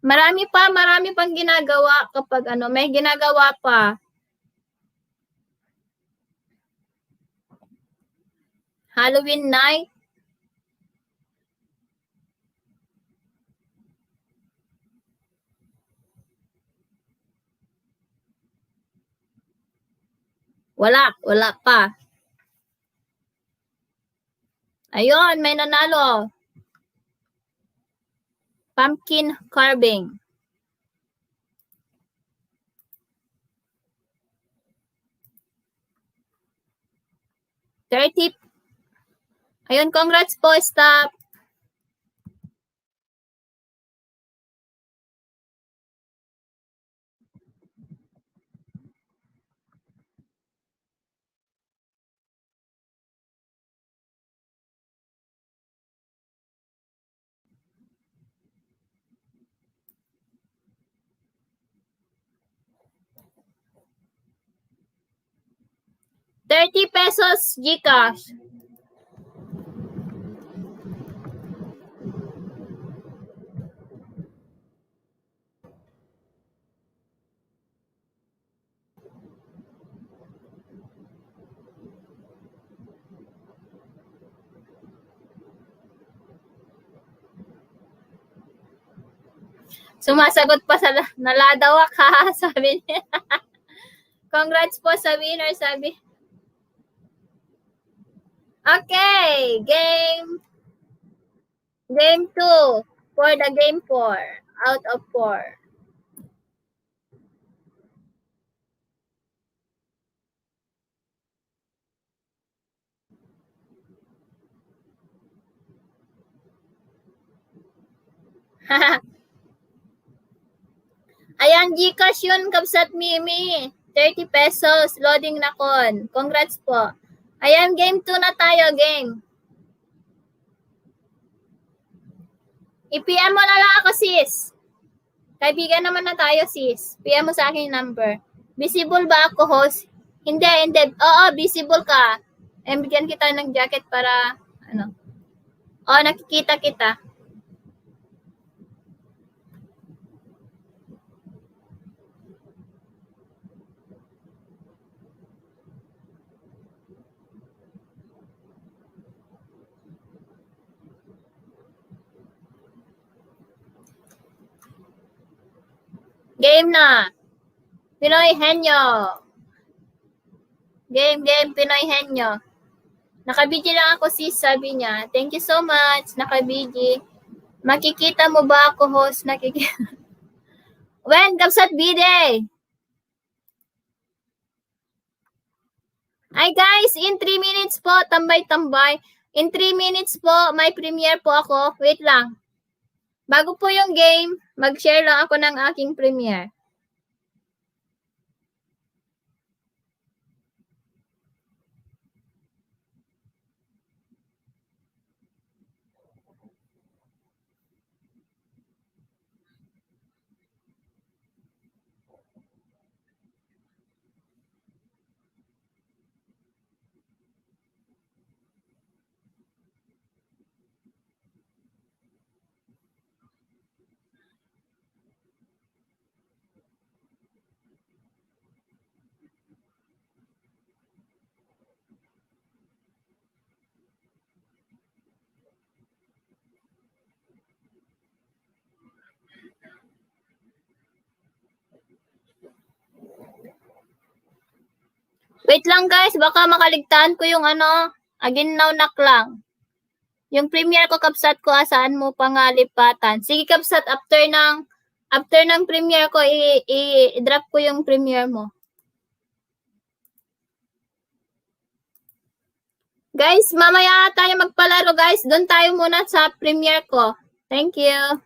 Marami pang ginagawa kapag may ginagawa pa. Halloween night. Wala pa. Ayun, may nanalo. Pumpkin carving. $30. Ayun, congrats po, staff. 30 pesos GCash. Sumasagot pa sa naladawak ha, sabi niya. Congrats po sa winner, sabi. Okay, game 2 for the game 4 out of 4. Ayan, GCash yun, Kabsat Mimi. 30 pesos, loading na kon. Congrats po. Ayan, game 2 na tayo, game. I-PM mo na lang ako, sis. Kaibigan naman na tayo, sis. PM mo sa akin yung number. Visible ba ako, host? Hindi. Oo, visible ka. Bigyan kita ng jacket para, ano. Oo, nakikita kita. Game na. Pinoy Henyo. Game, Pinoy Henyo. Nakabidyo lang ako, sis, sabi niya. Thank you so much, nakabidyo. Makikita mo ba ako, host? Nakikita. When, Kabsat Bide? Ay, guys, in 3 minutes po, tambay-tambay. In 3 minutes po, may premiere po ako. Wait lang. Bago po yung game, mag-share lang ako ng aking premiere. Wait lang, guys, baka makaligtaan ko yung aginnaw-nak lang. Yung premiere ko, Kabsat ko, saan mo pangalipatan. Sige, Kabsat, after ng premiere ko, i-drop ko yung premiere mo. Guys, mamaya tayo magpalaro, guys. Doon tayo muna sa premiere ko. Thank you.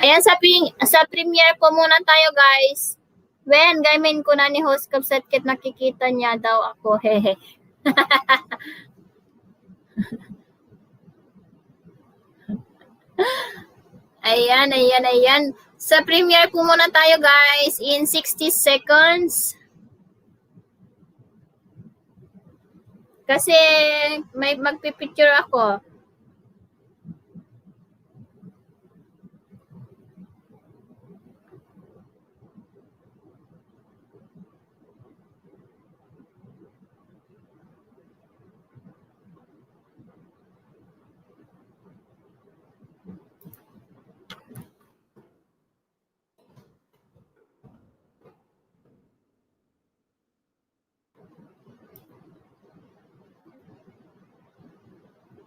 Ayan, sa premiere po muna tayo, guys. When, gamitin ko na ni host Kabsat Kit, nakikita niya daw ako. Hehe. Ayan. Sa premiere po muna tayo, guys, in 60 seconds. Kasi may magpipicture ako.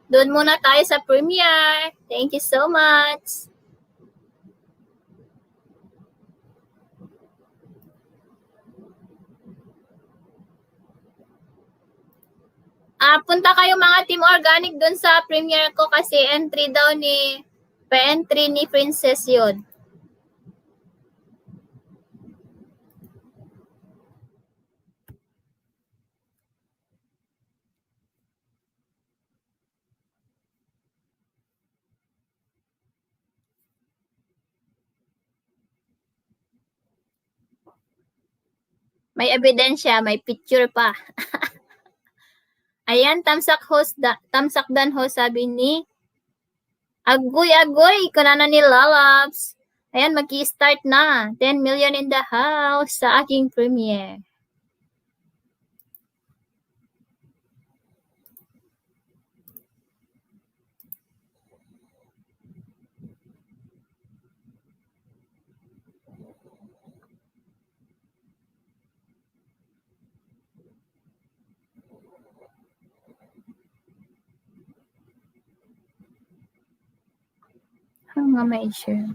Doon muna tayo sa premiere. Thank you so much. Punta kayo mga Team Organic dun sa premiere ko kasi entry daw ni pa-entry ni Princess yun. May ebidensya, may picture pa. Ayan, tamsak dan ho, sabi ni Agoy, kunana ni Lalabs. Ayan, mag-i-start na. 10 million in the house sa aking premiere. Nga may share.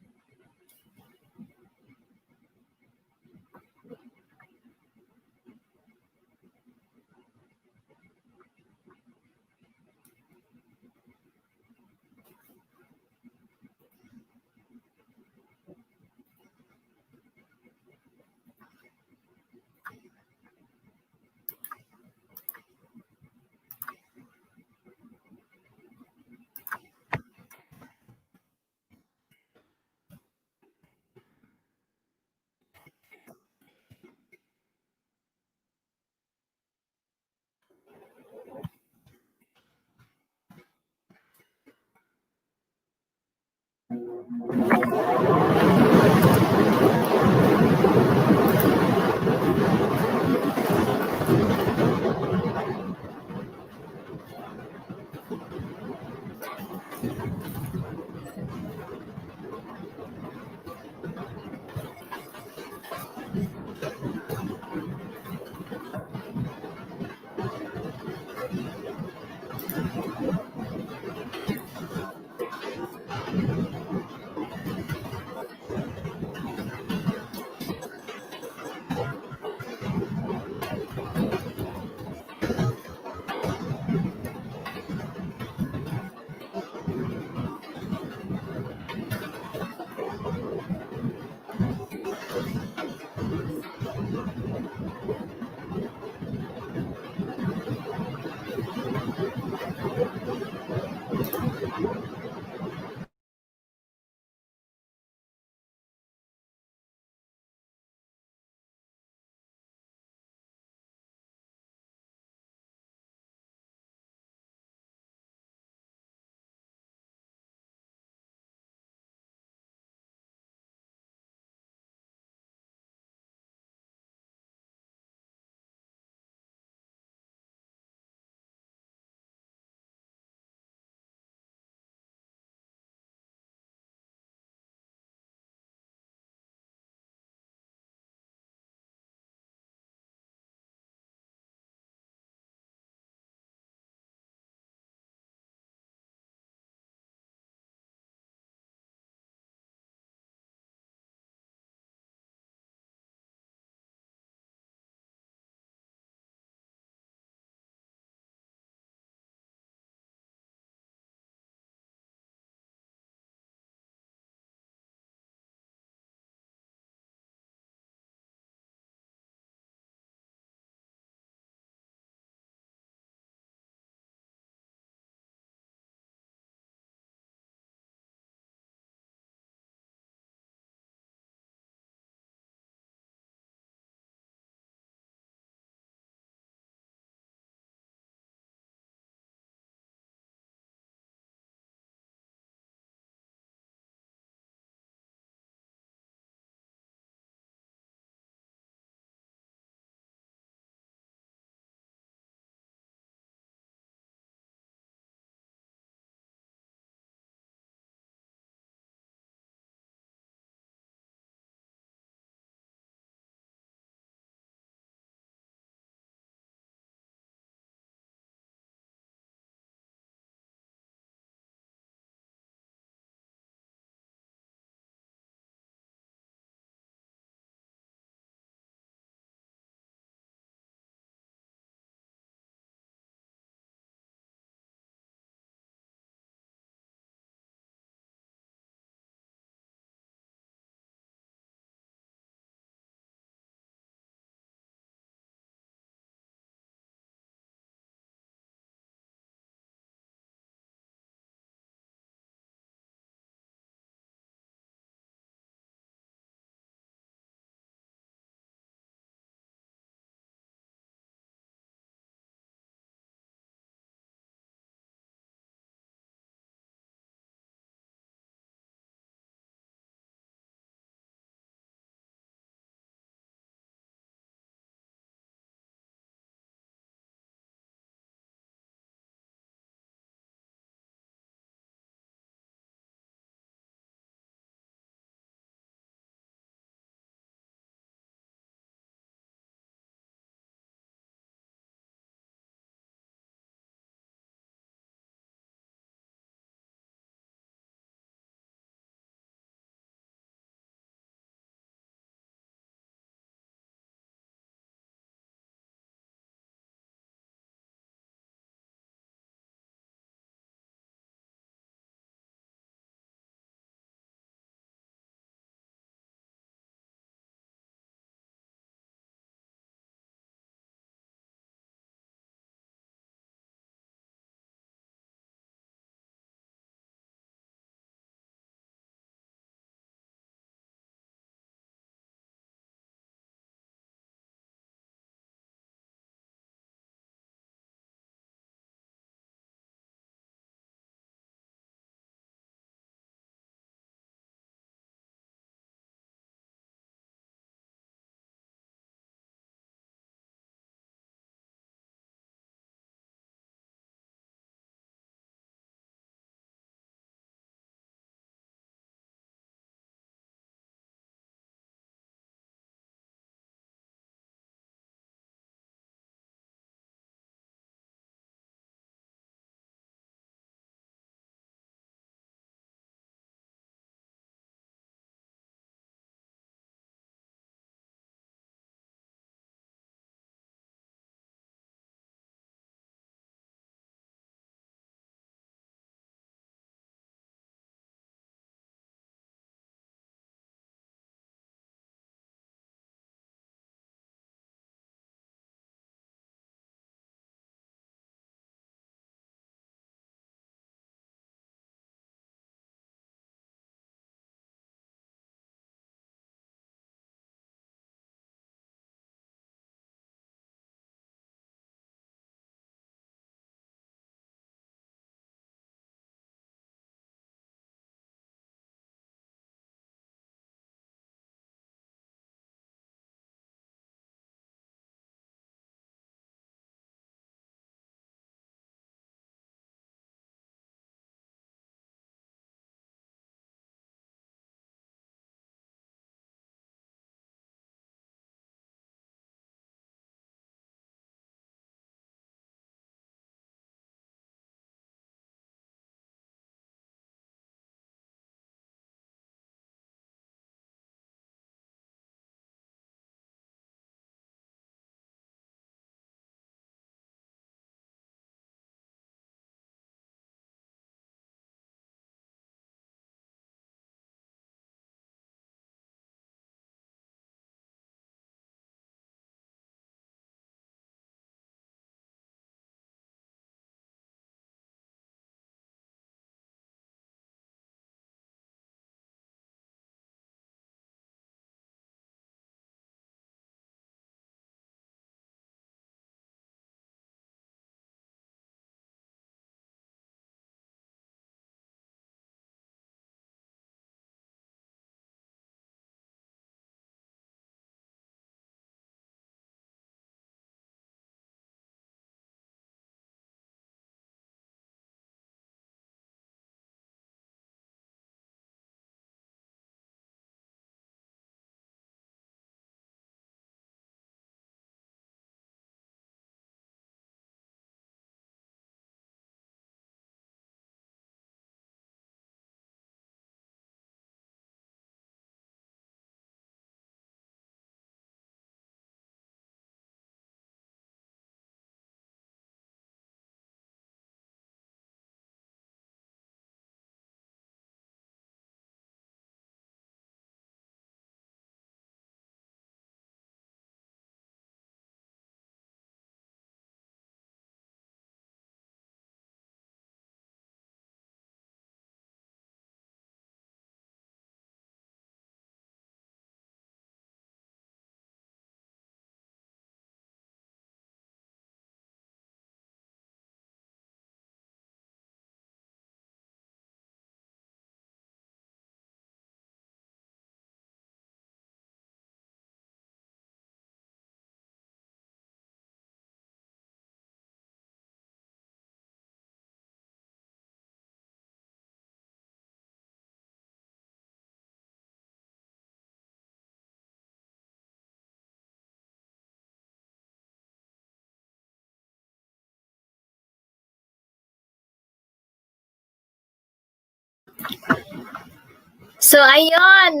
So, ayun.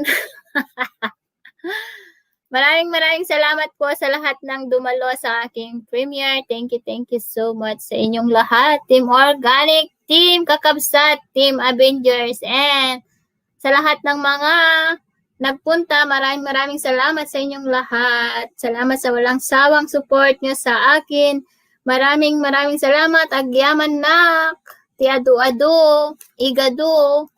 Maraming salamat po sa lahat ng dumalo sa aking premiere. Thank you so much sa inyong lahat. Team Organic, Team Kakabsat, Team Avengers, and sa lahat ng mga nagpunta, maraming salamat sa inyong lahat. Salamat sa walang sawang support nyo sa akin. Maraming salamat. Agyaman nak, ti adu-adu, igadu.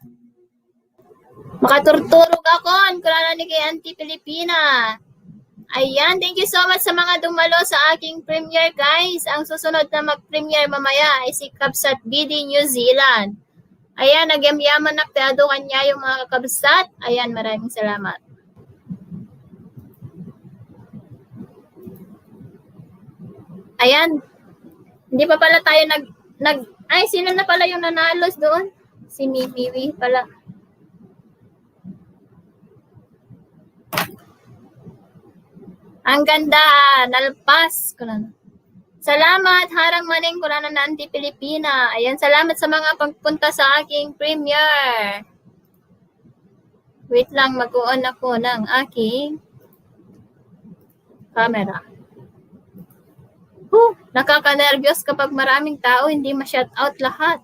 Makaturturog ako, kung ni kay Auntie Pilipina. Ayan, thank you so much sa mga dumalo sa aking premiere, guys. Ang susunod na mag-premiere mamaya ay si Kabsat BD New Zealand. Ayan, nagyamyaman na peado kanya yung mga kabsat. Ayan, maraming salamat. Ayan, hindi pa pala tayo ay, sino na pala yung nanalos doon? Si Mibiwi pala. Ang ganda, nalpas ko na. Salamat, harang maning ko na Auntie Pilipina. Ayan, salamat sa mga pagpunta sa aking premiere. Wait lang, mag-on ako ng aking camera. Nakaka-nervyos kapag maraming tao, hindi ma-shoutout lahat.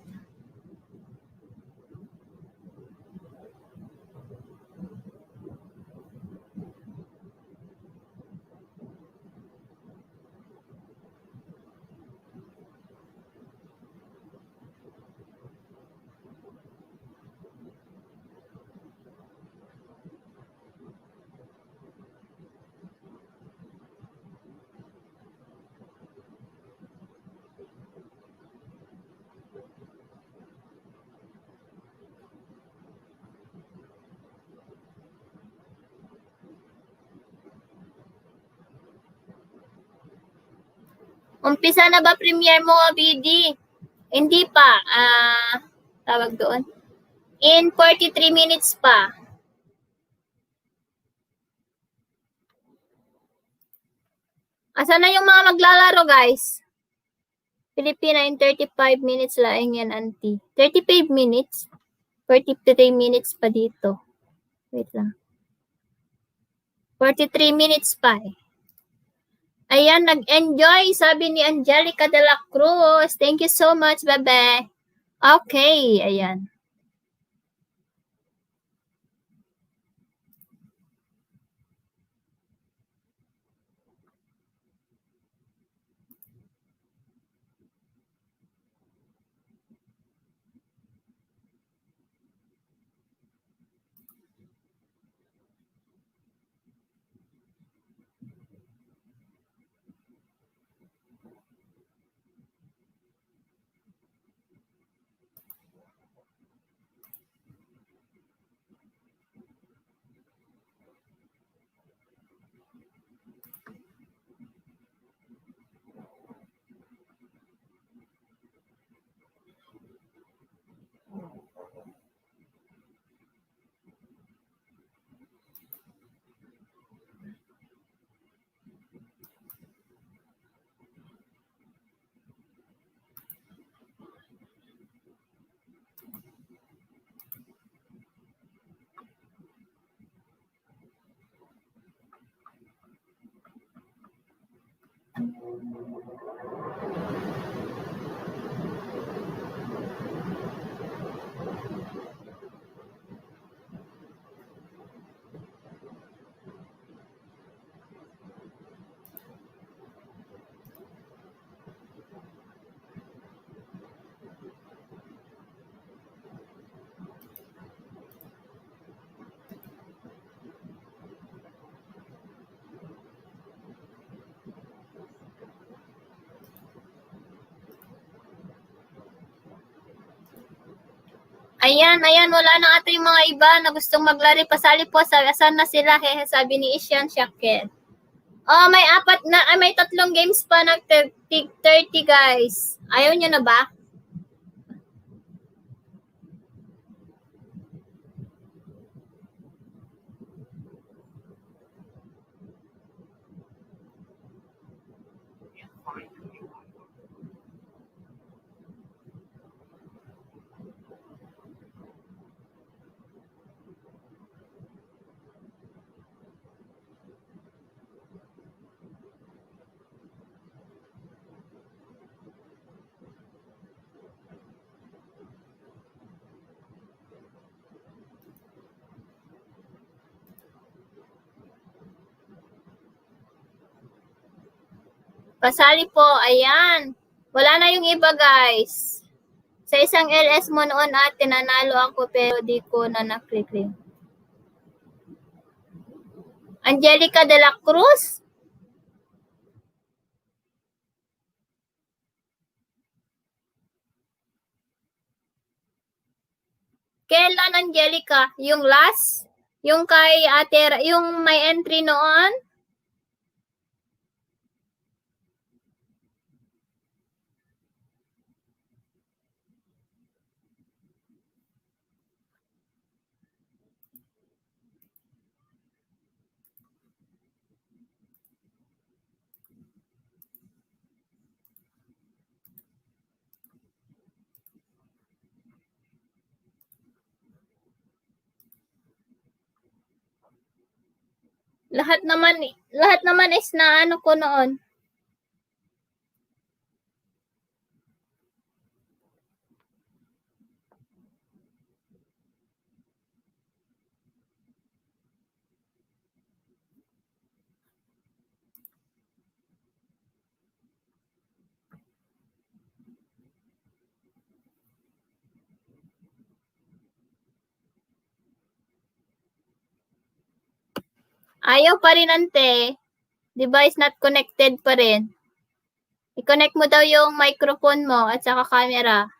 Umpisa na ba premiere mo, BD? Hindi pa. Tawag doon. In 43 minutes pa. Asa na yung mga maglalaro, guys? Pilipina in 35 minutes laing yan, Auntie. 35 minutes? 43 minutes pa dito. Wait lang. 43 minutes pa eh. Ayan, nag-enjoy, sabi ni Angelica de la Cruz. Thank you so much, bebe. Okay, ayan. Ayan, wala na ata yung mga iba na gustong maglari. Pasali po, saan na sila? Hehe, sabi ni Isyan Shaket. Oh, may 3 games pa na 30, guys. Ayaw nyo na ba? Pasali po, ayan. Wala na yung iba, guys. Sa isang LS mo noon ate, nanalo ako pero di ko na na-click. Angelica de la Cruz? Kailan, Angelica? Yung last? Yung kay ate, yung may entry noon? Lahat naman is na ano ko noon. Ayaw pa rin, ante. Device not connected pa rin. I-connect mo daw yung microphone mo at saka camera.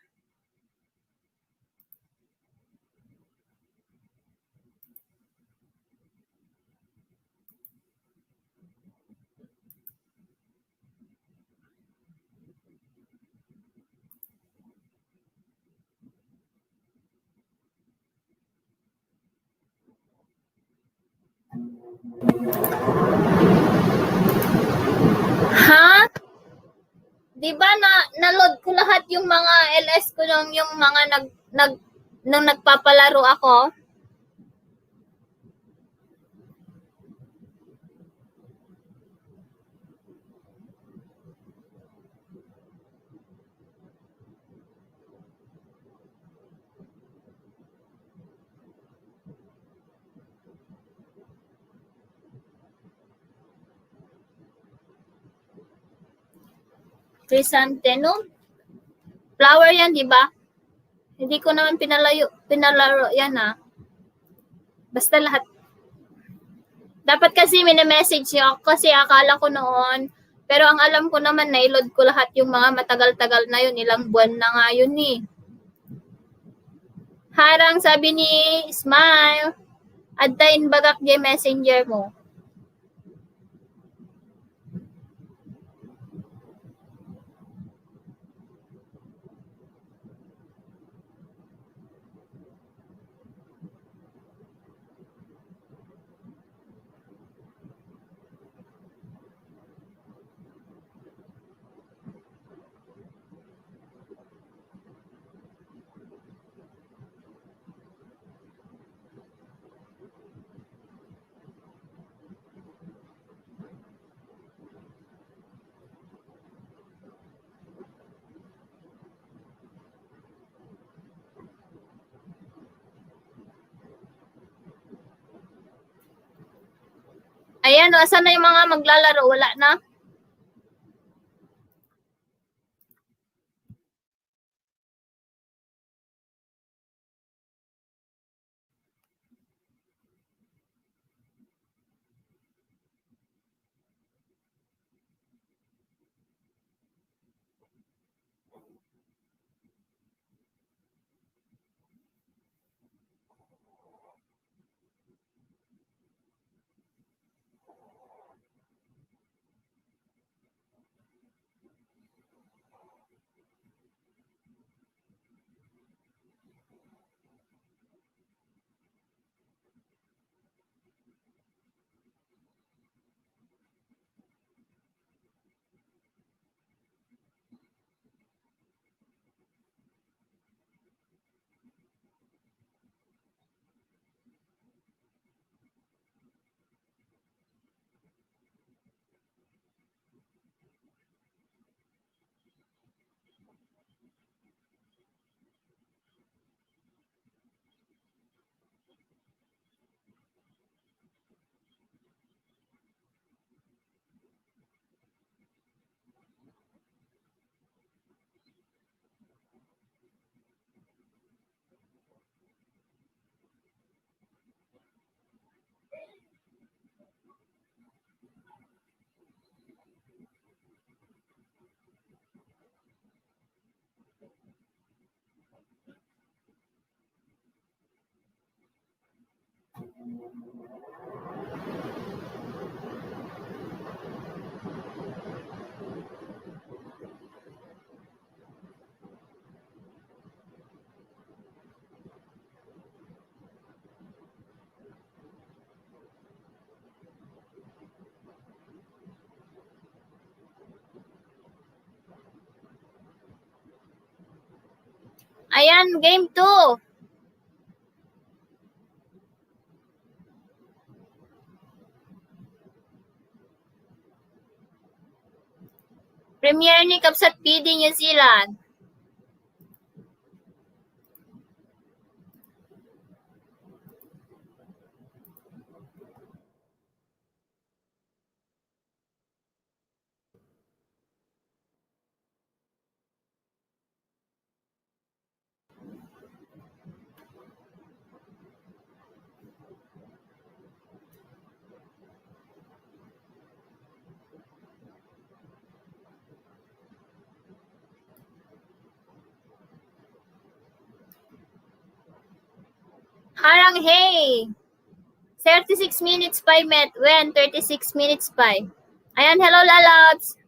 Ha? Di ba na-load ko lahat yung mga LS ko nung yung mga nung nagpapalaro ako? Chrysanthemum? Flower yan, di ba? Hindi ko naman pinalaro yan ha. Basta lahat. Dapat kasi mini-message niyo ako kasi akala ko noon. Pero ang alam ko naman, na-load ko lahat yung mga matagal-tagal na yun. Ilang buwan na nga yun eh. Harang, sabi ni Smile. Adtayin bagak di messenger mo. Ayan, asan na yung mga maglalaro? Wala na? Ayan, game 2. Premier League of sa PD New Zealand. Harang Hey. 36 minutes pa met. When? 36 minutes pa. Ayan, hello lalabs.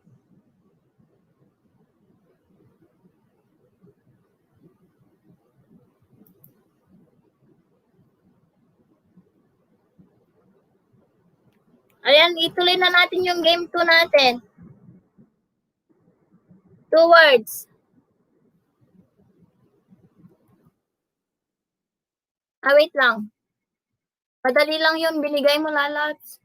Ayan, ituloy na natin yung game 2 natin. 2 words. Wait lang. Madali lang yun. Binigay mo lalabs.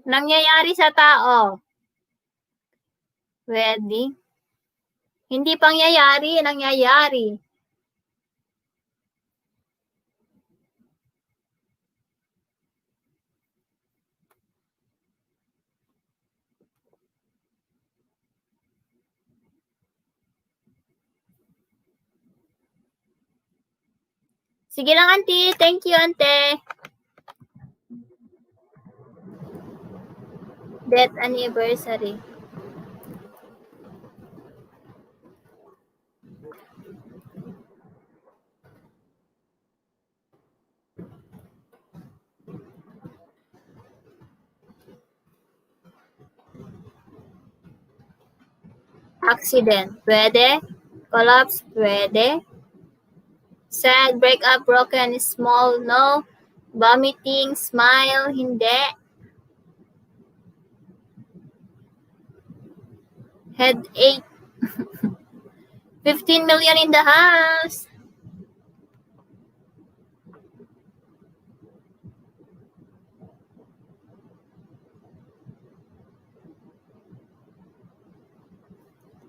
Nangyayari sa tao. Ready? Hindi pangyayari, nangyayari. Sige lang, auntie. Thank you, ante. Death anniversary. Accident. Pwede. Collapse. Pwede. Sad. Break up. Broken. Small. No. Vomiting. Smile. Hindi. Headache. 15 million in the house.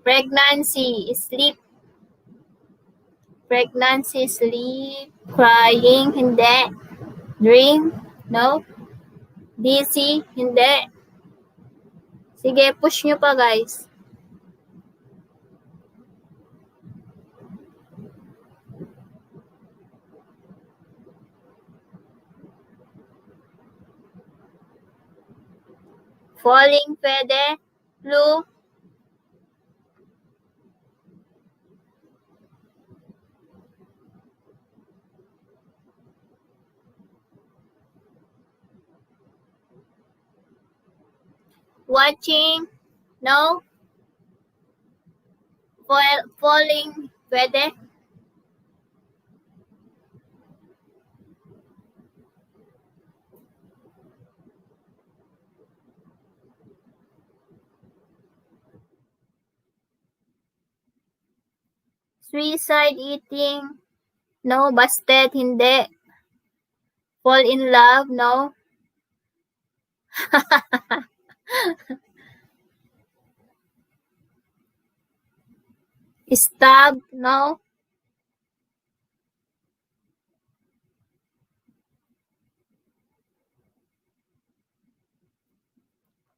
Pregnancy. Sleep. Pregnancy. Sleep. Crying. Hindi. Dream. No. Dizzy. Hindi. Sige, push nyo pa, guys. Falling, pwede. Flu. Watching. No. falling, pwede? Suicide, eating, no. Busted, hindi. Fall in love, no. Stab, no.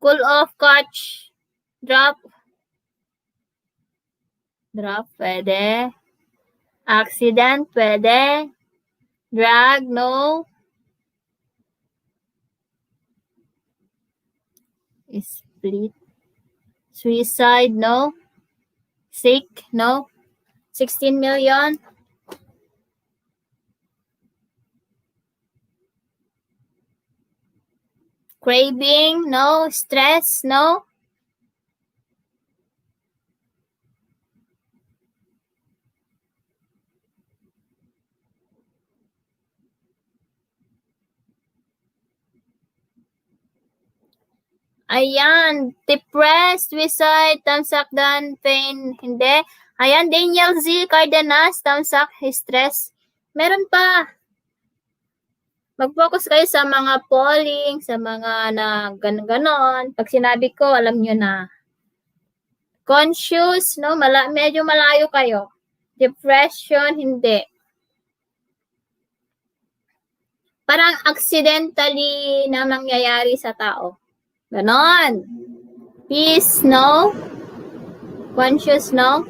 Cool off, catch, drop. Drop, pwede. Accident, pwede. Drag, no. Split. Suicide, no. Sick, no. 16 million. Craving, no. Stress, no. Ayan, depressed, suicide, tamsak dan, pain, hindi. Ayan, Daniel Z. Cardenas, tamsak, stress. Meron pa. Mag-focus kayo sa mga polling, sa mga na ganon. Pag sinabi ko, alam nyo na. Conscious, no? Medyo malayo kayo. Depression, hindi. Parang accidentally na nangyayari sa tao. Ganon. Peace, no? Conscious, no?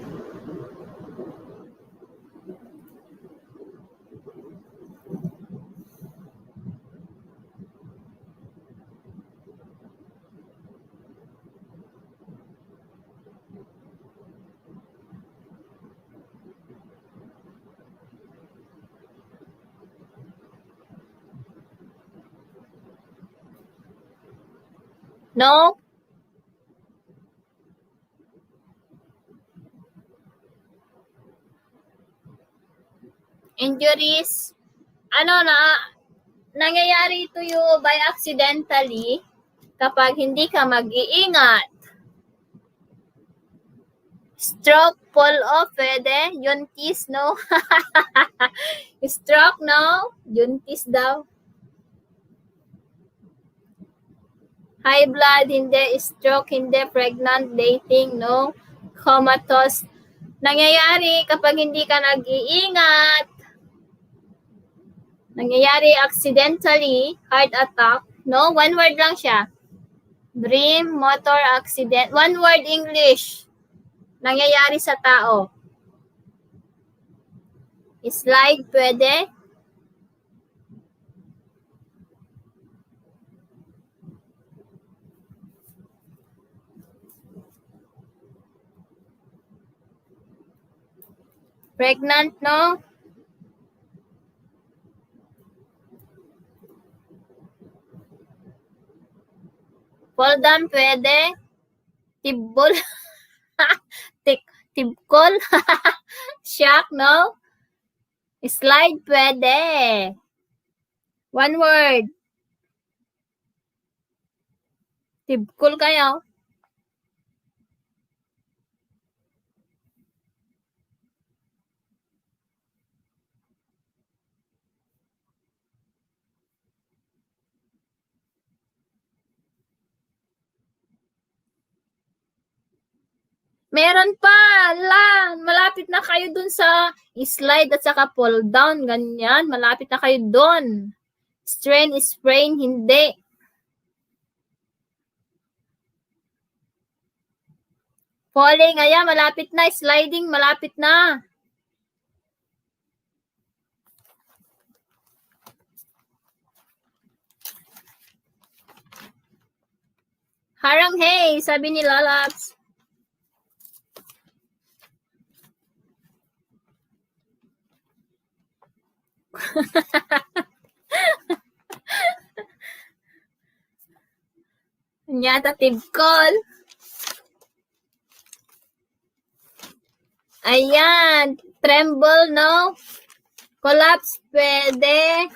No? Injuries. Nangyayari to you by accidentally kapag hindi ka mag-iingat. Stroke, fall off, pwede. Yuntis, no? Stroke, no? Yuntis daw. High blood, hindi. Stroke, hindi. Pregnant, dating, no? Comatose. Nangyayari kapag hindi ka nag-iingat. Nangyayari accidentally. Heart attack, no? One word lang siya. Dream, motor accident. One word English. Nangyayari sa tao. Slide, pwede. Pregnant, no? Fall down, pwede. Tibol. Tibkol. Shock, no? Slide, pwede. One word. Tibkol kayo. Meron pa lang. Malapit na kayo dun sa slide at saka pull down. Ganyan. Malapit na kayo dun. Strain, sprain, hindi. Falling, ayan. Malapit na. Sliding, malapit na. Harang hey, sabi ni Lalabs. Nyata tibkol. Ayan. Tremble, no? Collapse, pwede.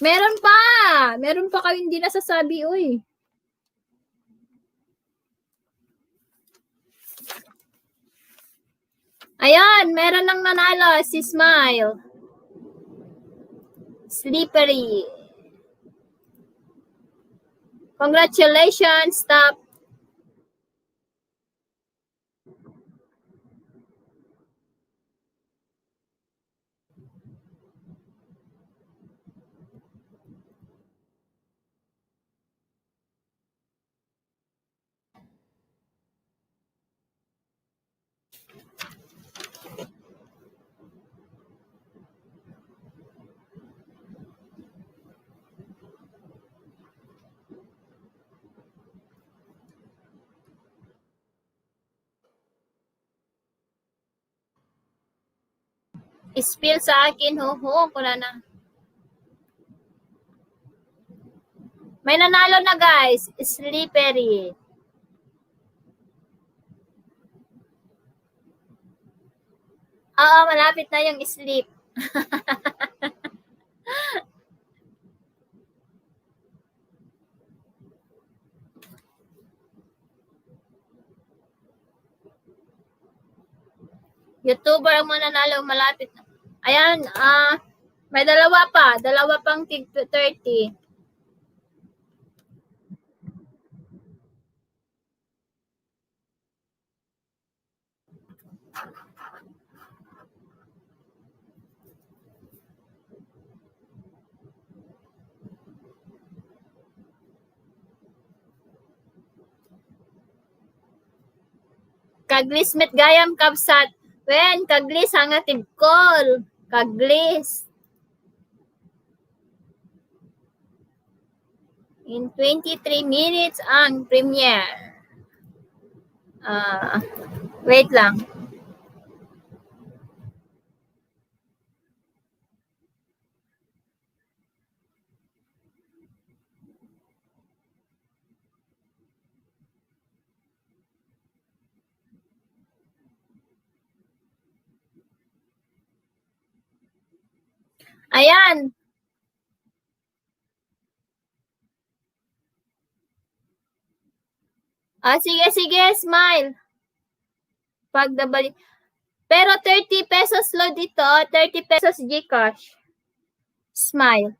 Meron pa! Meron pa kayo hindi nasasabi, uy. Ayan, meron nang nanalo, si Smile. Slippery. Congratulations, top. Spill sa akin, ho, kuna na. May nanalo na, guys. Slippery. Oo, malapit na yung sleep. YouTuber ang mananalo, malapit na. Ayan, may dalawa pang tig 30. Kaglis met gayam kabsat. Wen, kaglis hanga tigkol. Kaglis. In 23 minutes ang premiere. Wait lang. Ayan. Sige, Smile. Pagdabali. Pero 30 pesos load dito, 30 pesos GCash. Smile.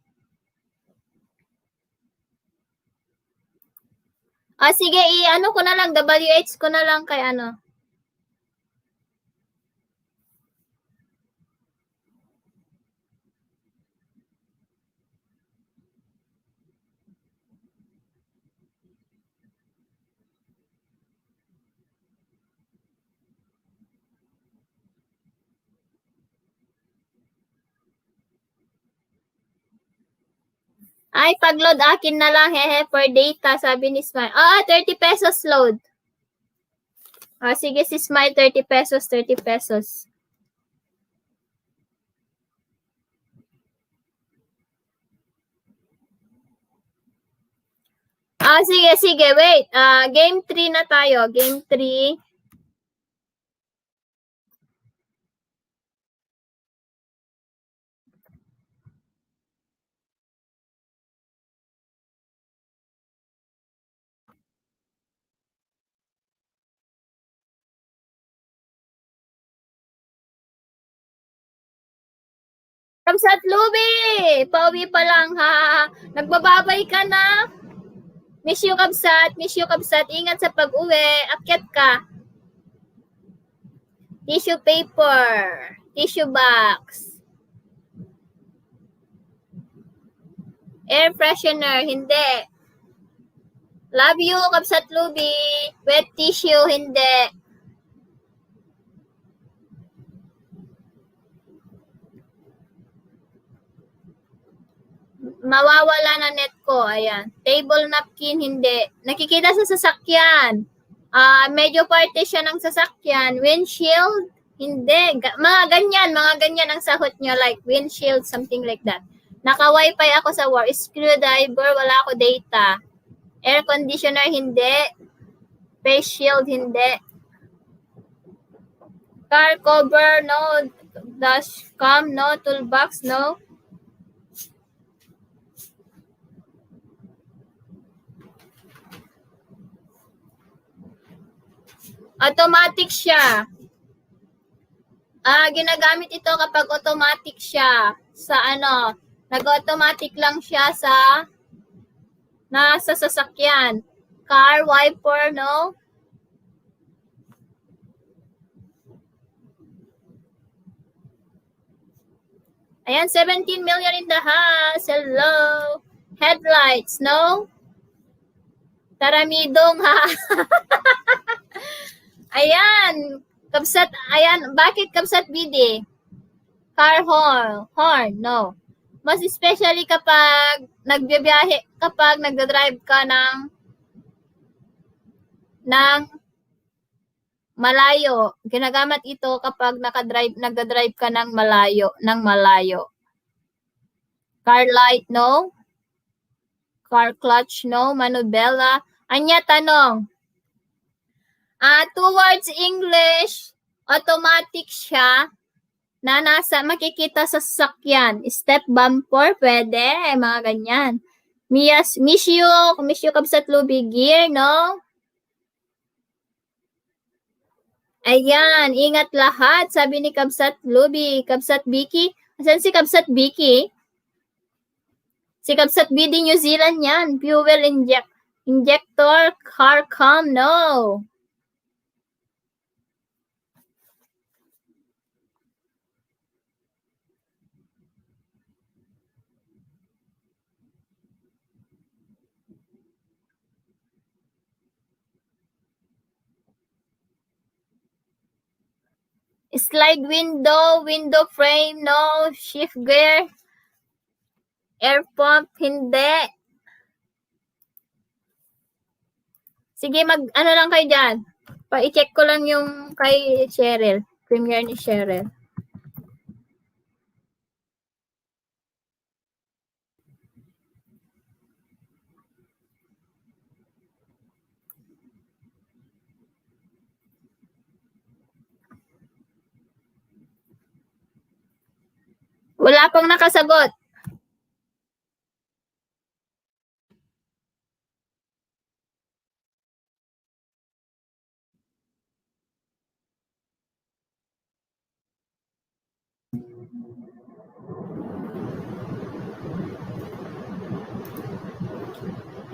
Sige, i-ano ko na lang, WH ko na lang kay ano. Ay, pag-load akin na lang, hehe, per data, sabi ni Smile. 30 pesos load. Sige si Smile, 30 pesos, 30 pesos. Sige, wait. Game 3 na tayo, game 3. Kamsat Lubi! Pauwi pa lang, ha? Nagbababay ka na? Miss you, Kamsat. Ingat sa pag-uwi. Akyat ka. Tissue paper. Tissue box. Air freshener. Hindi. Love you, Kamsat Lubi. Wet tissue. Hindi. Mawawala na net ko. Ayan. Table napkin, hindi. Nakikita sa sasakyan. Medyo partition ng sasakyan. Windshield, hindi. Mga ganyan ang sahot nyo. Like windshield, something like that. Naka-wifi ako sa work. Screwdriver, wala ako data. Air conditioner, hindi. Face shield, hindi. Car cover, no. Dash cam, no. Toolbox, no. Automatic siya. Ginagamit ito kapag automatic siya. Sa ano, nag-automatic lang siya sa nasa sasakyan. Car wiper, no? Ayan, 17 million in the house. Hello. Headlights, no? Taramidong, ha? Ayan. Kabsat, ayan. Bakit kabsat BD? Car horn, no. Mas especially kapag nagbibiyahe, kapag nagdadrive ka ng malayo. Ginagamit ito kapag nagdadrive ka ng malayo. Car light, no. Car clutch, no. Manubela. Anya, tanong. Towards English, automatic siya na makikita sa sasakyan. Step bumper, pwede. Mga ganyan. Miss you kabsat lubi gear, no? Ayan, ingat lahat, sabi ni Kabsat Lubi. Kabsat Biki. Asan si Kabsat Biki? Si Kabsat BD New Zealand yan. Fuel injector, car cam, no. Slide window frame, no. Shift gear, air pump, hindi. Sige, ano lang kayo dyan. I-check ko lang yung kay Cheryl. Premiere ni Cheryl. Wala pang nakasagot.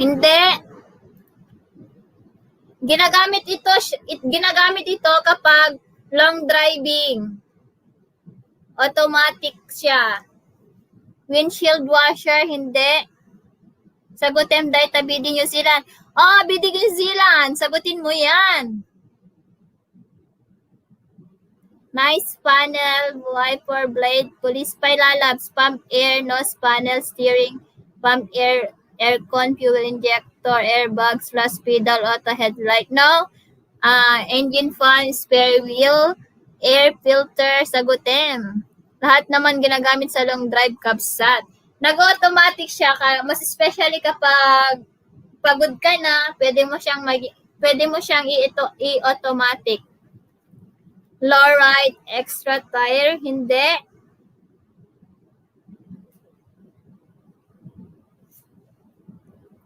Hindi. Ginagamit ito kapag long driving. Automatic siya. Windshield washer, hindi. Sagutin data BD New Zealand. BD New Zealand. Sagutin mo yan. Nice panel, wiper blade, police lalabs, pump air, nose panel, steering, pump air, aircon, fuel injector, airbags, flash pedal, auto headlight. No. Engine fan, spare wheel, air filter, sagutin. Lahat naman ginagamit sa long drive Kabsat. Nag-automatic siya, mas especially kapag pagod ka na, pwede mo siyang i-automatic. Low right, extra tire, hindi.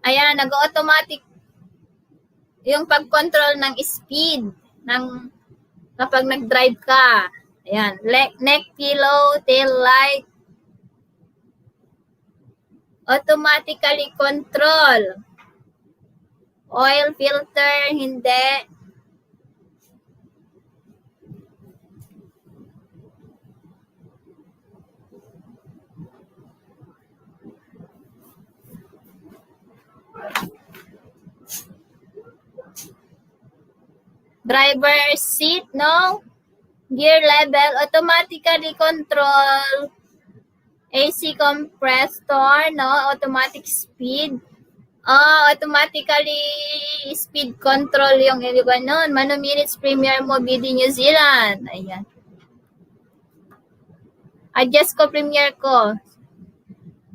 Ayan, nag-automatic yung pag-control ng speed kapag nag-drive ka. Ayan, neck pillow, tail light, automatically control. Oil filter, hindi. Driver seat, no. Gear level, automatically control. AC compressor, no. Automatic speed. Automatically speed control yung ganun. Mano minutes Premier BD New Zealand. Ayan. Adjust ko Premier ko.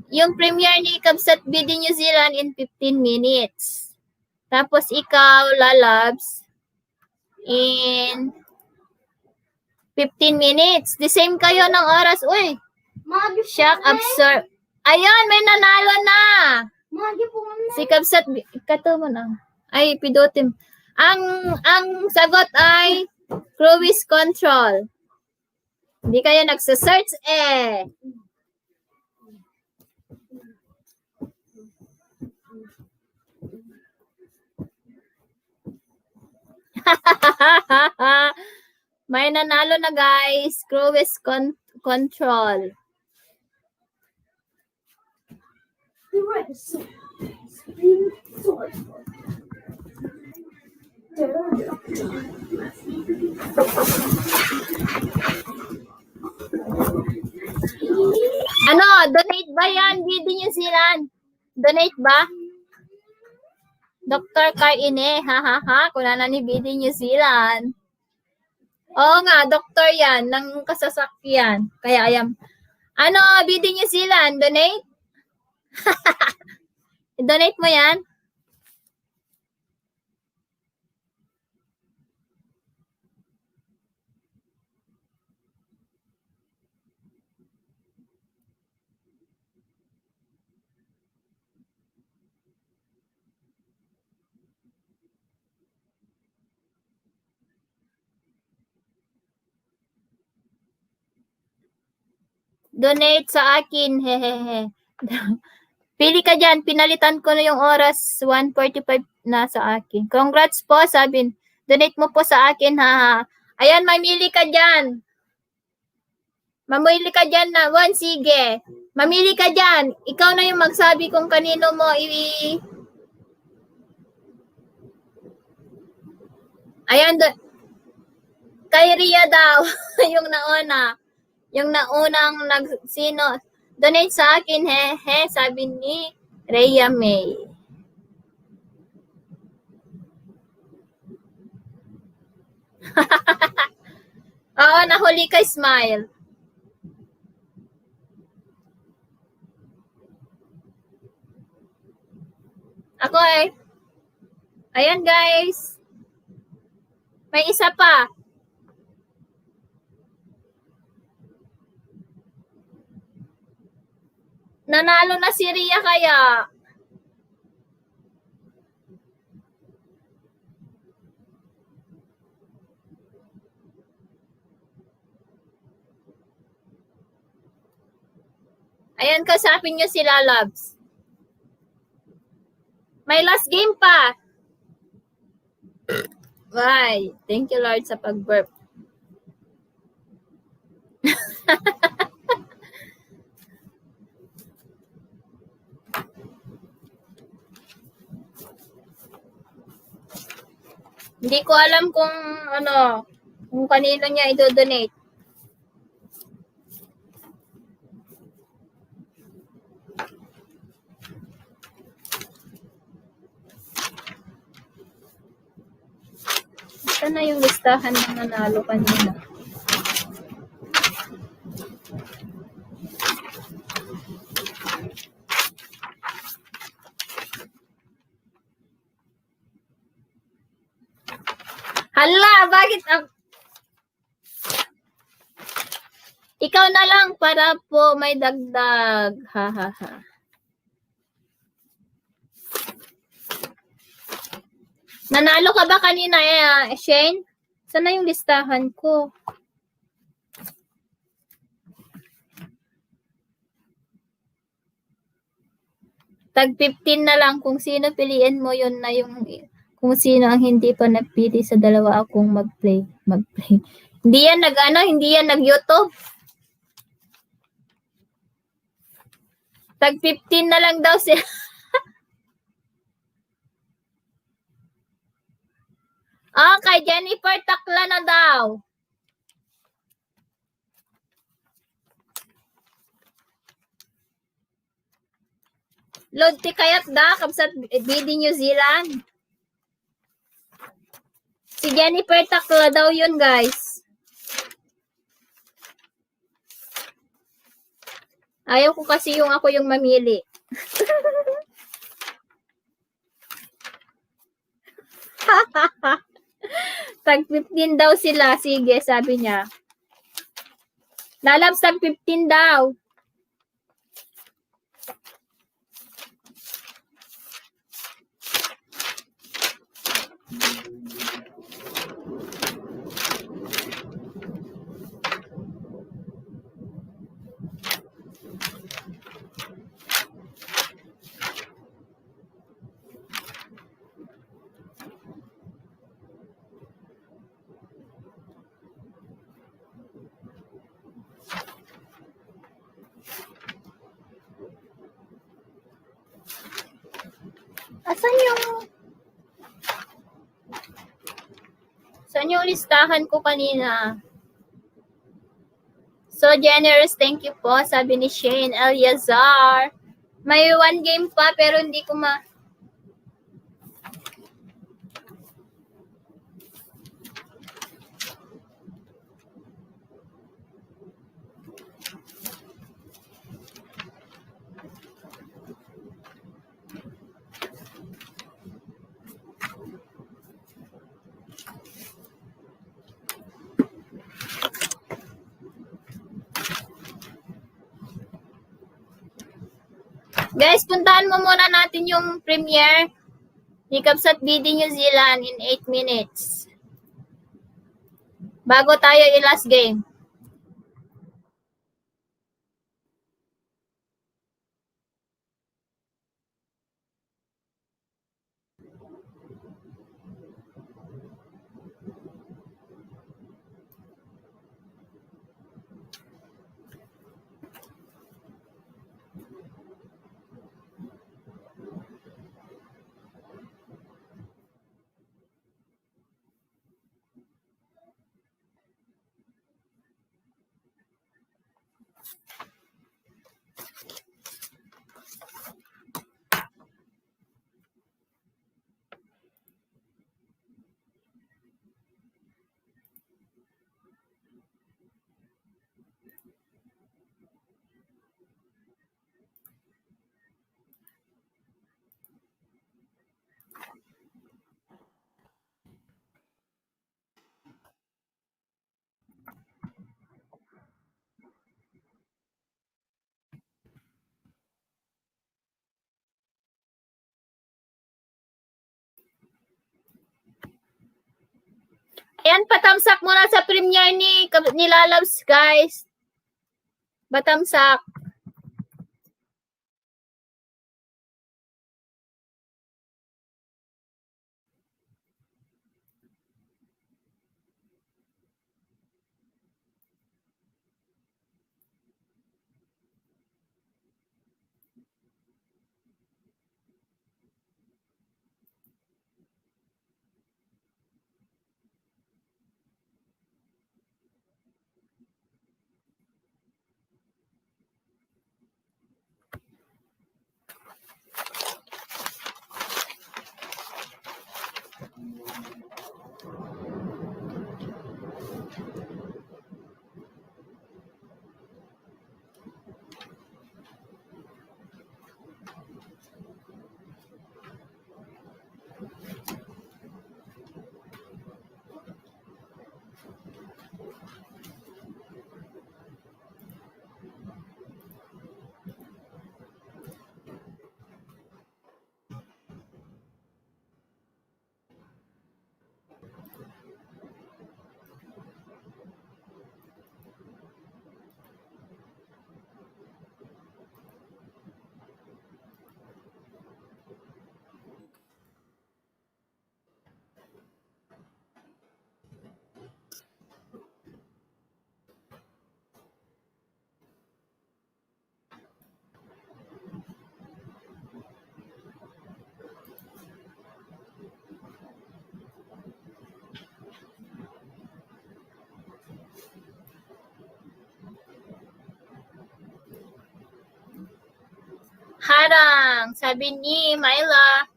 Yung Premier ni Kabsat BD New Zealand in 15 minutes. Tapos ikaw, lalabs, in 15 minutes. The same kayo ng oras. Uy, shock absorb. Ayun, may nanalo na. Si Kabsat, kato mo na. Ay, pidutin. Ang sagot ay cruise control. Hindi kayo nagsa-search eh. May nanalo na guys. Cruise control. Ano, donate ba yan? BD New Zealand. Donate ba? Dr. Karine, ha. Kuna na ni BD New Zealand. Oo nga, doktor yan, ng kasasakyan. Kaya ayan. Ano, BD New Zealand, donate? Donate mo yan? Donate sa akin, hehehe. Pili ka dyan, pinalitan ko na yung oras, 1:45 na sa akin. Congrats po, sabi. Donate mo po sa akin, ha. Ayan, mamili ka dyan. Mamili ka dyan na, sige. Mamili ka dyan. Ikaw na yung magsabi kung kanino mo Ayan, kay Ria daw, yung nauna. Yung naunang sino, donate sa akin, sabi ni Rhea May. Oo, nahuli ka, smile. Ako eh. Ayan guys. May isa pa. Nanalo na si Ria kaya. Ayan, kasapin nyo sila, loves. May last game pa. Bye. Thank you, Lord, sa pag-burp. Hindi ko alam kung kung kanino niya i-donate. Ito na yung listahan ng nanalo kanina. Hala, bakit ikaw na lang para po may dagdag. Ha. Nanalo ka ba kanina, Shane? Sana yung listahan ko. Tag 15 na lang kung sino piliin mo, yun na yung kung sino ang hindi pa napili sa dalawa akong mag-play. Hindi yan hindi yan nag-YouTube. Tag 15 na lang daw siya. Okay, Jennifer, takla na daw. Load ti kayat da, kabsat BD New Zealand. Si Jennifer, takla daw yun, guys. Ayaw ko kasi yung ako yung mamili. Tag 15 daw sila. Sige, sabi niya. Lalabs, tag 15 daw. Saan yung listahan ko kanina? So generous, thank you po, sabi ni Shane Eliazar. May 1 game pa pero hindi ko Guys, puntahan mo muna natin yung premiere ni Kabsat BD New Zealand in 8 minutes. Bago tayo i-last game. Ayan, patamsak muna sa premiere ni Lalabs, guys. Patamsak. Harang, sabi ni Myla.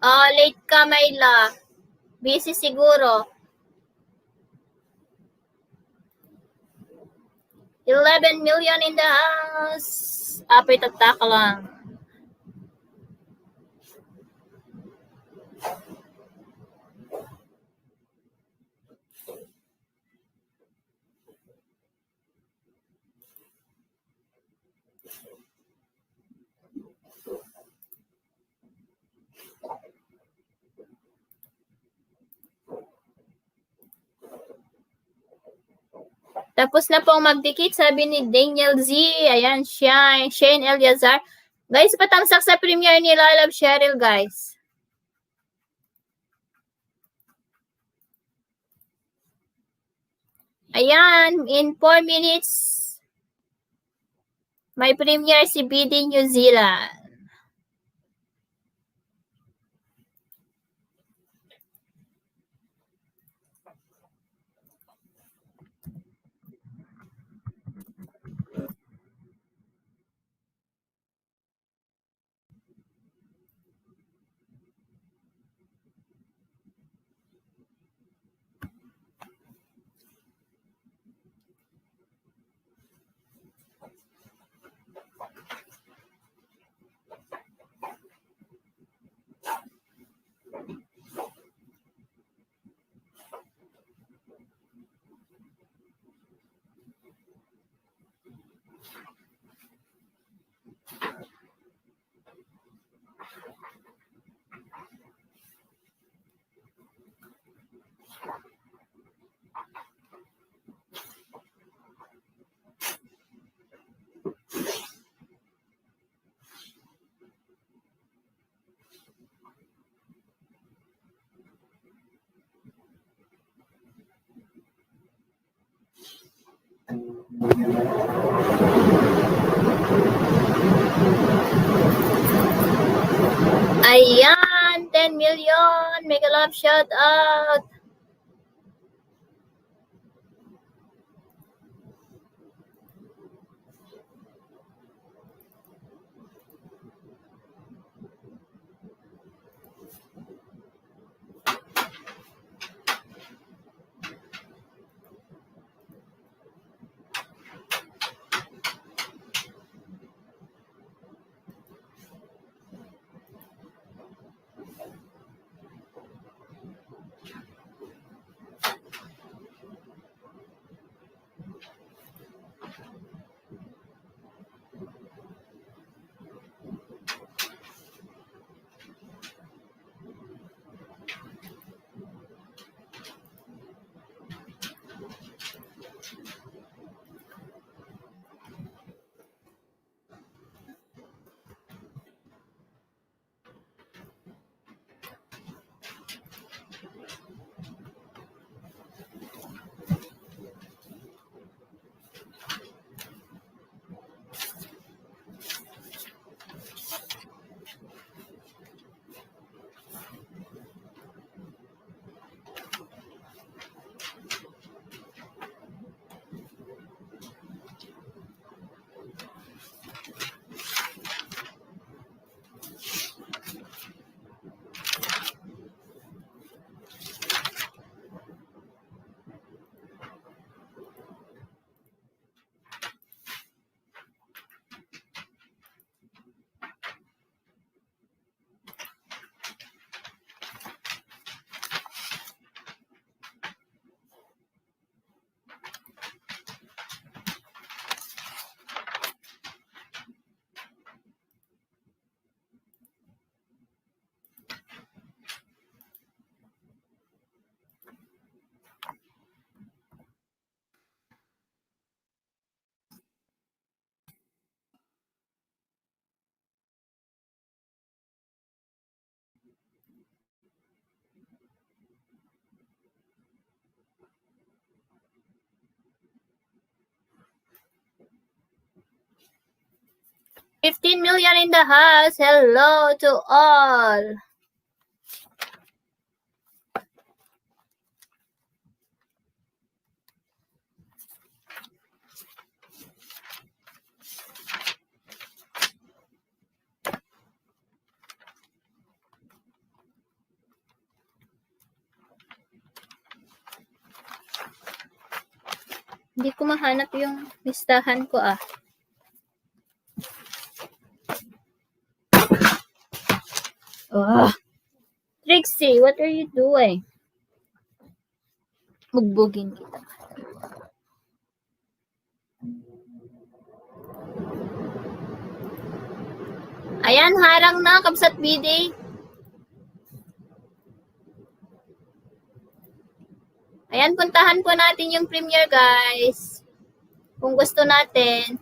Late ka, Myla. Busy siguro. 11 million in the house. Apay tagtaka lang. Tapos na pong magdikit, sabi ni Daniel Z. Ayan, Shane Eliazar. Guys, patamsak sa premiere nila. I love Cheryl, guys. Ayan, in 4 minutes, may premiere si BD New Zealand. Ayan, 10 million. Make a love shout out. $15 million in the house. Hello to all. Hindi ko mahanap yung listahan ko ah. Trixie, what are you doing? Bugbugin kita. Ayan, harang na, Kabsat Biday. Ayan, puntahan po natin yung premiere, guys. Kung gusto natin.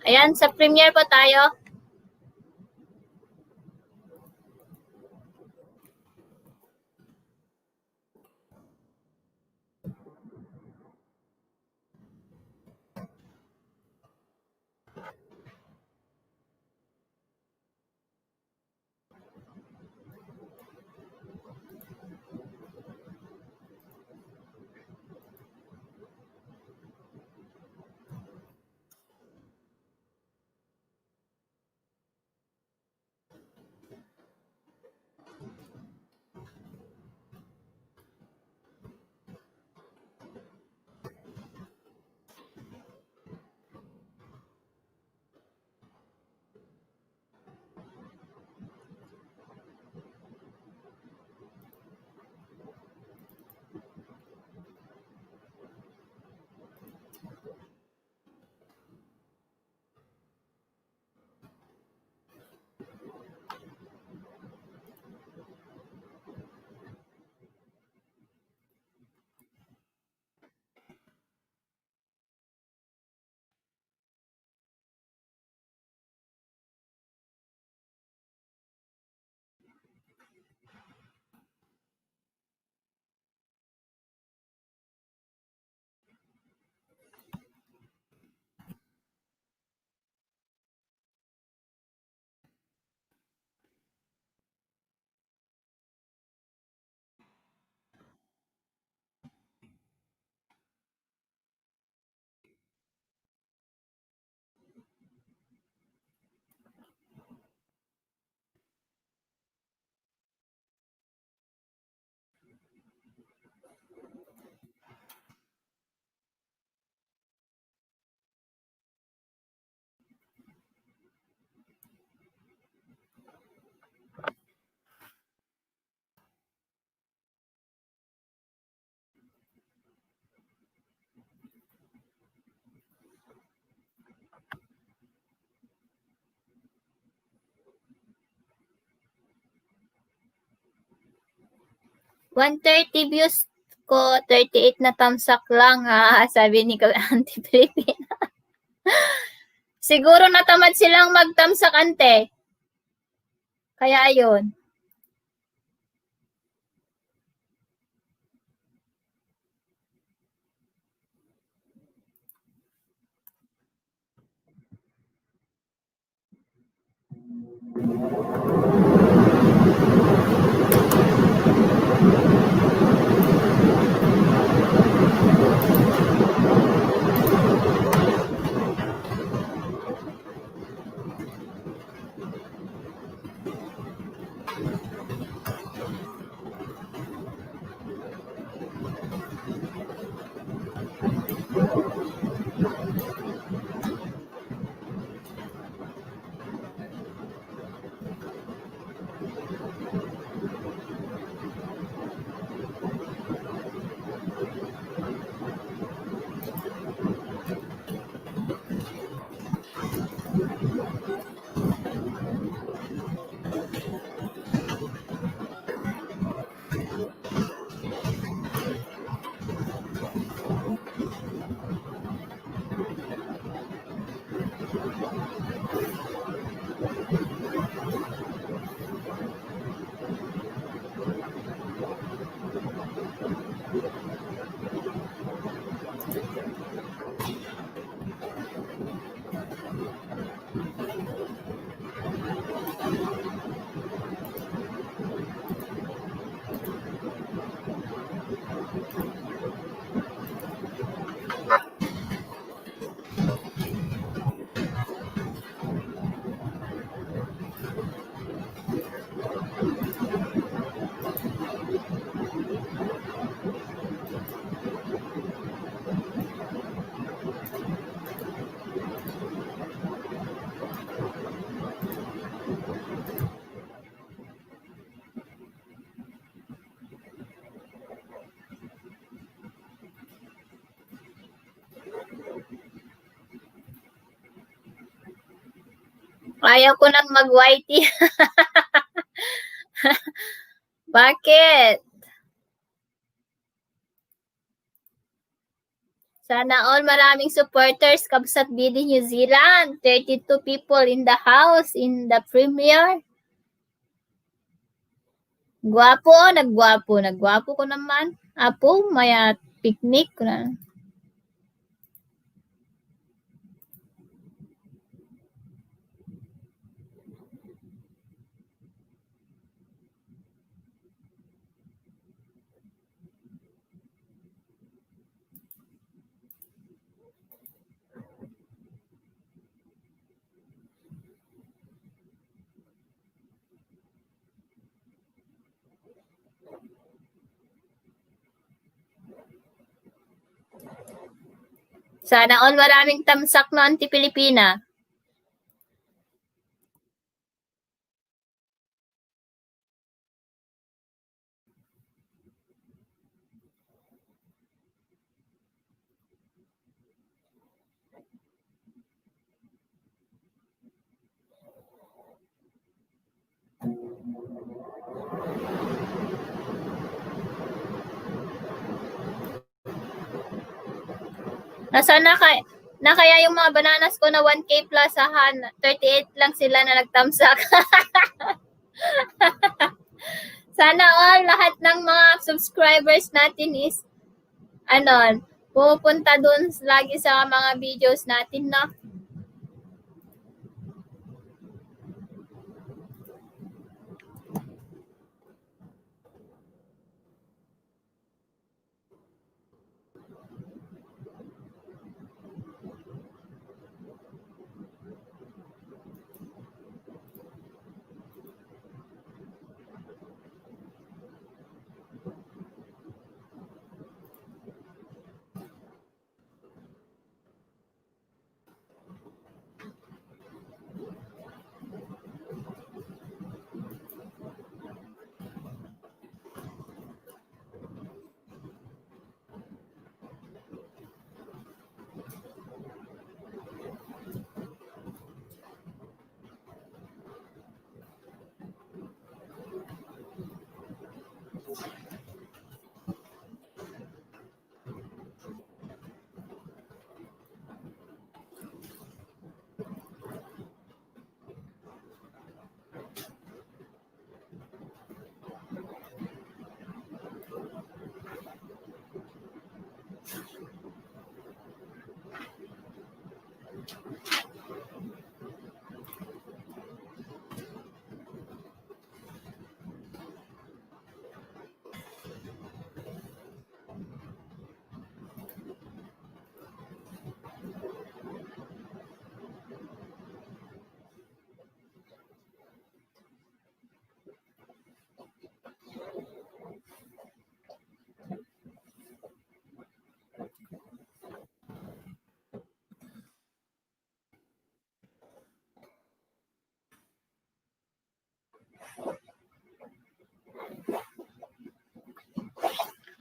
Ayan, sa premiere po tayo. $130 views ko, 38 na tamsak lang ha, sabi ni Auntie Pilipina. Siguro natamad silang magtamsak, ante. Kaya ayun. Ayaw ko nang mag-whitey. Bakit? Sana all maraming supporters Kabsat BD New Zealand. 32 people in the house in the premiere. Gwapo, nagwapo. Nagwapo ko naman. Apo, maya picnic ko na. Sana all maraming tamsak na anti-Pilipina. Nasaan na kaya yung mga bananas ko na 1K plus 38 lang sila na nagtamsak. Sana all lahat ng mga subscribers natin is pupunta dun lagi sa mga videos natin, no?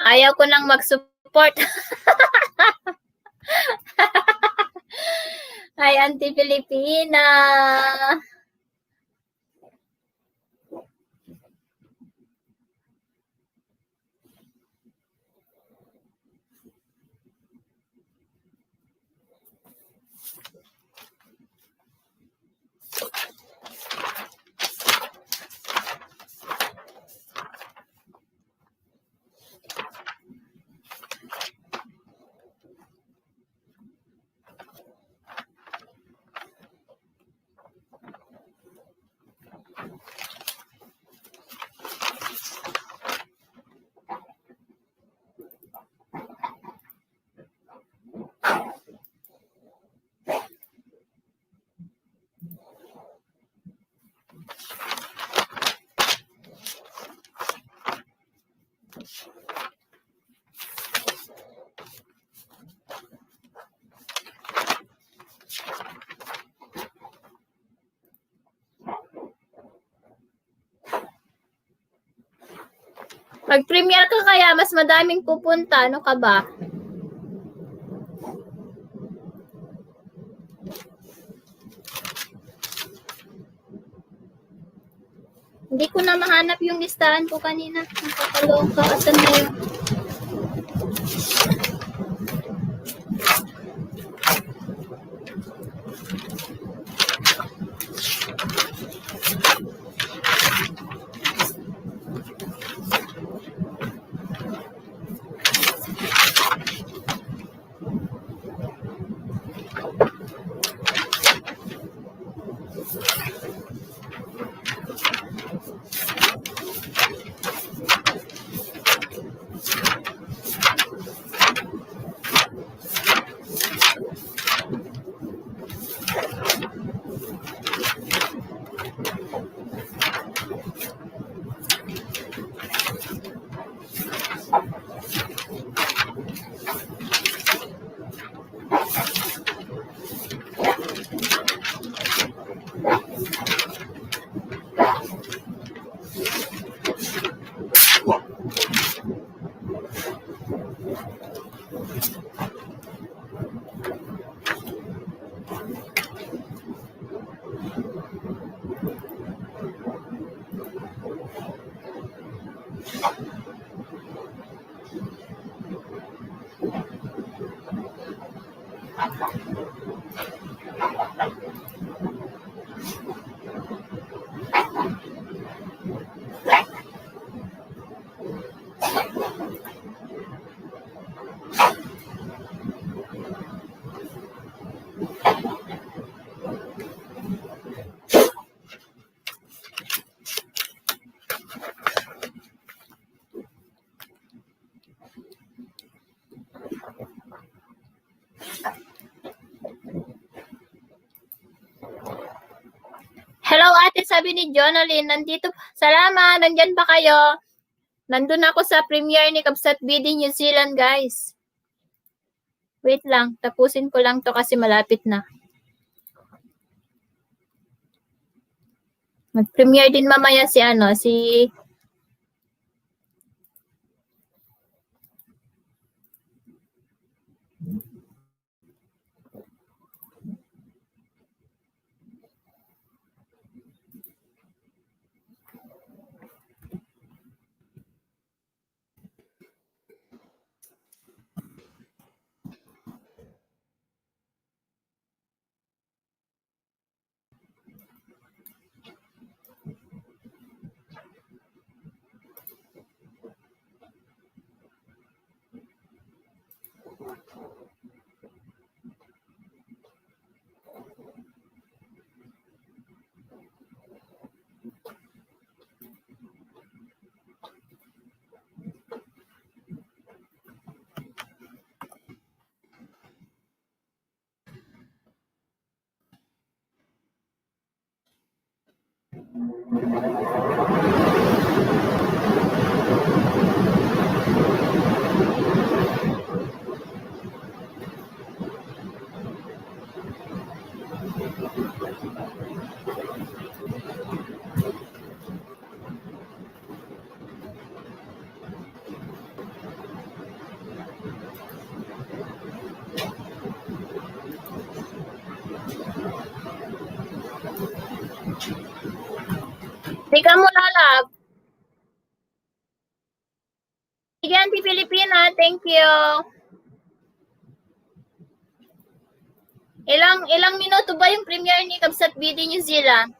Ayaw ko nang mag-support. Ay, anti-Pilipina. Mag-premiere ka kaya, mas madaming pupunta. Ano ka ba? Hindi ko na mahanap yung listahan ko kanina. Nakakaloka. Asan na yun? Hello ate, sabi ni Jonalyn, nandito. Salamat, nandyan ba kayo? Nandun ako sa premiere ni Kabsat BD New Zealand, guys. Wait lang, tapusin ko lang to kasi malapit na. Mag-premiere din mamaya si Di ka mo lalab. Sige, Auntie Pilipina, thank you. Ilang minuto ba yung premiere ni Kabsat BD New Zealand?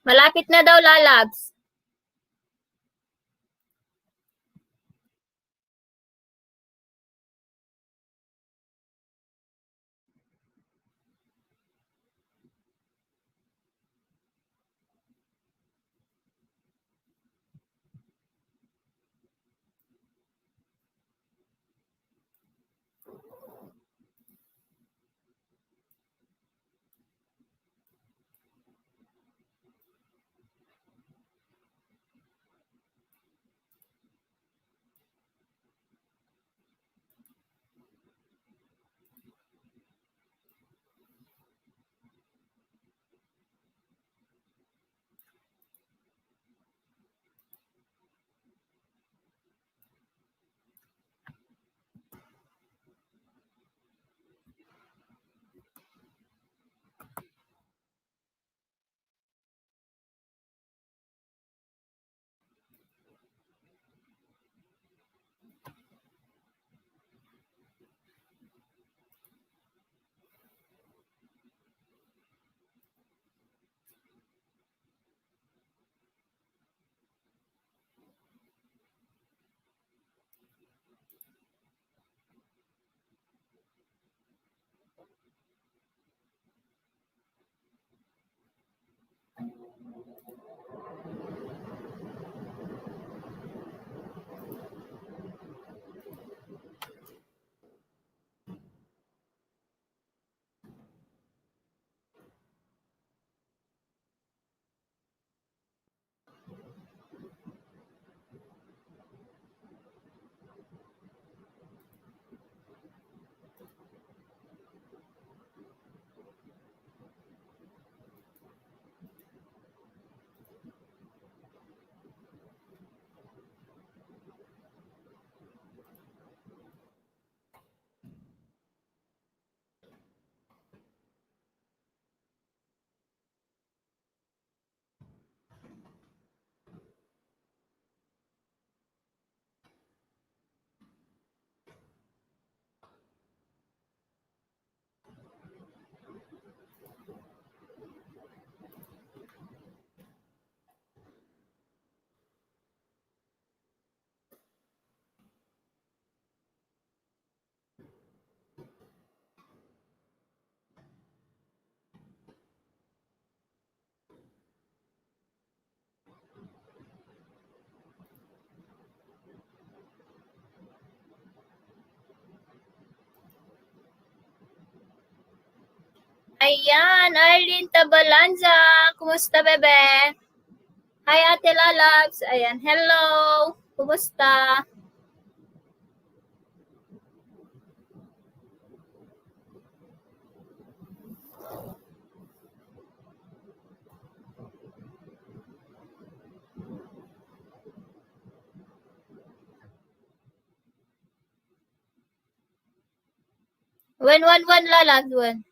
Malapit na daw, lalabs. Ayan, Arlene Tabalanza. Kumusta, bebe? Hi, Ate Lalabs. Ayan, hello. Kumusta? When, Lalabs, when?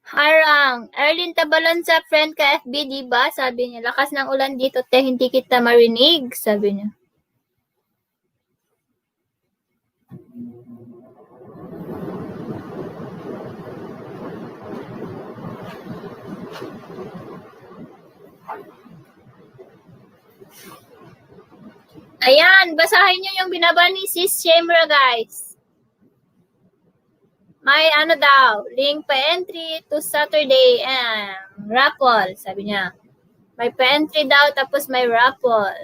Harang, Arlene Tabalanza, friend ka FB, diba? Sabi niya, lakas ng ulan dito, te, hindi kita marinig, sabi niya. Ayan, basahin niyo yung binaba ni Sis Shemra, guys. May ano daw, link pa-entry to Saturday raffle, sabi niya. May pa-entry daw, tapos may raffle.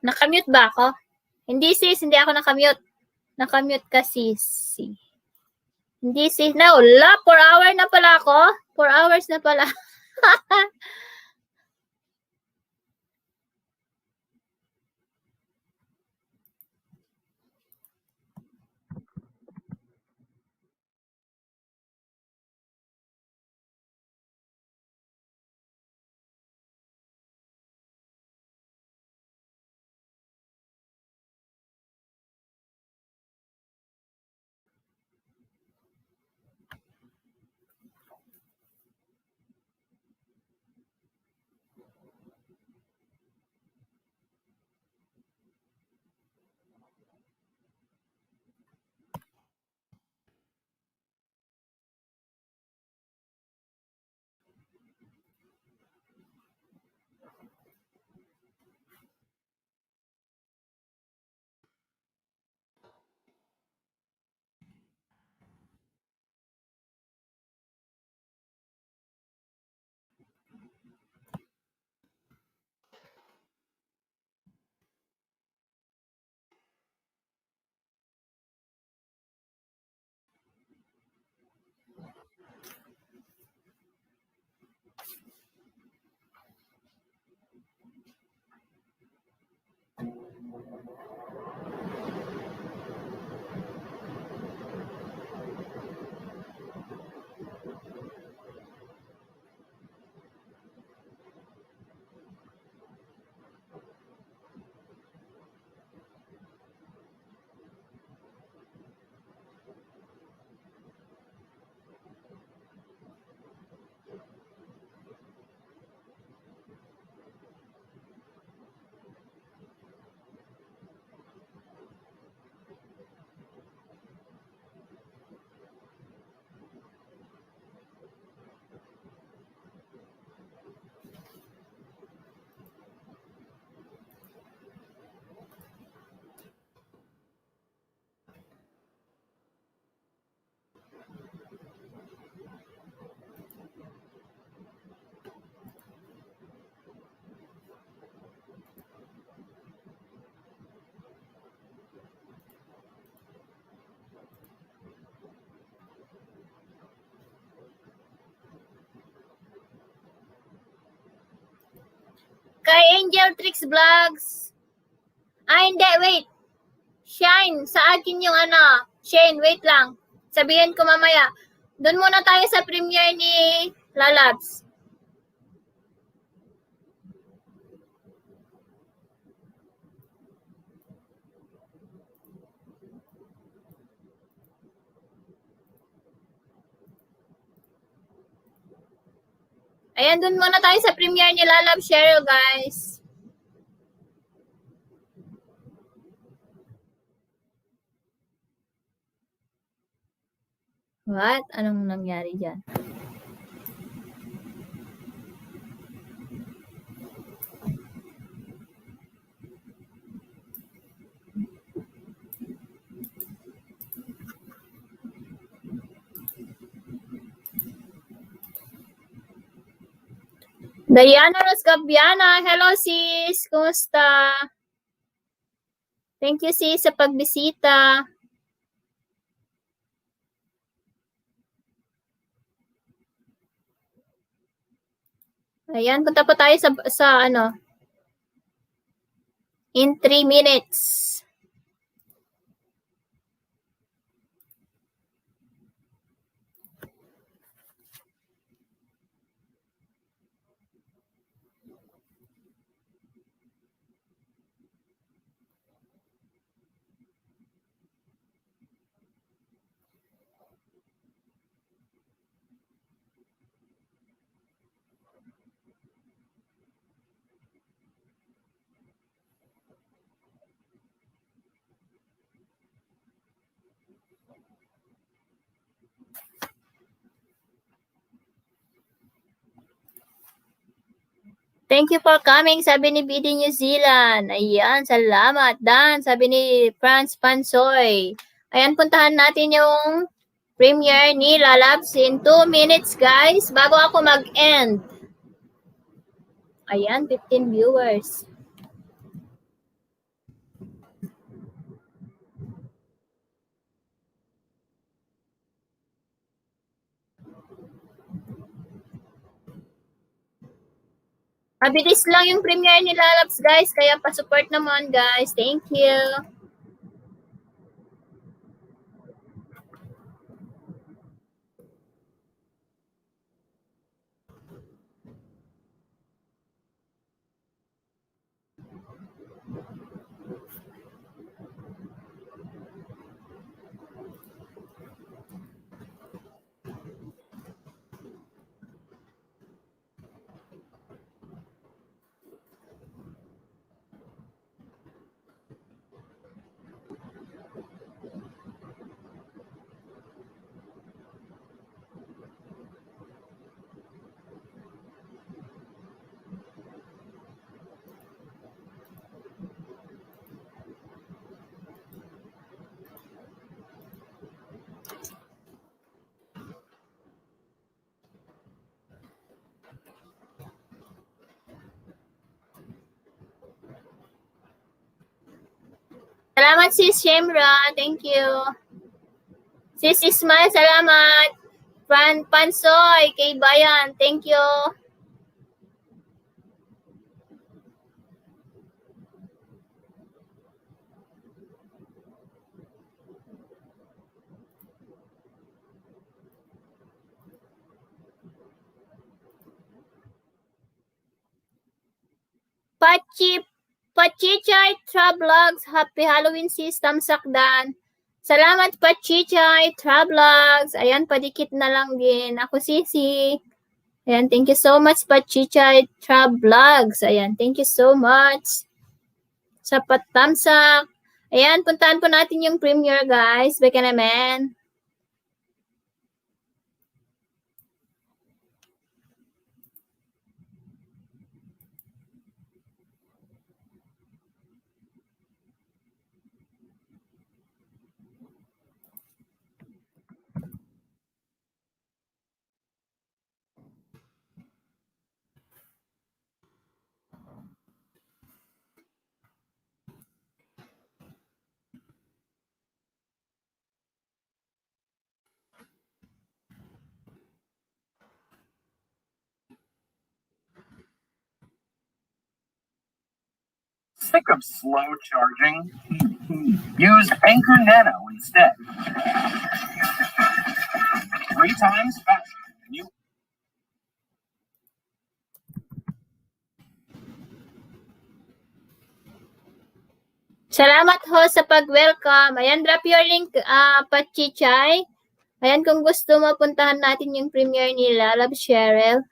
Nakamute ba ako? Hindi sis, hindi ako nakamute. Nakamute ka sis. Hindi sis. Na, wala. 4 hours na pala ako. 4 hours na pala. Kay Angel Tricks Vlogs. Hindi, wait. Shine, sa akin yung ano. Shane, wait lang. Sabihin ko mamaya. Doon muna tayo sa premiere ni Lalabs. Ayan, doon muna tayo sa premiere ni Lalabs Cheryl, guys. What? Anong nangyari dyan? Diana Roscabiana, hello sis! Kumusta? Thank you sis sa pagbisita. Ayan, punta po tayo sa ano, in 3 minutes. Thank you for coming, sabi ni BD New Zealand. Ayan, salamat. Dan, sabi ni Franz Pansoy. Ayan, puntahan natin yung premiere ni Lalabs in 2 minutes, guys, bago ako mag-end. Ayan, 15 viewers. Mabilis lang yung premiere ni Lalabs, guys, kaya pa-support naman, guys. Thank you. Salamat, Sis Shemra. Thank you. Sis Ismail, salamat. Fran Pansoy, kay Bayan. Thank you. Pachichay Trablogs, happy Halloween sis, tamsakdan. Salamat Pachichay Trablogs. Ayan, padikit na lang din. Ako Sisi. Ayan, thank you so much Pachichay Trablogs. Ayan, thank you so much sa patamsak. Ayan, puntahan po natin yung premiere, guys. Baka naman. Sick of slow charging? Use Anchor Nano instead. 3 times faster. Salamat ho sa pag-welcome. Ayan, drop your link, Pachichay. Ayan, kung gusto mo, puntahan natin yung premiere nila, Love Cheryl.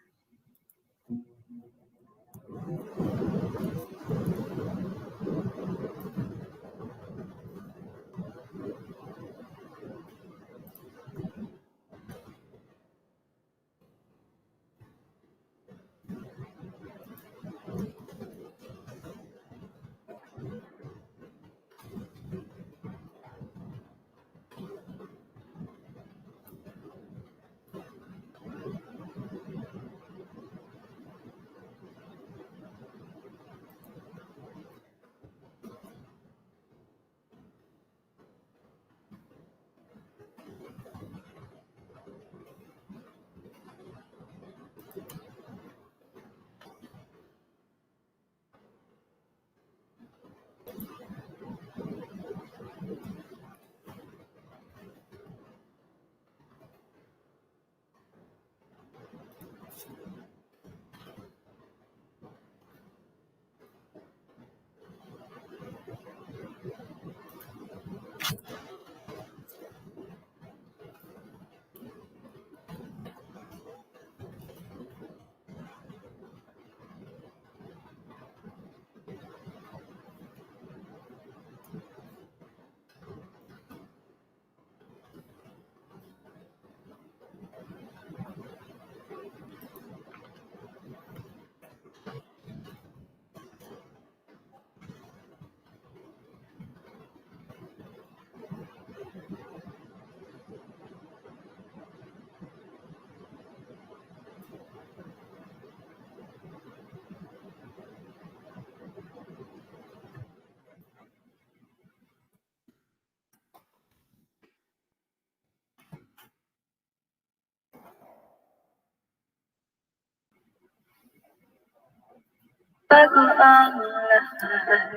bago ang lahat.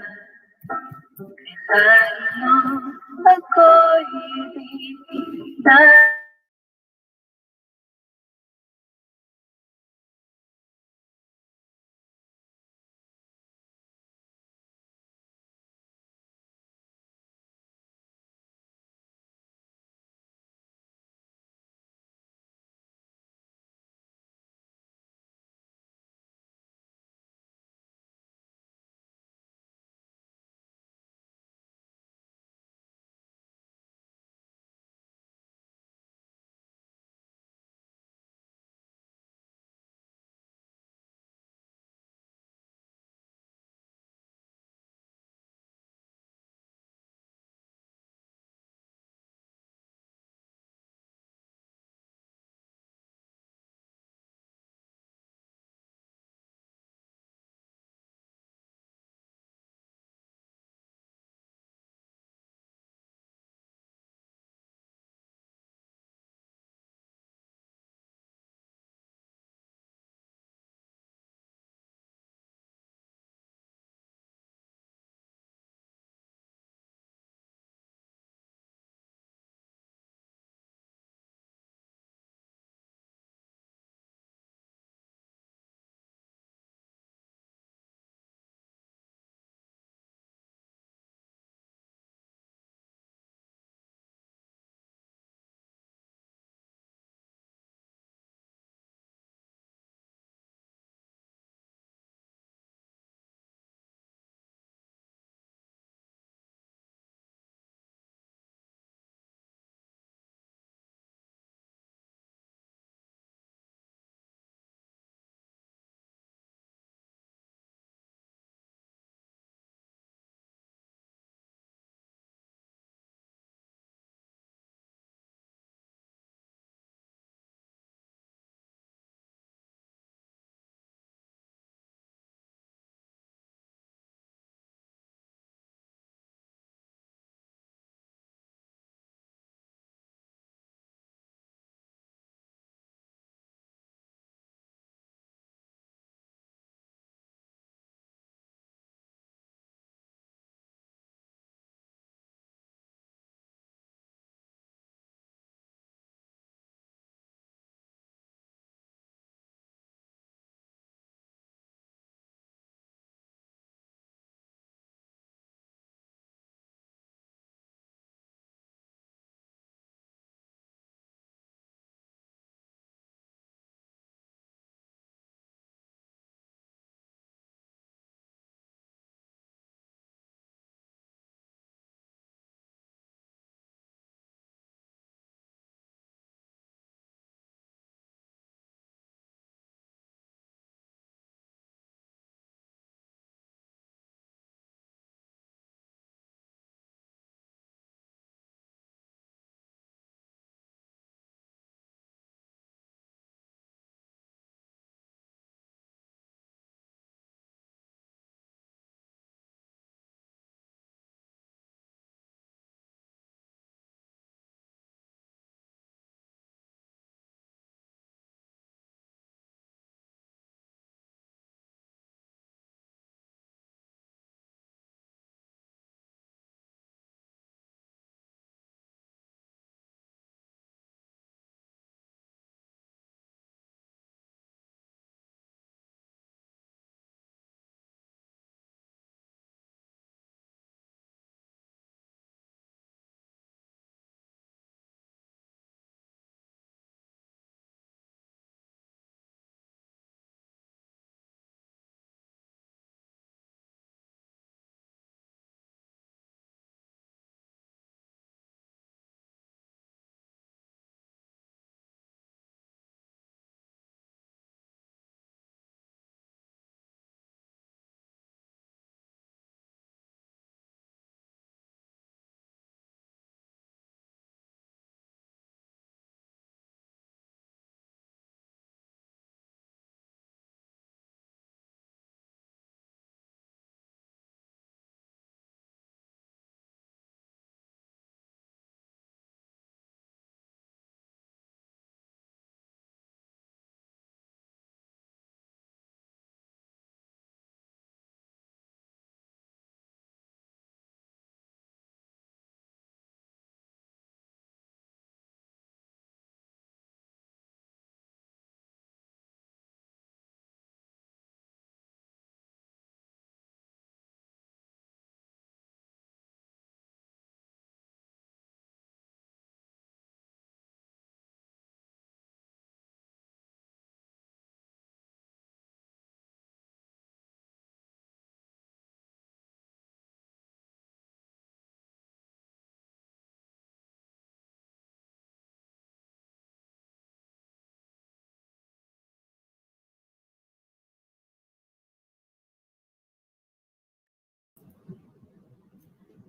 Tayo, ako'y ibigay.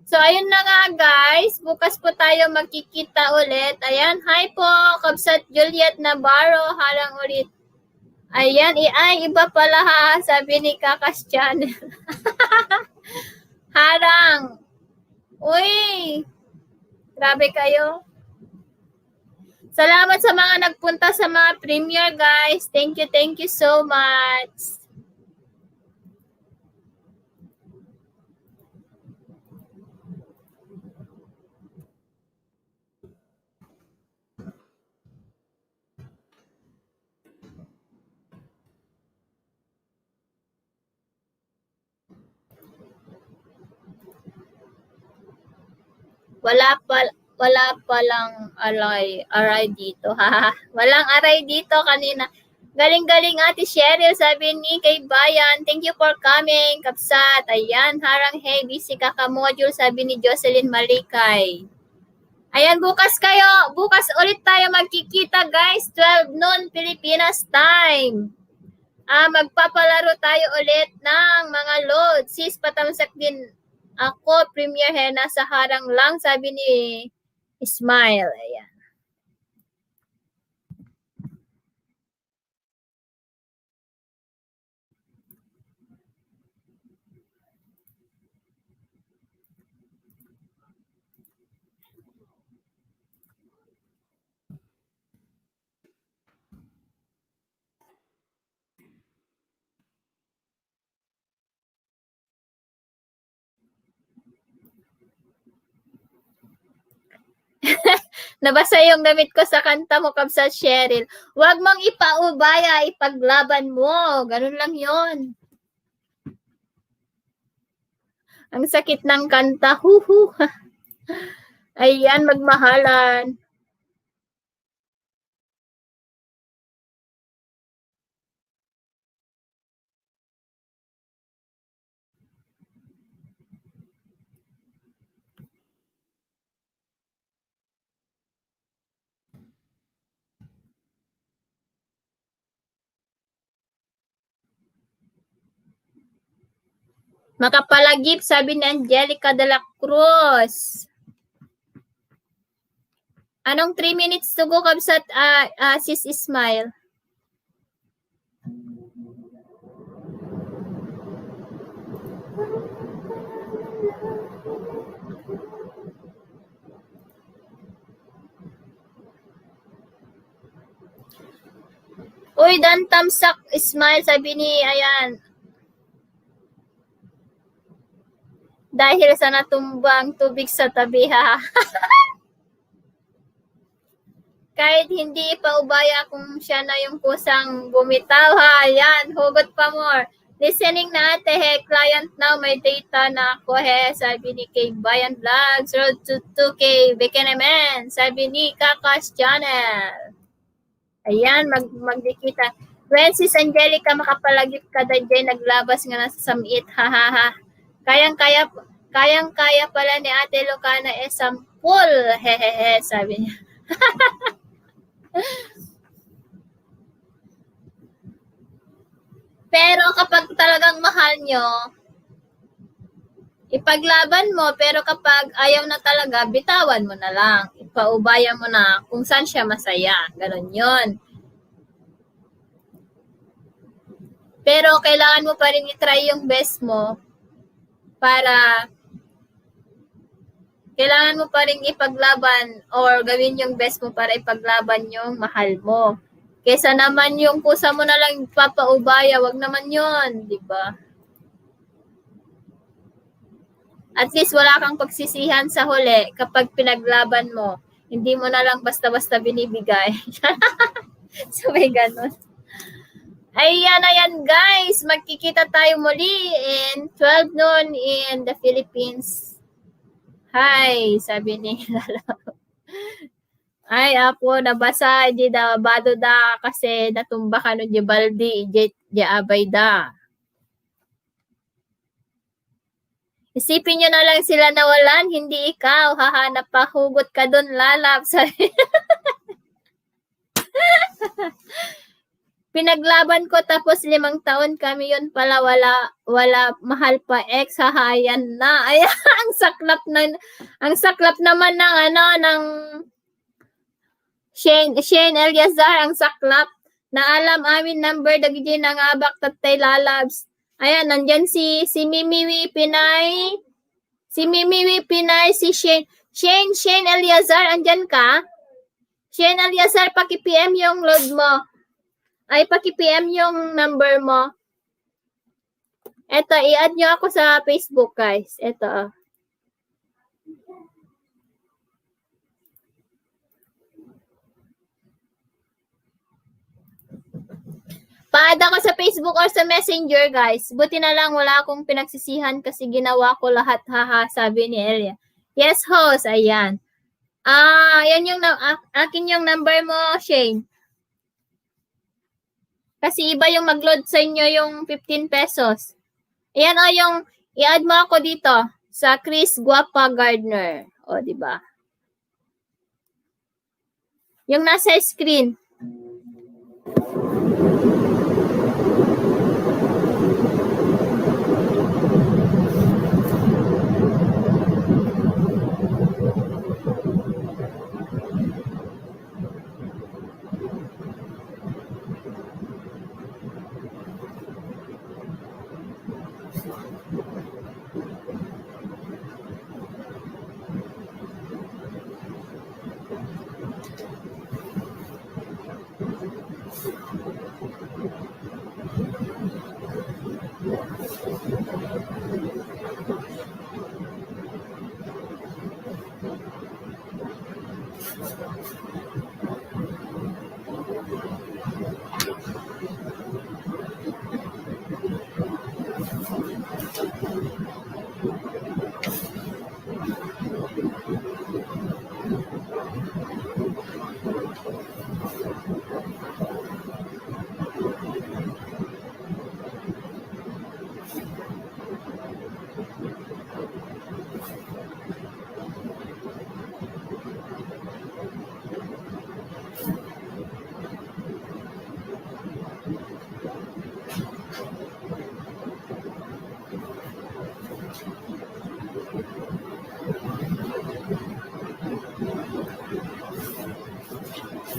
So, ayun na nga guys. Bukas po tayo magkikita ulit. Ayan, hi po, Kabsat Juliet Navarro. Harang ulit. Ayan, ay, iba pala ha. Sabi ni Kakas Channel. Harang. Uy, grabe kayo. Salamat sa mga nagpunta sa mga premiere guys. Thank you so much. Wala palang aray dito. Ha. Walang aray dito kanina. Galing-galing Ate Cheryl, sabi ni kay Bayan. Thank you for coming, Kapsat. Ayan, harang hey, busy kakamodule, sabi ni Jocelyn Malikay. Ayan, bukas ulit tayo magkikita guys, 12 noon Pilipinas time. Magpapalaro tayo ulit ng mga load. Sis, patamsak din ako, Premier Hena, sa harang lang, sabi ni Smile. Ayan. Nabasa yung damit ko sa kanta mo, Kabsat Cheryl. Huwag mong ipaubaya, ipaglaban mo. Ganun lang yon. Ang sakit ng kanta. Huhu. Ayan, magmahalan. Makapalagip, sabi ni Angelica de la Cruz. Anong 3 minutes to go, Kabsat Sis Ismail? Uy, dan tamsak Ismail, sabi ni, ayan. Dahil sa natumbang tubig sa tabi, ha. Kahit hindi paubaya kung siya na yung kusang bumitaw, ha. Ayan, hugot pa more. Listening na ate, he, client now, may data na ako, he. Sabi ni Kay Bayan Vlogs, road to 2K, Bekenemen. Sabi ni Kakas Channel. Ayan, magdikita. When sis Angelica, makapalagip ka dyan, naglabas nga na sa samit, ha, ha, ha. Kayang-kaya pala ni Ate Lucana sampul. Hehehe, sabi niya. Pero kapag talagang mahal nyo, ipaglaban mo, pero kapag ayaw na talaga, bitawan mo na lang. Ipaubaya mo na kung saan siya masaya. Ganon yun. Pero kailangan mo pa rin i-try yung best mo para kailangan mo pa rin ipaglaban or gawin yung best mo para ipaglaban yung mahal mo. Kesa naman yung kusa mo na lang papaubaya, wag naman yun, di ba? At least wala kang pagsisihan sa huli kapag pinaglaban mo. Hindi mo na lang basta-basta binibigay. So may ganun. Ayan guys, magkikita tayo muli in 12 noon in the Philippines. Hi, sabi ni Lala. Ay, apo, nabasa, di da, bado da, kasi natumba ka no, di baldi, di abay da. Isipin nyo na lang sila nawalan, hindi ikaw, hahanap pa, hugot ka doon, lalap, sabi. Pinaglaban ko tapos 5 taon kami yun pala wala mahal pa ex hahayan na. Ay ang saklap naman ng ng Shane Eliazar ang saklap. Na alam amin number dagiti nangabak tatay lalabs. Ayan nandiyan si Mimiwi Pinay. Si Mimiwi Pinay si Shane Eliazar andyan ka? Shane Eliazar paki-PM yung load mo. Ay, paki-PM yung number mo. Eto, i-add nyo ako sa Facebook, guys. Eto. Pa-add ako sa Facebook or sa Messenger, guys. Buti na lang wala akong pinagsisihan kasi ginawa ko lahat, haha, sabi ni Elia. Yes, host. Ayan. Yan yung akin yung number mo, Shane. Kasi iba yung mag-load sa inyo yung 15 pesos. Ayan yung i-add mo ako dito sa Chris Guapa Gardner. O, di ba? Yung nasa screen.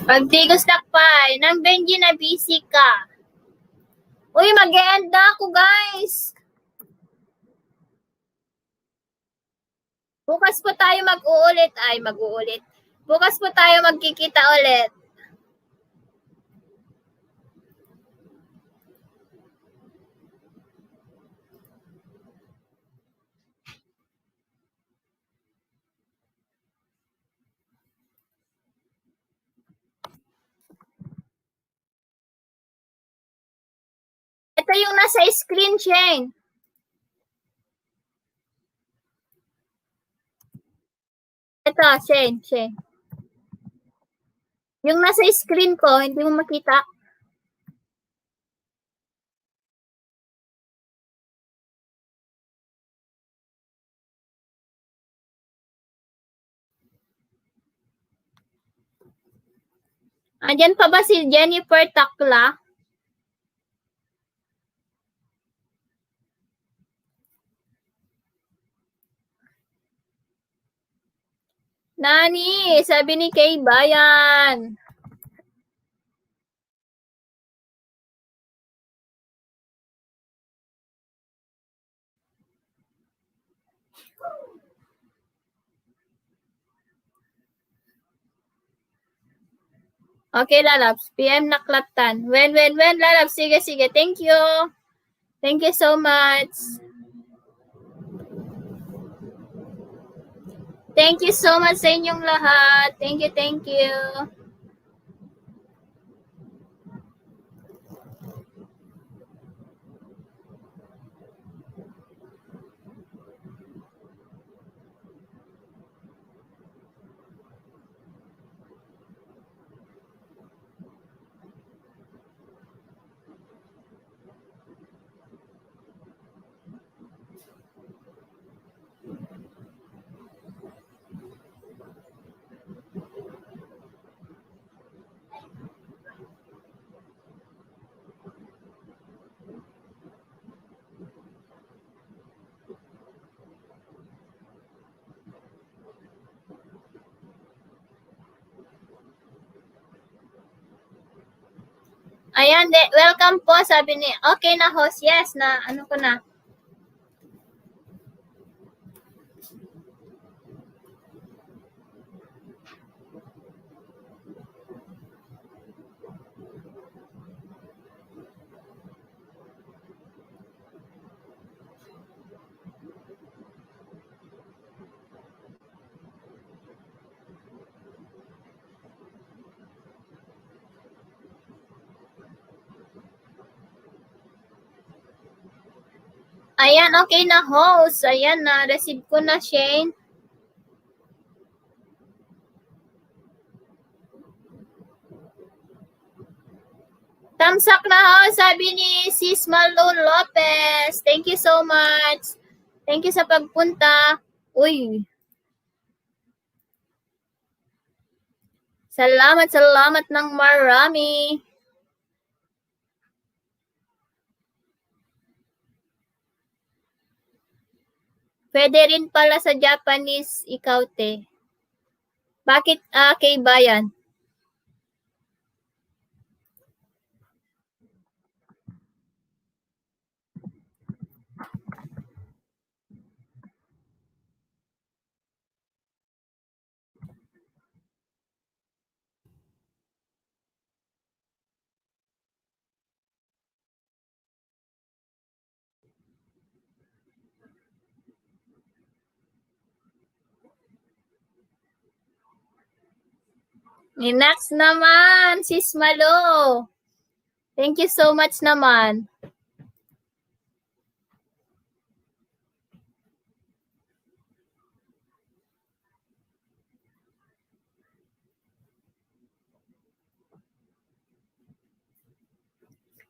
Pag di gusto pa, nang Benji na busy ka. Uy, mag-e-end na ako, guys. Bukas po tayo mag-uulit. Bukas po tayo magkikita ulit. Ito yung nasa screen, Shane. Ito, Shane. Yung nasa screen ko, hindi mo makita. Andyan pa ba si Jennifer Takla? Nani, sabi ni Kay Bayan. Okay, lalabs. PM na klatan. When, lalabs. Sige. Thank you. Thank you so much. Thank you so much sa inyong lahat. Thank you. Ayan, welcome po, sabi ni, okay na host, yes, na ano ko na. Ayan, okay na host. Ayan na, receive ko na, Shane. Tamsak na host, sabi ni Sis Malu Lopez. Thank you so much. Thank you sa pagpunta. Uy. Salamat ng marami. Pwede rin pala sa Japanese ikaw, te. Bakit kay bayan? Next naman, Sis Malo. Thank you so much naman.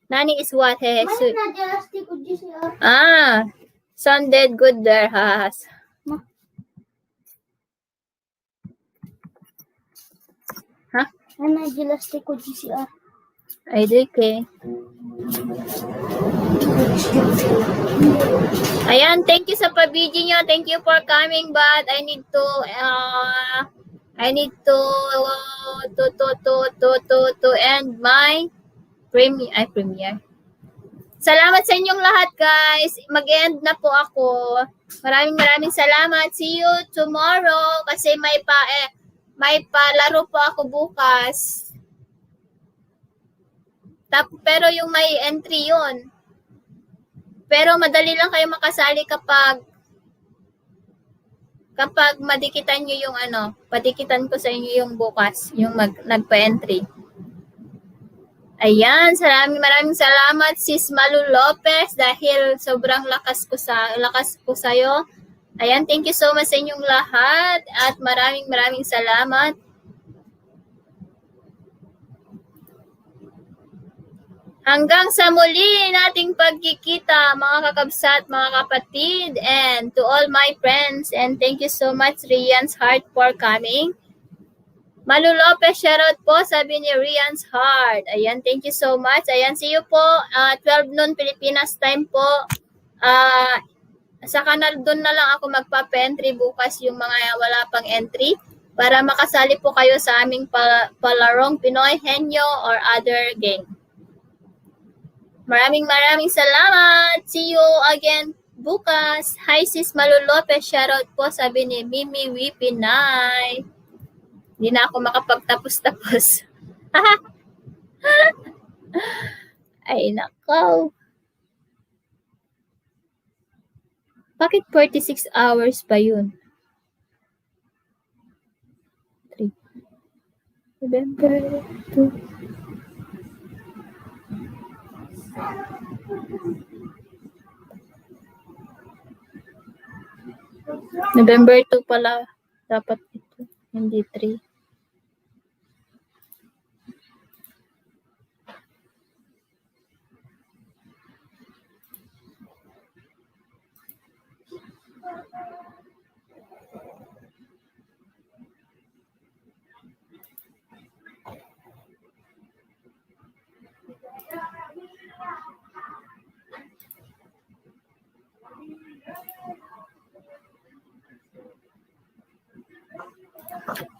Nani is what? Bakit na elastic o GCR? Sounded good there, has. Ano elastic o GCR? Ay, okay. Ayan, thank you sa pabidyo nyo. Thank you for coming, but I need to end my premiere. Salamat sa inyong lahat, guys. Mag-end na po ako. Maraming salamat. See you tomorrow kasi may palaro po ako bukas. Pero yung may entry yun. Pero madali lang kayo makasali kapag madikitan nyo yung padikitan ko sa inyo yung bukas, yung nagpa-entry. Ayan, maraming salamat Sis Malu Lopez dahil sobrang lakas ko sa'yo. Ayan, thank you so much sa inyong lahat at maraming salamat. Hanggang sa muli nating pagkikita, mga kakabsat, mga kapatid, and to all my friends, and thank you so much, Rian's Heart, for coming. Malu Lopez, shoutout po, sabi ni Rian's Heart. Ayan, thank you so much. Ayan, see you po, 12 noon Pilipinas time po. Sa kanal doon na lang ako magpa-entry bukas yung mga wala pang entry para makasali po kayo sa aming palarong Pinoy Henyo or other game. Maraming salamat. See you again bukas. Hi Sis Malu Lopez, shoutout po, sabi ni Mimi Wipinay. Hindi na ako makapagtapos. Ay, nakaw. Bakit 46 hours pa yun? 3. November 2. November 2 pala dapat ito, hindi 3.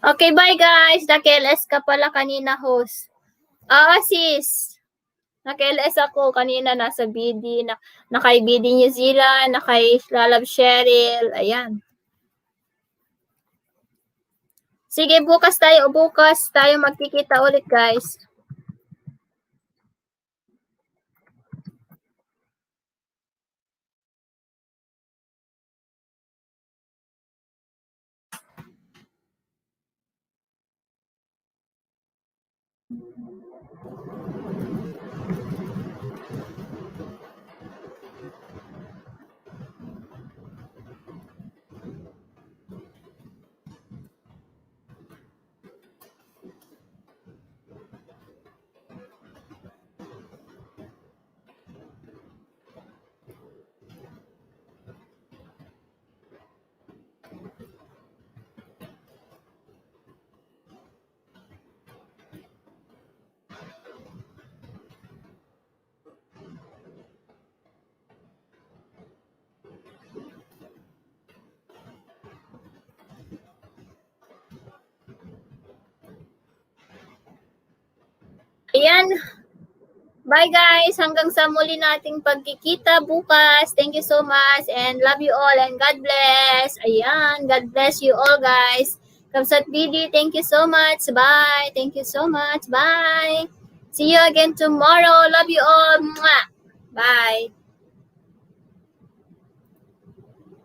Okay, bye guys. Nakeles ka pala kanina, host. Sis. Naka-LS ako kanina, nasa BD, nakay BD New Zealand, nakay Lalab Cheryl, ayan. Sige, bukas tayo magkikita ulit, guys. Ayan. Bye guys. Hanggang sa muli nating pagkikita bukas. Thank you so much and love you all and God bless. Ayan. God bless you all guys. Kamsat BD, thank you so much. Bye. Thank you so much. Bye. See you again tomorrow. Love you all. Mwah. Bye.